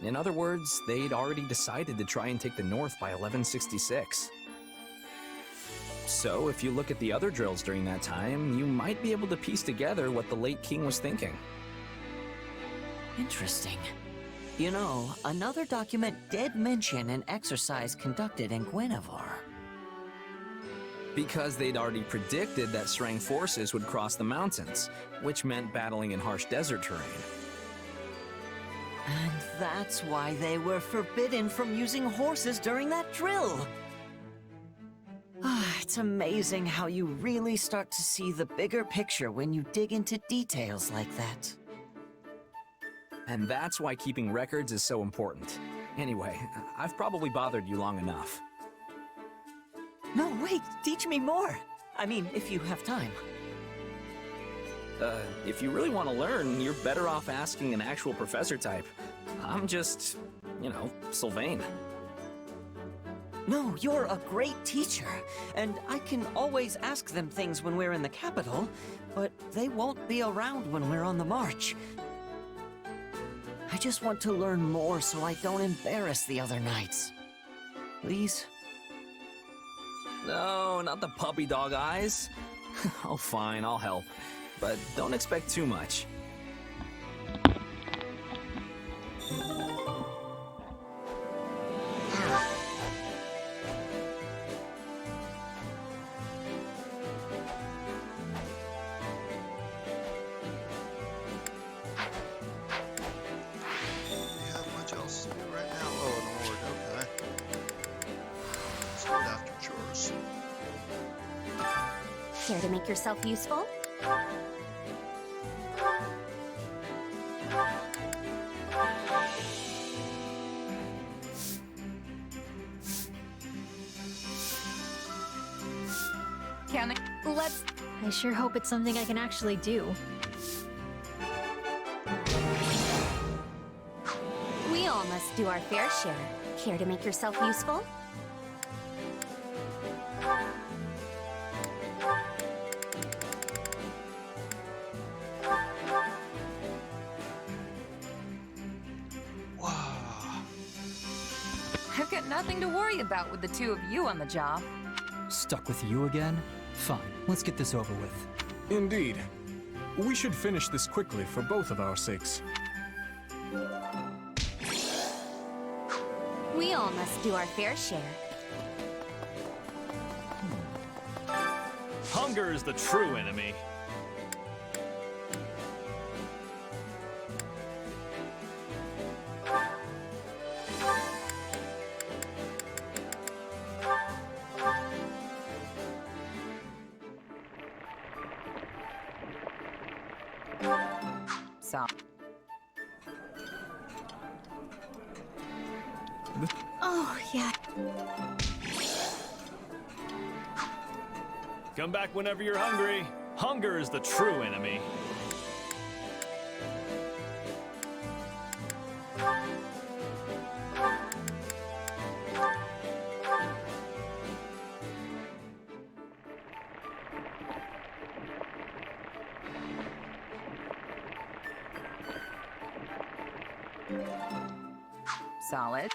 In other words, they'd already decided to try and take the North by 1166. So, if you look at the other drills during that time, you might be able to piece together what the late king was thinking. Interesting. You know, another document did mention an exercise conducted in Guinevere. Because they'd already predicted that Shrang forces would cross the mountains, which meant battling in harsh desert terrain. And that's why they were forbidden from using horses during that drill. It's amazing how you really start to see the bigger picture when you dig into details like that. And that's why keeping records is so important. Anyway, I've probably bothered you long enough. No, wait, teach me more. I mean, if you have time. If you really want to learn, you're better off asking an actual professor type. I'm just, you know, Sylvain. No, you're a great teacher, and I can always ask them things when we're in the capital, but they won't be around when we're on the march. I just want to learn more so I don't embarrass the other knights. Please? No, not the puppy dog eyes. Oh, fine, I'll help. But don't expect too much. Care to make yourself useful? Let's... I sure hope it's something I can actually do. We all must do our fair share. Care to make yourself useful? I've got nothing to worry about with the two of you on the job. Stuck with you again? Fine, let's get this over with. Indeed. We should finish this quickly for both of our sakes. We all must do our fair share. Hunger is the true enemy. So. Oh, yeah. Come back whenever you're hungry. Hunger is the true enemy. Solid.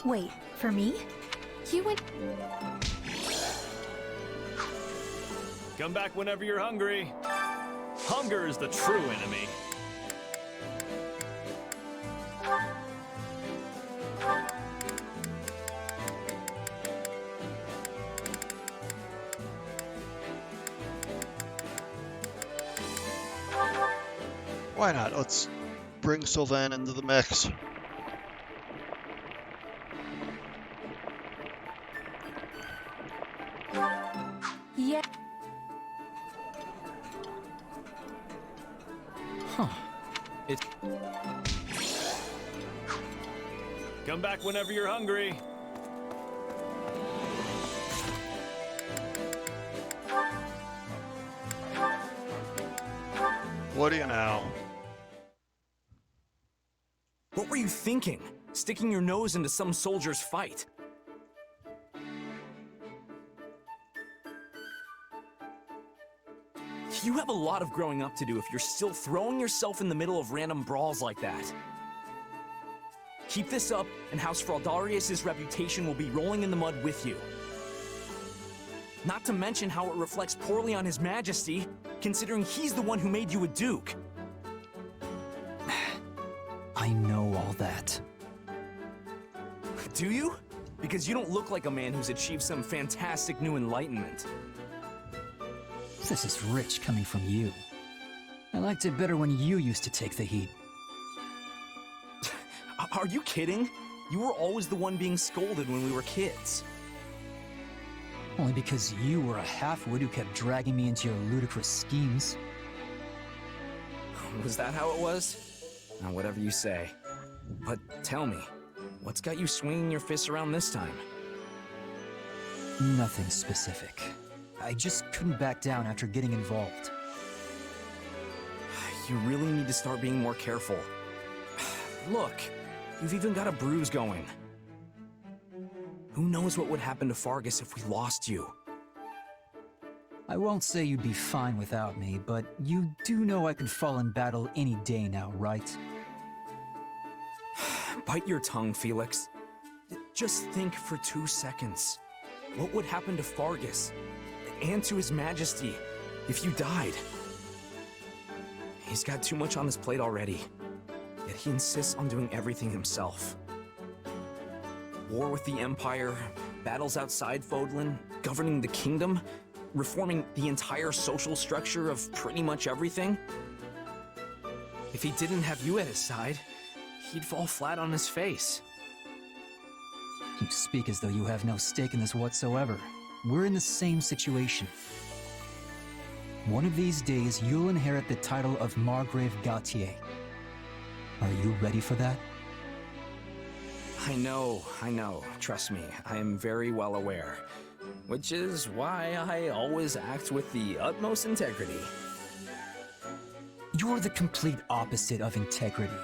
Wait, for me? You went... Come back whenever you're hungry. Hunger is the true enemy. Why not? Let's bring Sylvain into the mix. Yeah. Huh. It's... Come back whenever you're hungry. What do you know? What were you thinking? sticking your nose into some soldier's fight. You have a lot of growing up to do if you're still throwing yourself in the middle of random brawls like that. Keep this up, and House Fraldarius' reputation will be rolling in the mud with you. Not to mention how it reflects poorly on His Majesty, considering he's the one who made you a duke. I know all that. Do you? Because you don't look like a man who's achieved some fantastic new enlightenment. This is rich coming from you. I liked it better when you used to take the heat. Are you kidding? You were always the one being scolded when we were kids. Only because you were a half-wit who kept dragging me into your ludicrous schemes. Was that how it was? Now, whatever you say. But tell me, what's got you swinging your fists around this time? Nothing specific. I just couldn't back down after getting involved. You really need to start being more careful. Look, you've even got a bruise going. Who knows what would happen to Fargus if we lost you? I won't say you'd be fine without me, but you do know I could fall in battle any day now, right? Bite your tongue, Felix. Just think for 2 seconds. What would happen to Fargus and to His Majesty if you died? He's got too much on his plate already, yet he insists on doing everything himself. War with the Empire, battles outside Fodlan, governing the kingdom, reforming the entire social structure of pretty much everything. If he didn't have you at his side, he'd fall flat on his face. You speak as though you have no stake in this whatsoever. We're in the same situation. One of these days, you'll inherit the title of Margrave Gautier. Are you ready for that? I know. Trust me, I am very well aware. Which is why I always act with the utmost integrity. You're the complete opposite of integrity.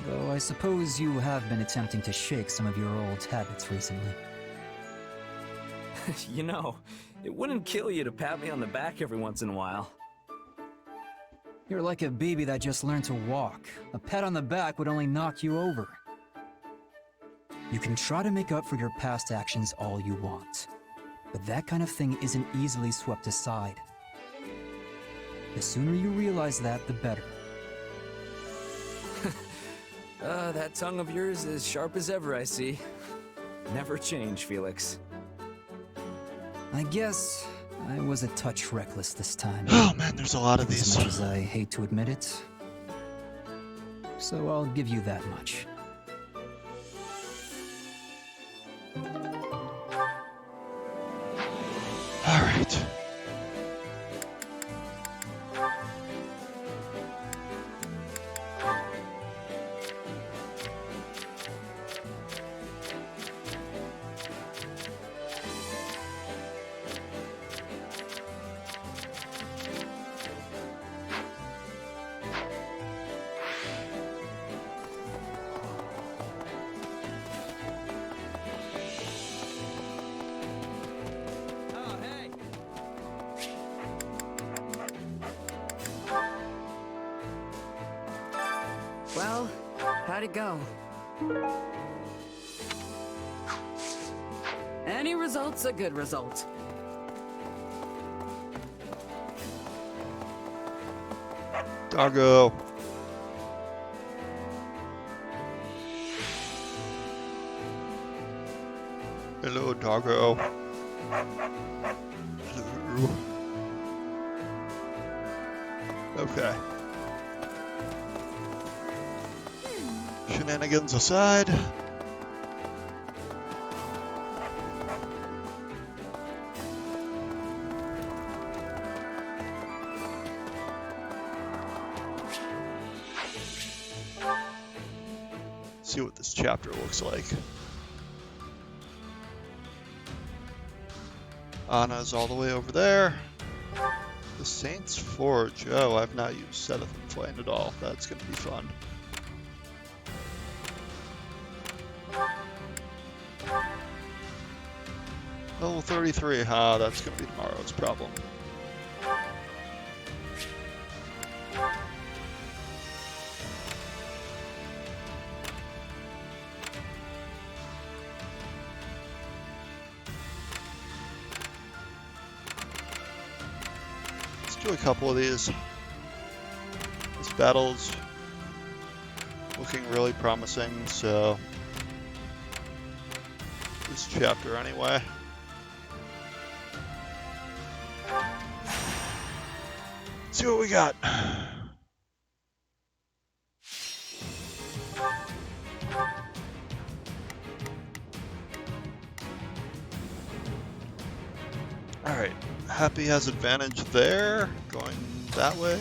Though I suppose you have been attempting to shake some of your old habits recently. You know, it wouldn't kill you to pat me on the back every once in a while. You're like a baby that just learned to walk. A pat on the back would only knock you over. You can try to make up for your past actions all you want, but that kind of thing isn't easily swept aside. The sooner you realize that, the better. That tongue of yours is sharp as ever, I see. Never change, Felix. I guess I was a touch reckless this time. Oh man, there's a lot of these. As much as I hate to admit it. So I'll give you that much. All right. Well, how'd it go? Any result's a good result. Doggo. Hello, doggo. Hello. Okay. Shenanigans aside. See what this chapter looks like. Anna's all the way over there. The Saint's Forge. Oh, I've not used Seventh and Flame at all. That's gonna be fun. Level 33, huh? That's gonna be tomorrow's problem. Let's do a couple of these. This battle's looking really promising, so this chapter anyway. Let's see what we got. Alright, Happy has advantage there, going that way.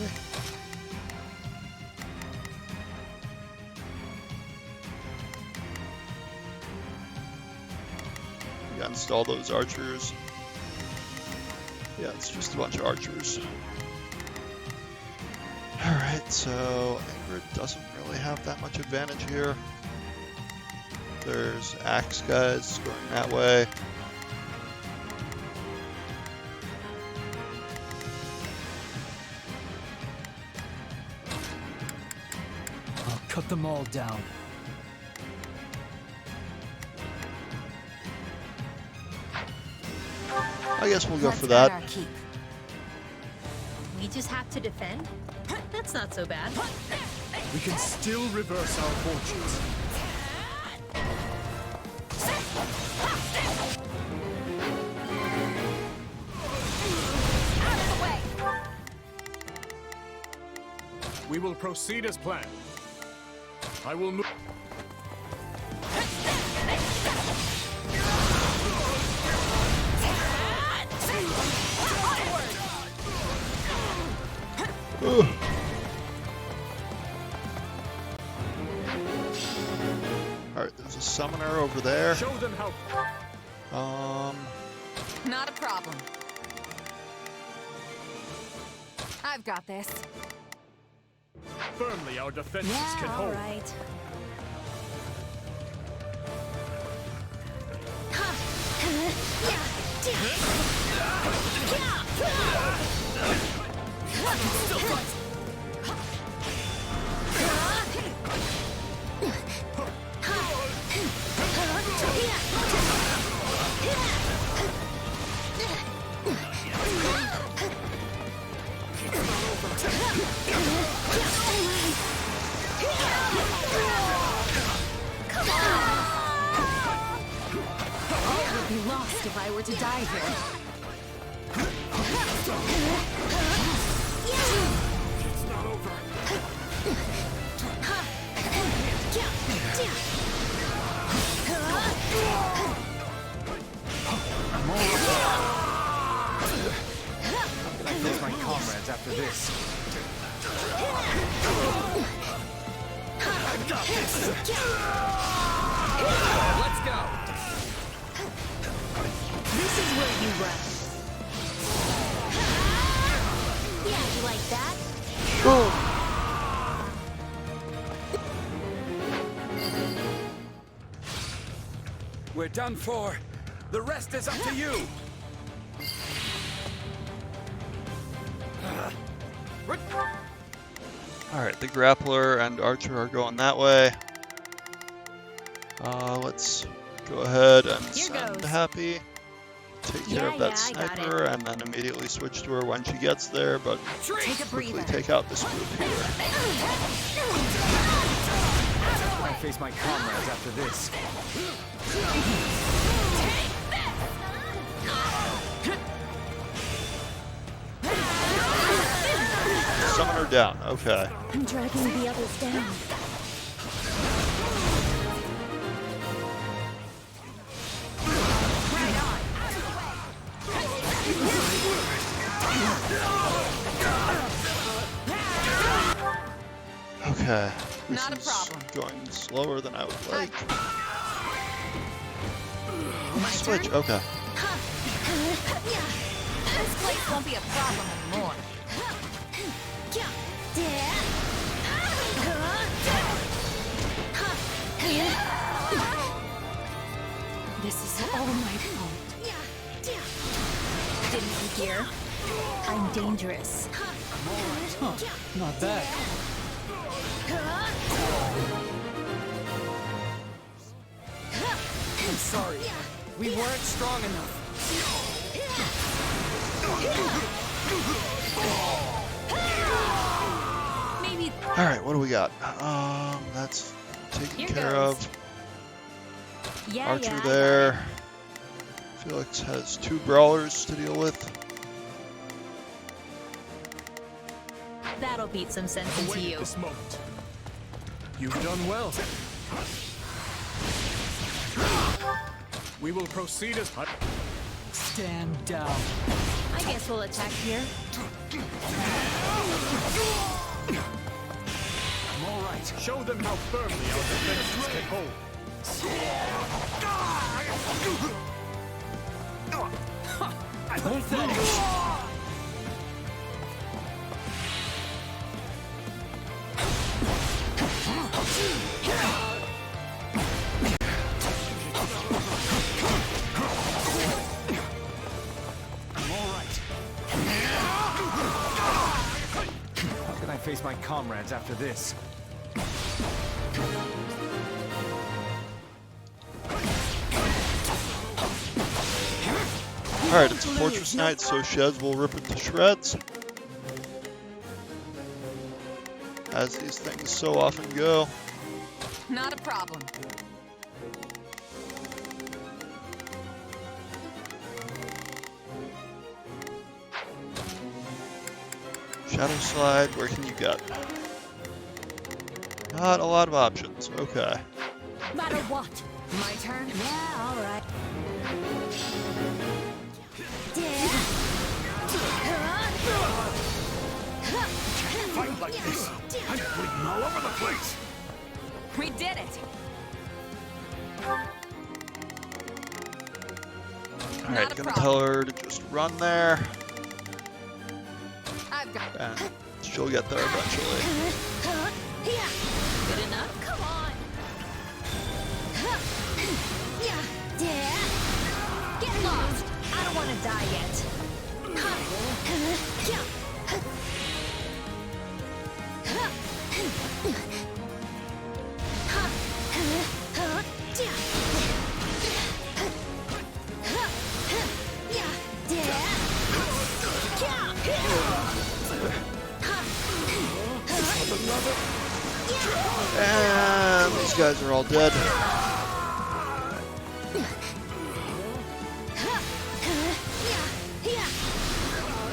Against all those archers. Yeah, it's just a bunch of archers. Alright, so Ingrid doesn't really have that much advantage here. There's axe guys going that way. I'll cut them all down. I guess we'll go for that. We just have to defend? That's not so bad. We can still reverse our fortunes. We will proceed as planned. I will move. Alright, there's a summoner over there. Show them how. Not a problem. I've got this. Firmly our defenses can hold. All right. I would be lost if I were to die here. It's not over. I'm gonna face my comrades after this. I've got this. Let's go. This is where you run. Yeah, you like that? We're done for. The rest is up to you. Alright, the grappler and archer are going that way. Let's go ahead and send Happy. Take care of that sniper and then immediately switch to her when she gets there, but quickly take out this group here. I face my comrades after this. Summon her down, okay. I'm dragging the others down. Okay. This Not a is problem. going slower than I would like. My Switch, turn? okay. This place won't be a problem anymore. This is all my fault. here. I'm dangerous. Huh, not bad. I'm sorry. We weren't strong enough. Maybe. Alright, what do we got? That's taken Here care goes. of. Yeah, Archer yeah, there. Felix has 2 brawlers to deal with. That'll beat some sense into Await you. this moment. You've done well. We will proceed as... Stand down. I guess we'll attack here. I'm all right. Show them how firmly our defenses can hold. I'm all right. How can I face my comrades after this? Alright, it's a Fortress Knight, so Shez will rip it to shreds. As these things so often go. Not a problem. Shadow Slide, where can you get? Not a lot of options, okay. Matter what? My turn? Yeah, all right. Fight like this. I'm bleeding all over the place. We did it! Alright, gonna tell her to just run there. I've got And she'll get there eventually. good enough. Come on. Get lost. I don't want to die yet. And these guys are all dead.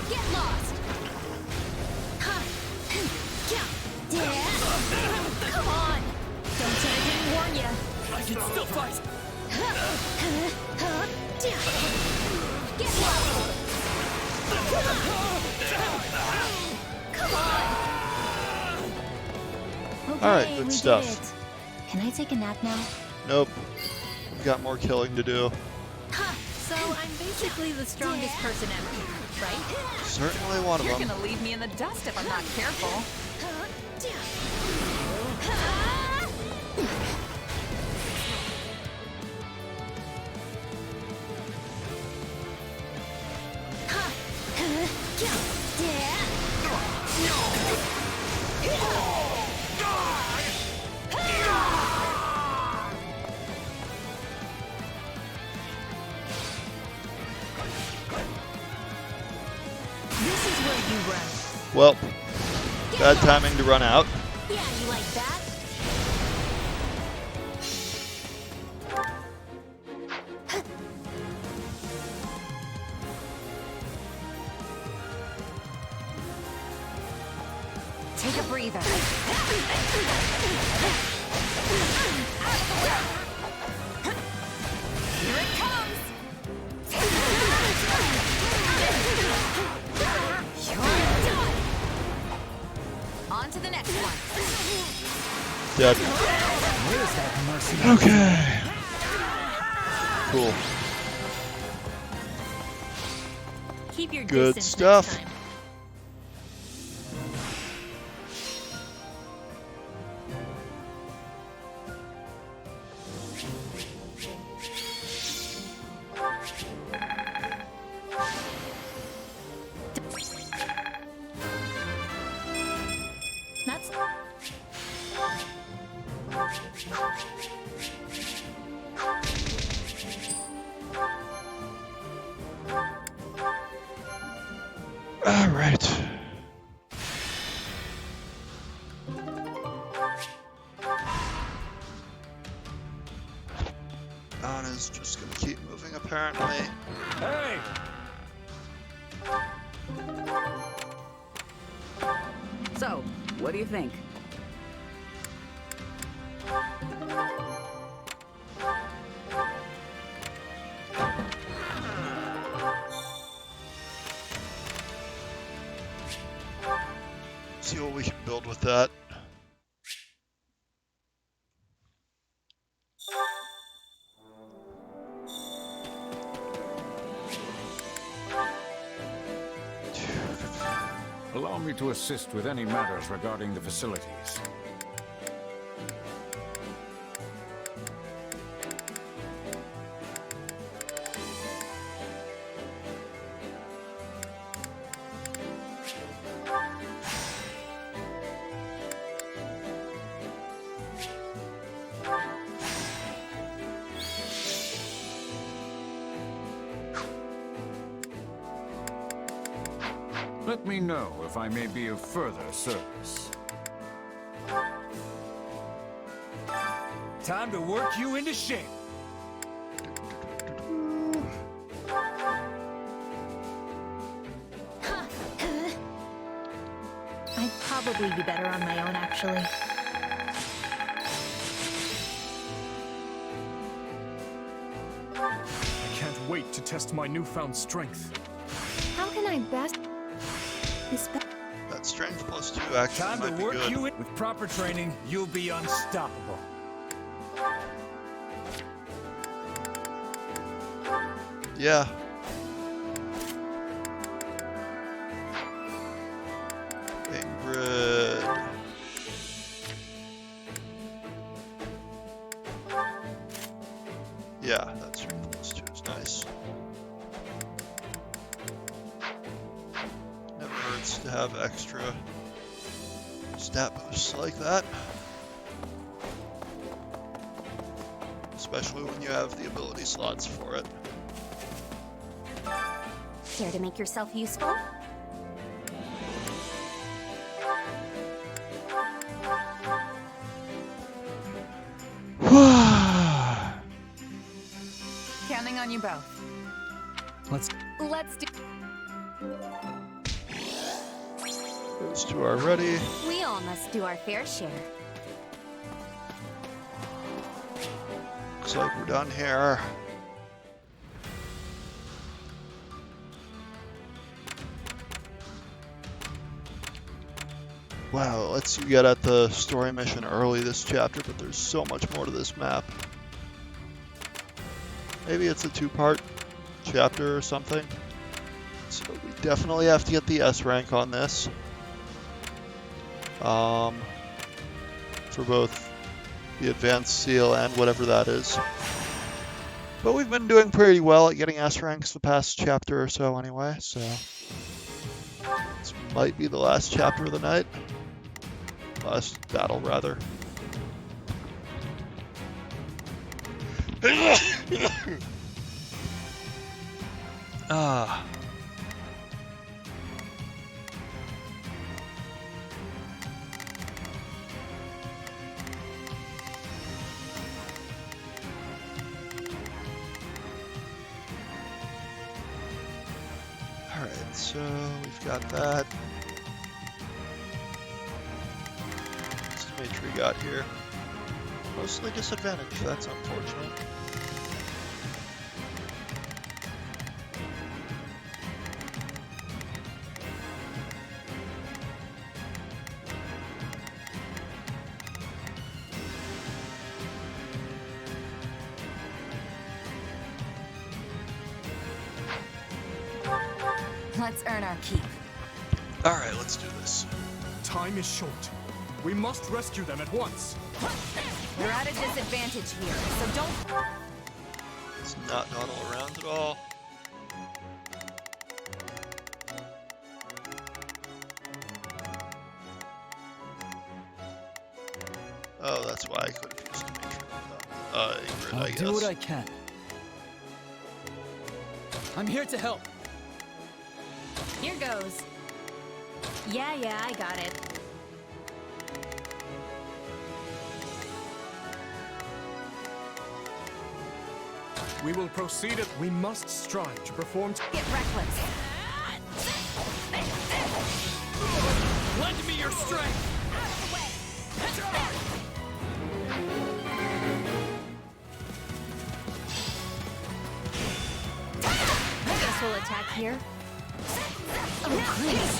Get lost. Come on. Don't say I didn't warn you. I can still fight. Get lost. Come on. Alright, good we stuff. did it. Can I take a nap now? Nope. We've got more killing to do. So I'm basically the strongest person ever, right? Certainly one of You're them. gonna leave me in the dust if I'm not careful. This is where you run. Well, bad timing to run out. Yeah, you like that? Take a breather. Here it comes! You're done! On to the next one. Dead. Where's that mercy? Okay. Cool. Keep your Good distance stuff. next time. All right. Anna's just gonna keep moving, apparently. Hey! So, what do you think? See what we can build with that. Allow me to assist with any matters regarding the facilities. Let me know if I may be of further service. Time to work you into shape. I'd probably be better on my own, actually. I can't wait to test my newfound strength. How can I best... That strength plus 2 actually Time might to be work good. you in. With proper training, you'll be unstoppable. Yeah. Ingrid. Yeah, that strength plus 2 is nice. Never hurts to have extra stat boosts like that. Especially when you have the ability slots for it. Care to make yourself useful? Counting on you both. Let's do. Those two are ready. We all must do our fair share. Looks like we're done here. Wow, it lets you get at the story mission early this chapter, but there's so much more to this map. Maybe it's a 2-part chapter or something. So we definitely have to get the S rank on this. For both the advanced seal and whatever that is. But we've been doing pretty well at getting S ranks the past chapter or so anyway, so this might be the last chapter of the night. Last battle, rather. Ah. Alright, so we've got that. Which we got here. Mostly disadvantage, that's unfortunate. Let's earn our keep. Alright, let's do this. Time is short. We must rescue them at once. You're at a disadvantage here, so don't... Let's not dawdle around at all. Oh, that's why I could have used Dimitri. Ingrid, I'll I guess. do what I can. I'm here to help. Here goes. Yeah, I got it. We will proceed. We must strive to perform. Get reckless. Lend me your strength. I guess we'll attack here. Oh, please.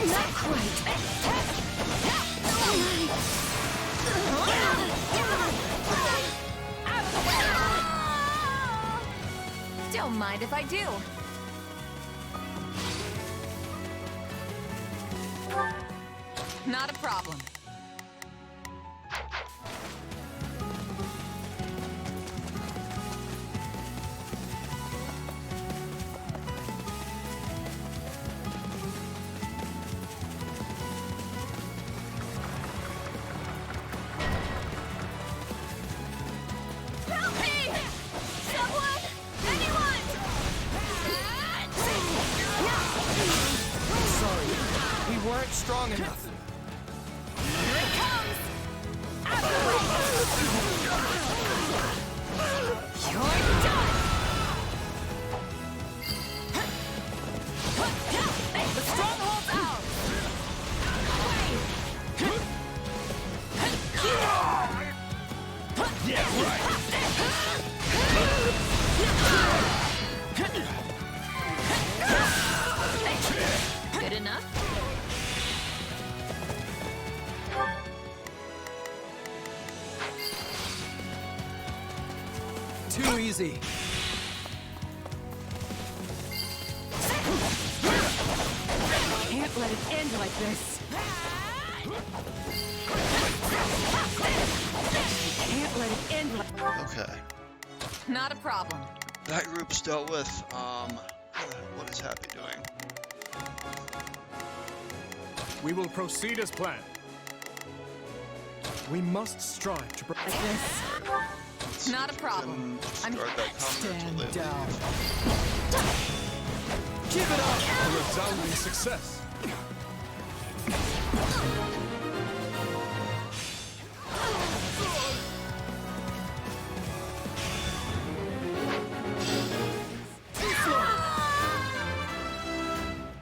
Not quite. Don't mind if I do. Not a problem. Help me! Someone! Anyone! Sorry, we weren't strong enough. Here it comes! You're done! The stronghold's out! Yeah, right. Good enough? Too easy. Can't let it end like this. Can't let it end like... Okay. Not a problem. That group's dealt with. What is Happy doing? We will proceed as planned. We must strive to. Like this. Not a problem. I'm Stand down. Give it up! A resounding success.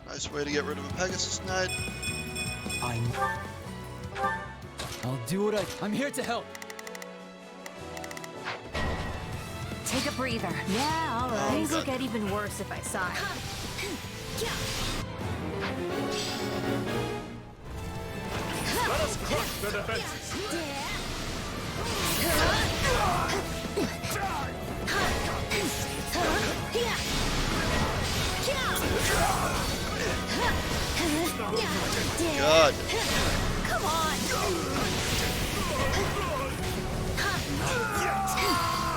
Nice way to get rid of a Pegasus Knight. I'll do what I'm here to help. Take a breather. Yeah, all right. Things Okay. will get even worse if I saw it. Let us crush their defenses. God. Come on!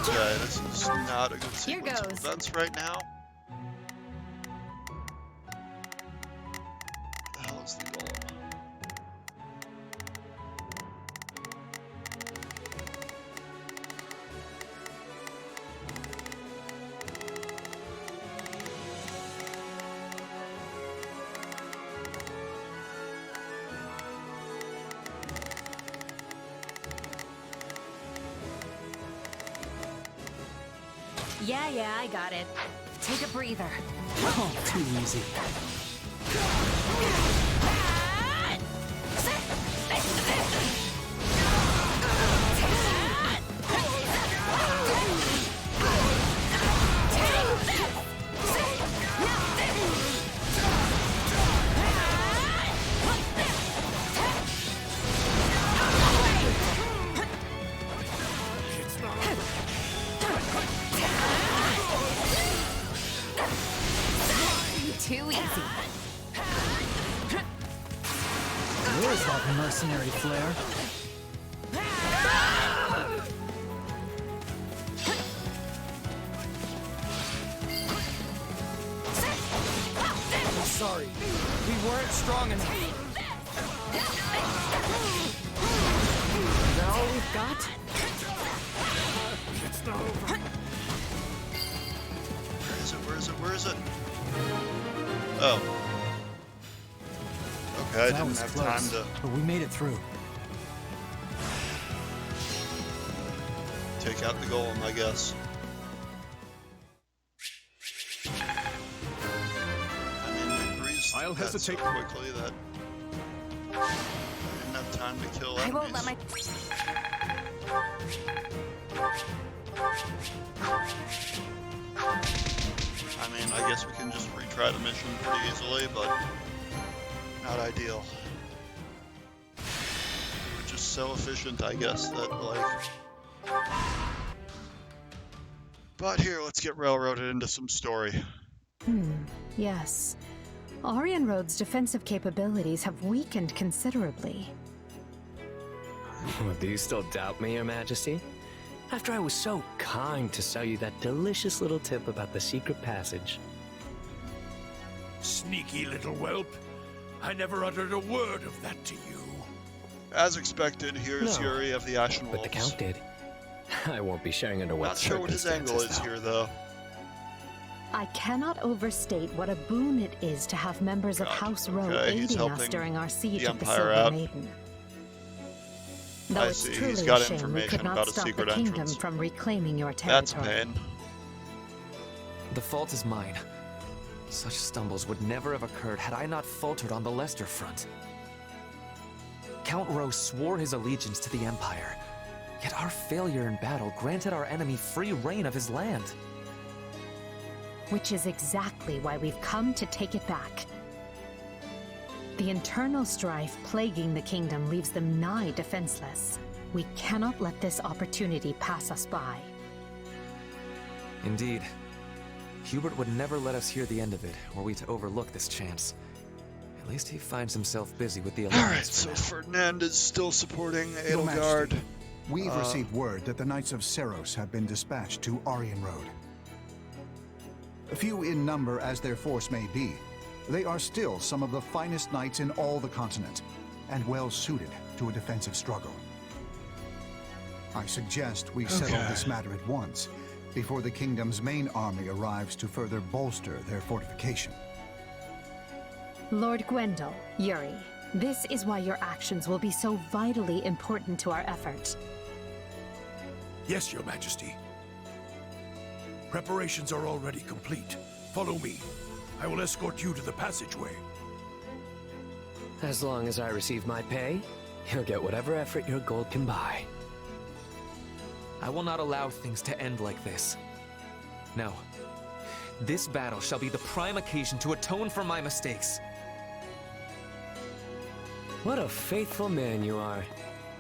Okay, this is not a good Here sequence of goes. events right now. What the hell is the goal? Yeah, I got it. Take a breather. Oh, too easy. Too easy. Where's that mercenary flair? sorry. We weren't strong enough. Is that all we've got? It's not over. Where is it? Where is it? Where is it? Oh. Okay, I That didn't was have close, time to but we made it through. take out the golem, I guess. I mean, we breezed I'll that so hesitate. quickly that I didn't have time to kill enemies. I won't let my... I mean, I guess we can just retry the mission pretty easily, but not ideal. We're just so efficient, I guess, that, like... But here, let's get railroaded into some story. Yes. Aryan Road's defensive capabilities have weakened considerably. Do you still doubt me, Your Majesty? After I was so kind to sell you that delicious little tip about the secret passage. Sneaky little whelp. I never uttered a word of that to you. As expected, here's No, Yuri of the Ashen Wolves. But the Count did. I won't be sharing under what Not sure what his angle is circumstances, here, though. I cannot overstate what a boon it is to have members of House Rowe okay, he's aiding us helping during our siege the of the Empire Silver out. Maiden. Though I it's see, truly he's got a shame we information could not about a stop secret the kingdom entrance. from reclaiming your That's territory. pain. The fault is mine. Such stumbles would never have occurred had I not faltered on the Leicester front. Count Rowe swore his allegiance to the Empire, yet our failure in battle granted our enemy free reign of his land. Which is exactly why we've come to take it back. The internal strife plaguing the kingdom leaves them nigh defenseless. We cannot let this opportunity pass us by. Indeed. Hubert would never let us hear the end of it, were we to overlook this chance. At least he finds himself busy with the Alright, Alliance so for now. Ferdinand is still supporting Your Edelgard. Majesty, we've received word that the Knights of Seros have been dispatched to Aryan Road. Few in number as their force may be, they are still some of the finest knights in all the continent, and well suited to a defensive struggle. I suggest we settle Okay. this matter at once, before the kingdom's main army arrives to further bolster their fortification. Lord Gwendol, Yuri, this is why your actions will be so vitally important to our effort. Yes, Your Majesty. Preparations are already complete. Follow me. I will escort you to the passageway. As long as I receive my pay, you'll get whatever effort your gold can buy. I will not allow things to end like this. No. This battle shall be the prime occasion to atone for my mistakes. What a faithful man you are.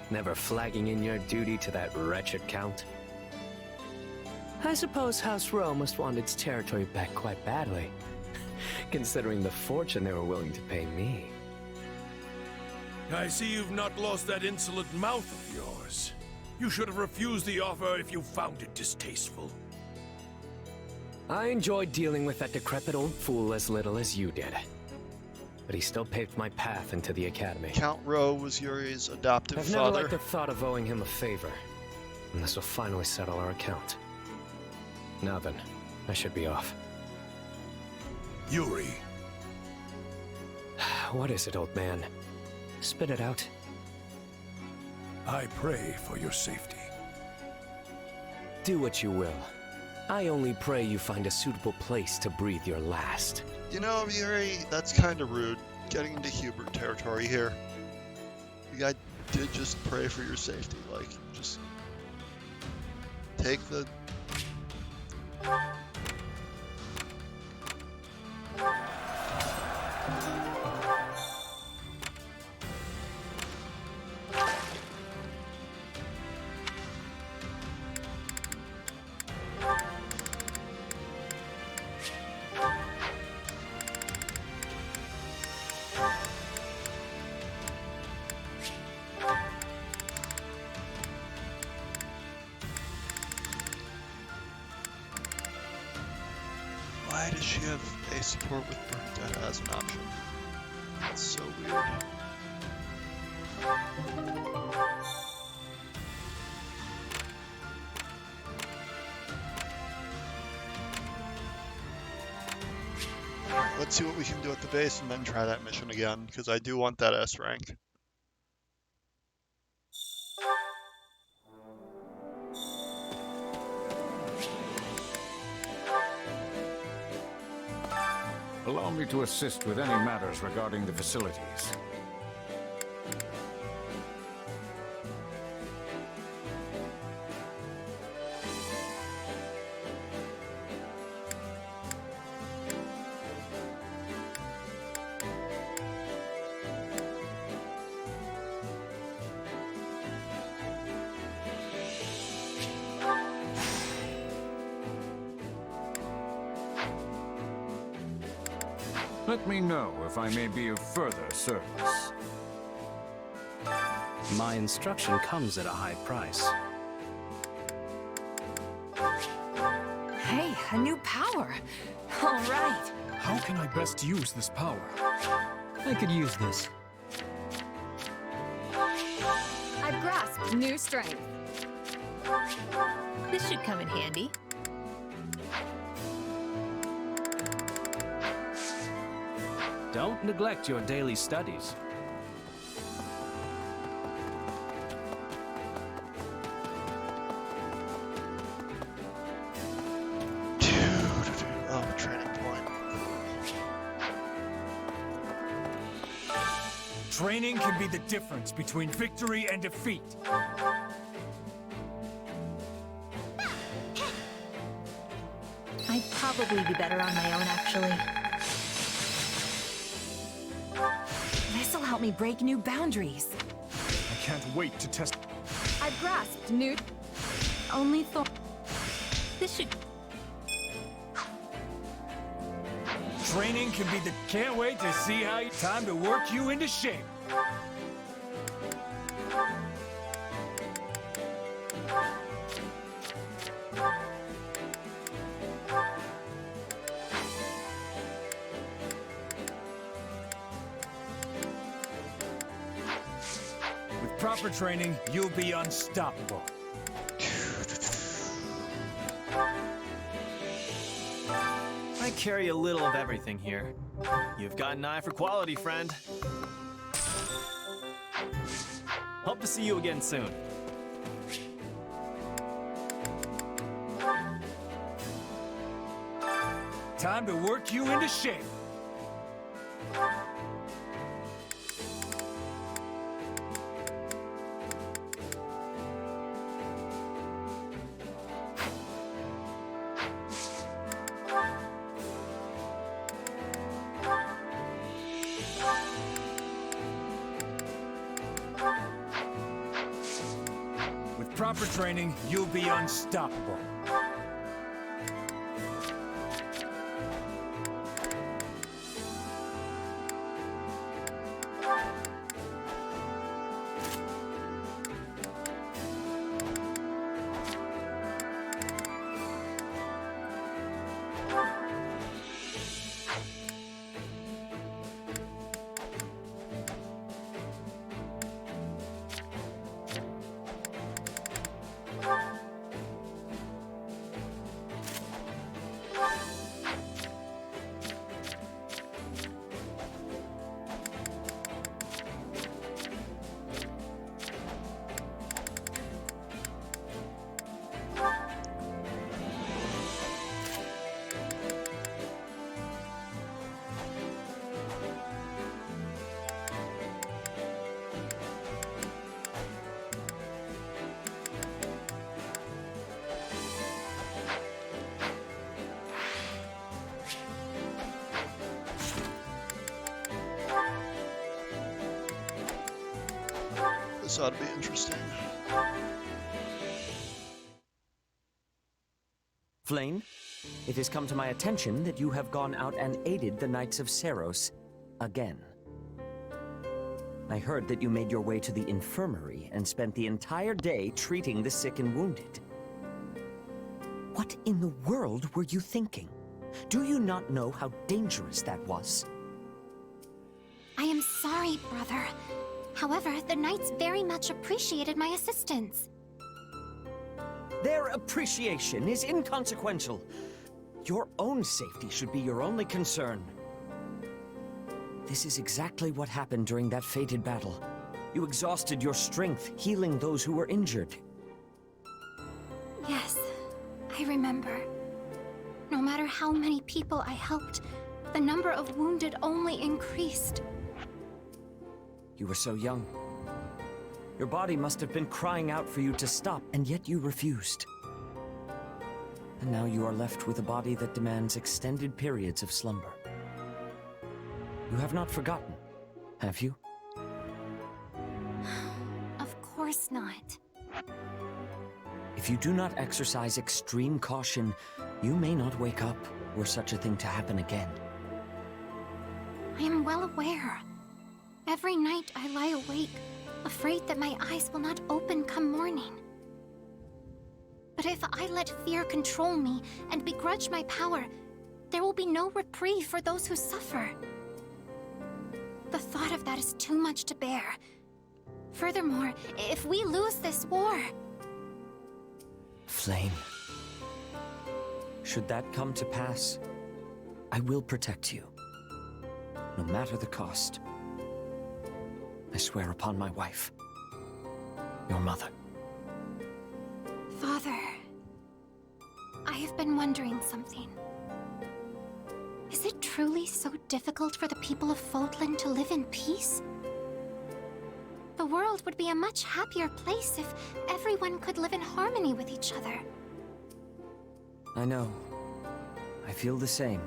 Never flagging in your duty to that wretched Count. I suppose House Rowe must want its territory back quite badly, considering the fortune they were willing to pay me. I see you've not lost that insolent mouth of yours. You should have refused the offer if you found it distasteful. I enjoyed dealing with that decrepit old fool as little as you did. But he still paved my path into the academy. Count Rowe was Yuri's adoptive I've never father. liked the thought of owing him a favor, and this will finally settle our account. Now then, I should be off. Yuri. What is it, old man? Spit it out. I pray for your safety. Do what you will. I only pray you find a suitable place to breathe your last. You know, Yuri, that's kind of rude, getting into Hubert territory here. The guy did just pray for your safety, like, just take the... Why does she have a support with burnt data as an option? That's so weird. Alright, let's see what we can do at the base and then try that mission again, because I do want that S rank. Allow me to assist with any matters regarding the facilities. Let me know if I may be of further service. My instruction comes at a high price. Hey, a new power. All right. How can I best use this power? I could use this. I've grasped new strength. This should come in handy. Don't neglect your daily studies. Oh, training point. Training can be the difference between victory and defeat. I'd probably be better on my own, actually. This'll help me break new boundaries. I can't wait to test. I've grasped new... Only Thor... This should... Training can be the... Can't wait to see how you... Time to work you into shape. With proper training, you'll be unstoppable. I carry a little of everything here. You've got an eye for quality, friend. Hope to see you again soon. Time to work you into shape. With proper training, you'll be unstoppable. This ought to be interesting. Flame, it has come to my attention that you have gone out and aided the Knights of Seros again. I heard that you made your way to the infirmary and spent the entire day treating the sick and wounded. What in the world were you thinking? Do you not know how dangerous that was? I am sorry, brother. However, the knights very much appreciated my assistance. Their appreciation is inconsequential. Your own safety should be your only concern. This is exactly what happened during that fated battle. You exhausted your strength, healing those who were injured. Yes, I remember. No matter how many people I helped, the number of wounded only increased. You were so young. Your body must have been crying out for you to stop, and yet you refused. And now you are left with a body that demands extended periods of slumber. You have not forgotten, have you? Of course not. If you do not exercise extreme caution, you may not wake up were such a thing to happen again. I am well aware. Every night I lie awake, afraid that my eyes will not open come morning. But if I let fear control me and begrudge my power, there will be no reprieve for those who suffer. The thought of that is too much to bear. Furthermore, if we lose this war... Flame. Should that come to pass, I will protect you. No matter the cost. I swear upon my wife. Your mother. Father, I have been wondering something. Is it truly so difficult for the people of Fodlan to live in peace? The world would be a much happier place if everyone could live in harmony with each other. I know. I feel the same.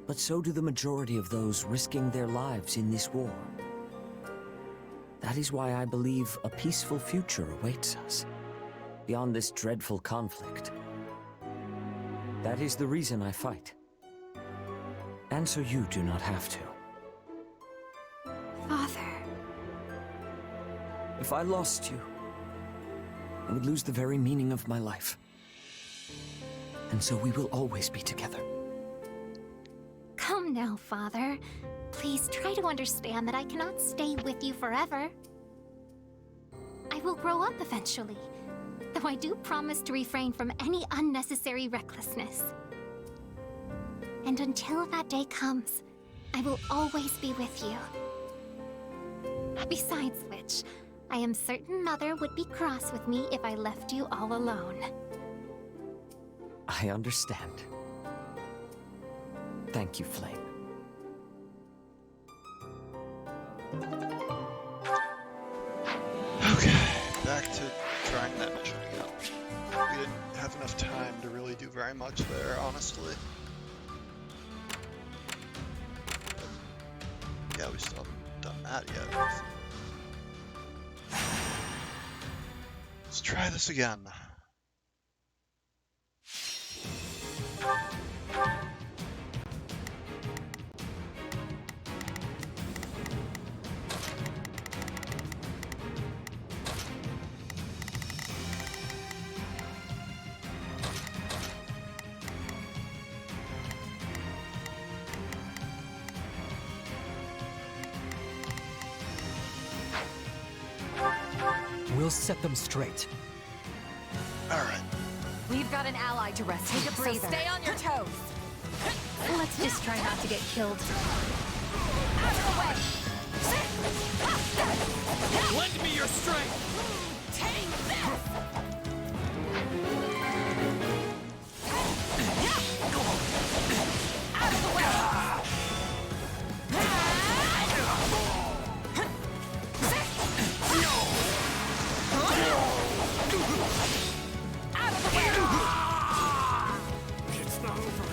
But so do the majority of those risking their lives in this war. That is why I believe a peaceful future awaits us, beyond this dreadful conflict. That is the reason I fight. And so you do not have to. Father... If I lost you, I would lose the very meaning of my life. And so we will always be together. Come now, Father. Please try to understand that I cannot stay with you forever. I will grow up eventually, though I do promise to refrain from any unnecessary recklessness. And until that day comes, I will always be with you. Besides which, I am certain Mother would be cross with me if I left you all alone. I understand. Thank you, Flame. Okay, back to trying that mission again. We didn't have enough time to really do very much there, honestly. But, yeah, we still haven't done that yet. Let's try this again. We'll set them straight. Alright. We've got an ally to rescue. Take a breather. So stay on your toes. Let's just try not to get killed. Out of the way. Lend me your strength! Take this! Out of the way. It's not over.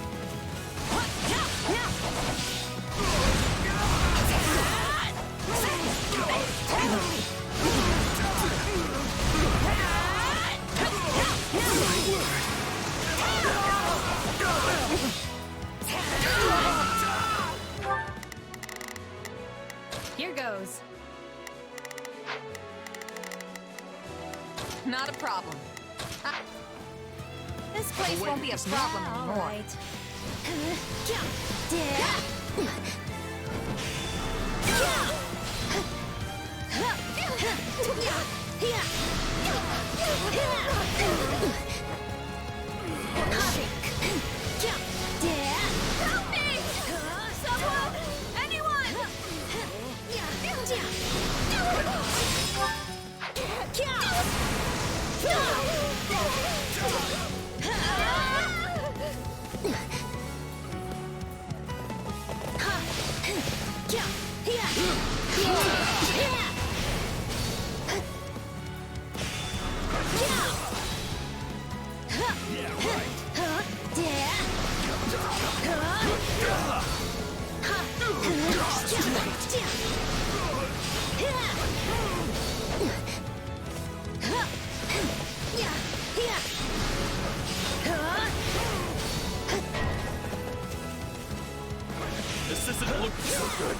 Here goes. Not a problem. This place won't be a problem anymore. Help me! Someone! Anyone! This isn't looking so good.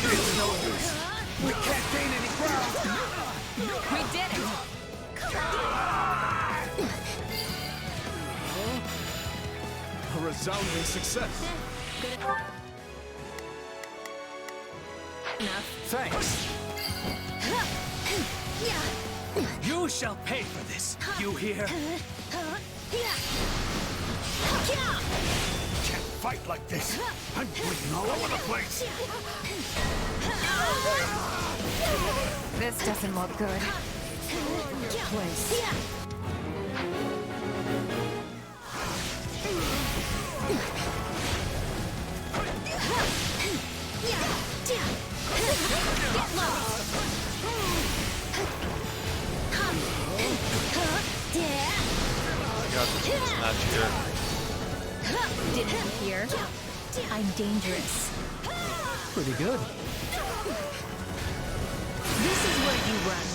It's no use. We can't gain any ground. We did it! A resounding success. Thanks. You shall pay for this. You hear? Can't fight like this. I'm bleeding all over the place. This doesn't look good. Place. I got this mismatch here. Didn't you hear? I'm dangerous. Pretty good. This is where you run.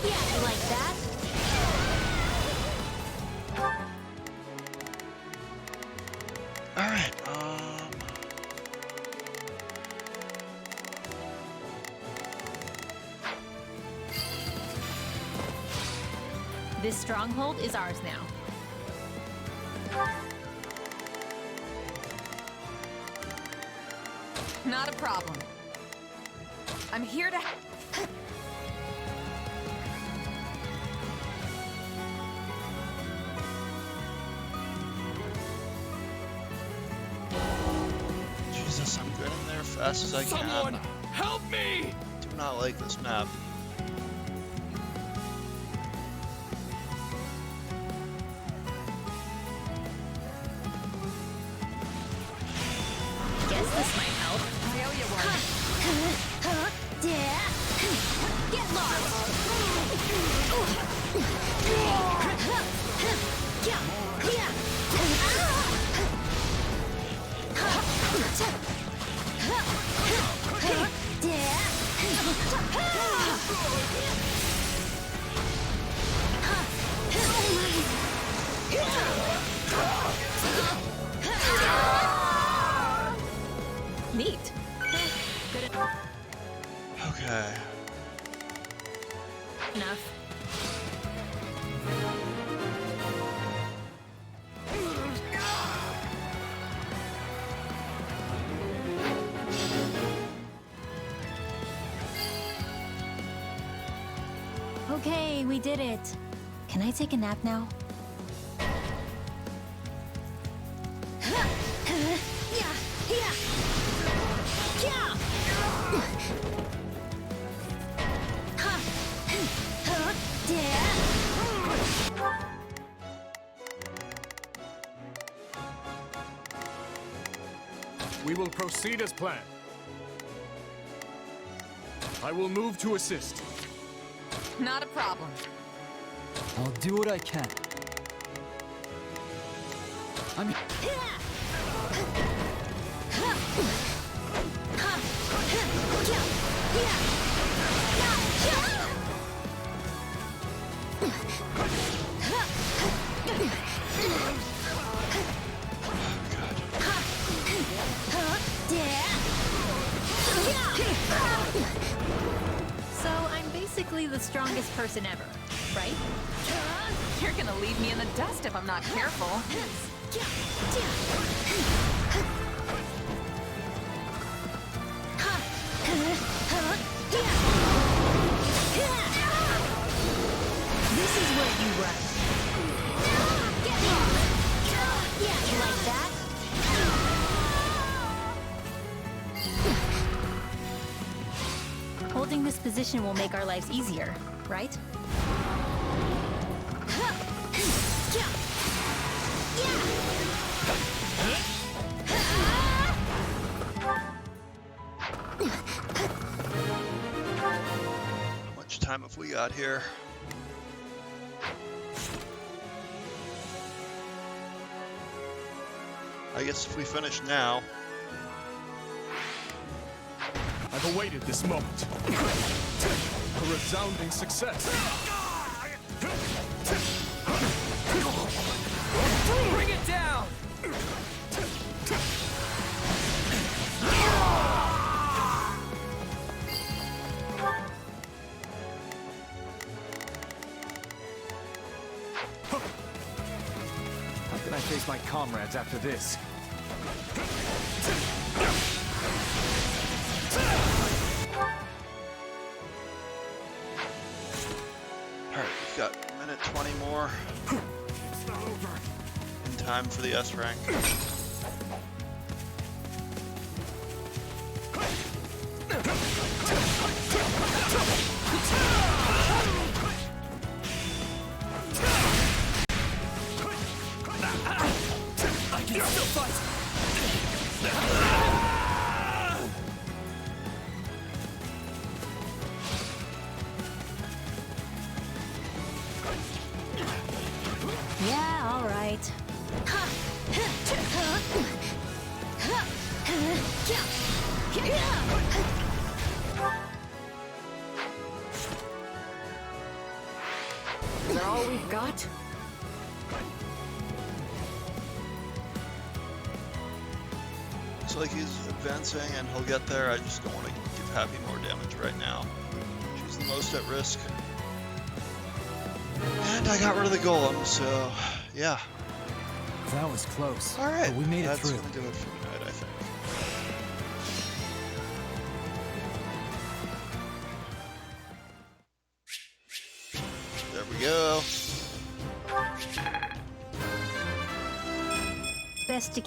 Yeah, you like that? Alright, This stronghold is ours now. Not a problem. I'm here to... Jesus, I'm getting there as fast as I can. Someone help me! Do not like this map. Guess this might help. Failure one. Get lost! Neat. Okay. Enough. Okay, we did it. Can I take a nap now? We will proceed as planned. I will move to assist. Not a problem. I'll do what I can. I'm... basically the strongest person ever, right? You're gonna leave me in the dust if I'm not careful. This is where you run. Get lost! Yeah, you like that? Holding this position will make our lives easier, right? How much time have we got here? I guess if we finish now. I've awaited this moment. A resounding success. Bring it down! How can I face my comrades after this? Alright, we've got a minute 20 more. It's not over. In time for the S rank. I can still fight. Yeah, all right. Is that all we've got? Looks like he's advancing and he'll get there. I just don't want to give Happy more damage right now. She's the most at risk. And I got rid of the golem, so yeah. That was close. All right, but we made it that's through. gonna do it for tonight, I think. There we go. Best to...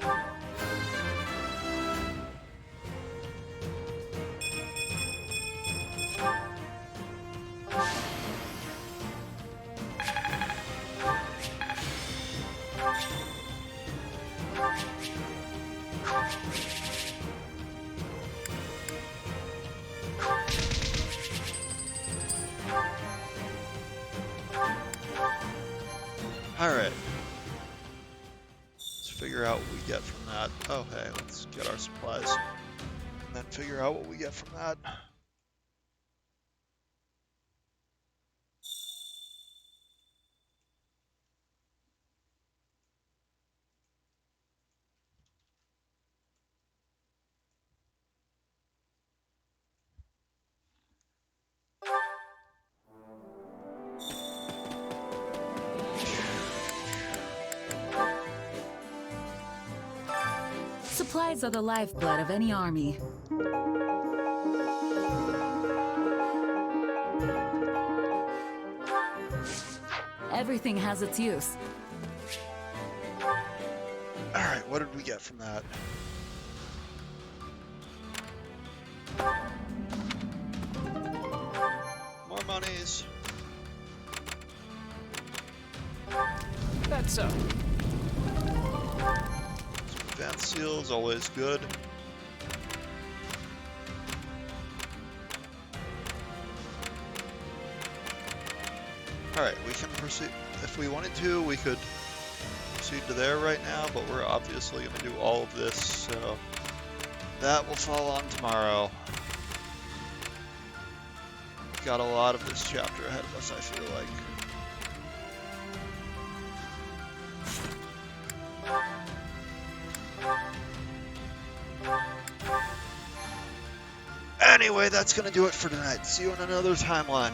Alright. Let's figure out what we get from that. Oh, hey, let's get our supplies. And then figure out what we get from that. Supplies are the lifeblood of any army. Everything has its use. Alright, what did we get from that? More monies. That's so. Advanced seals, always good. Alright, we can proceed. If we wanted to, we could proceed to there right now, but we're obviously going to do all of this, so that will fall on tomorrow. Got a lot of this chapter ahead of us, I feel like. Anyway, that's going to do it for tonight. See you in another timeline.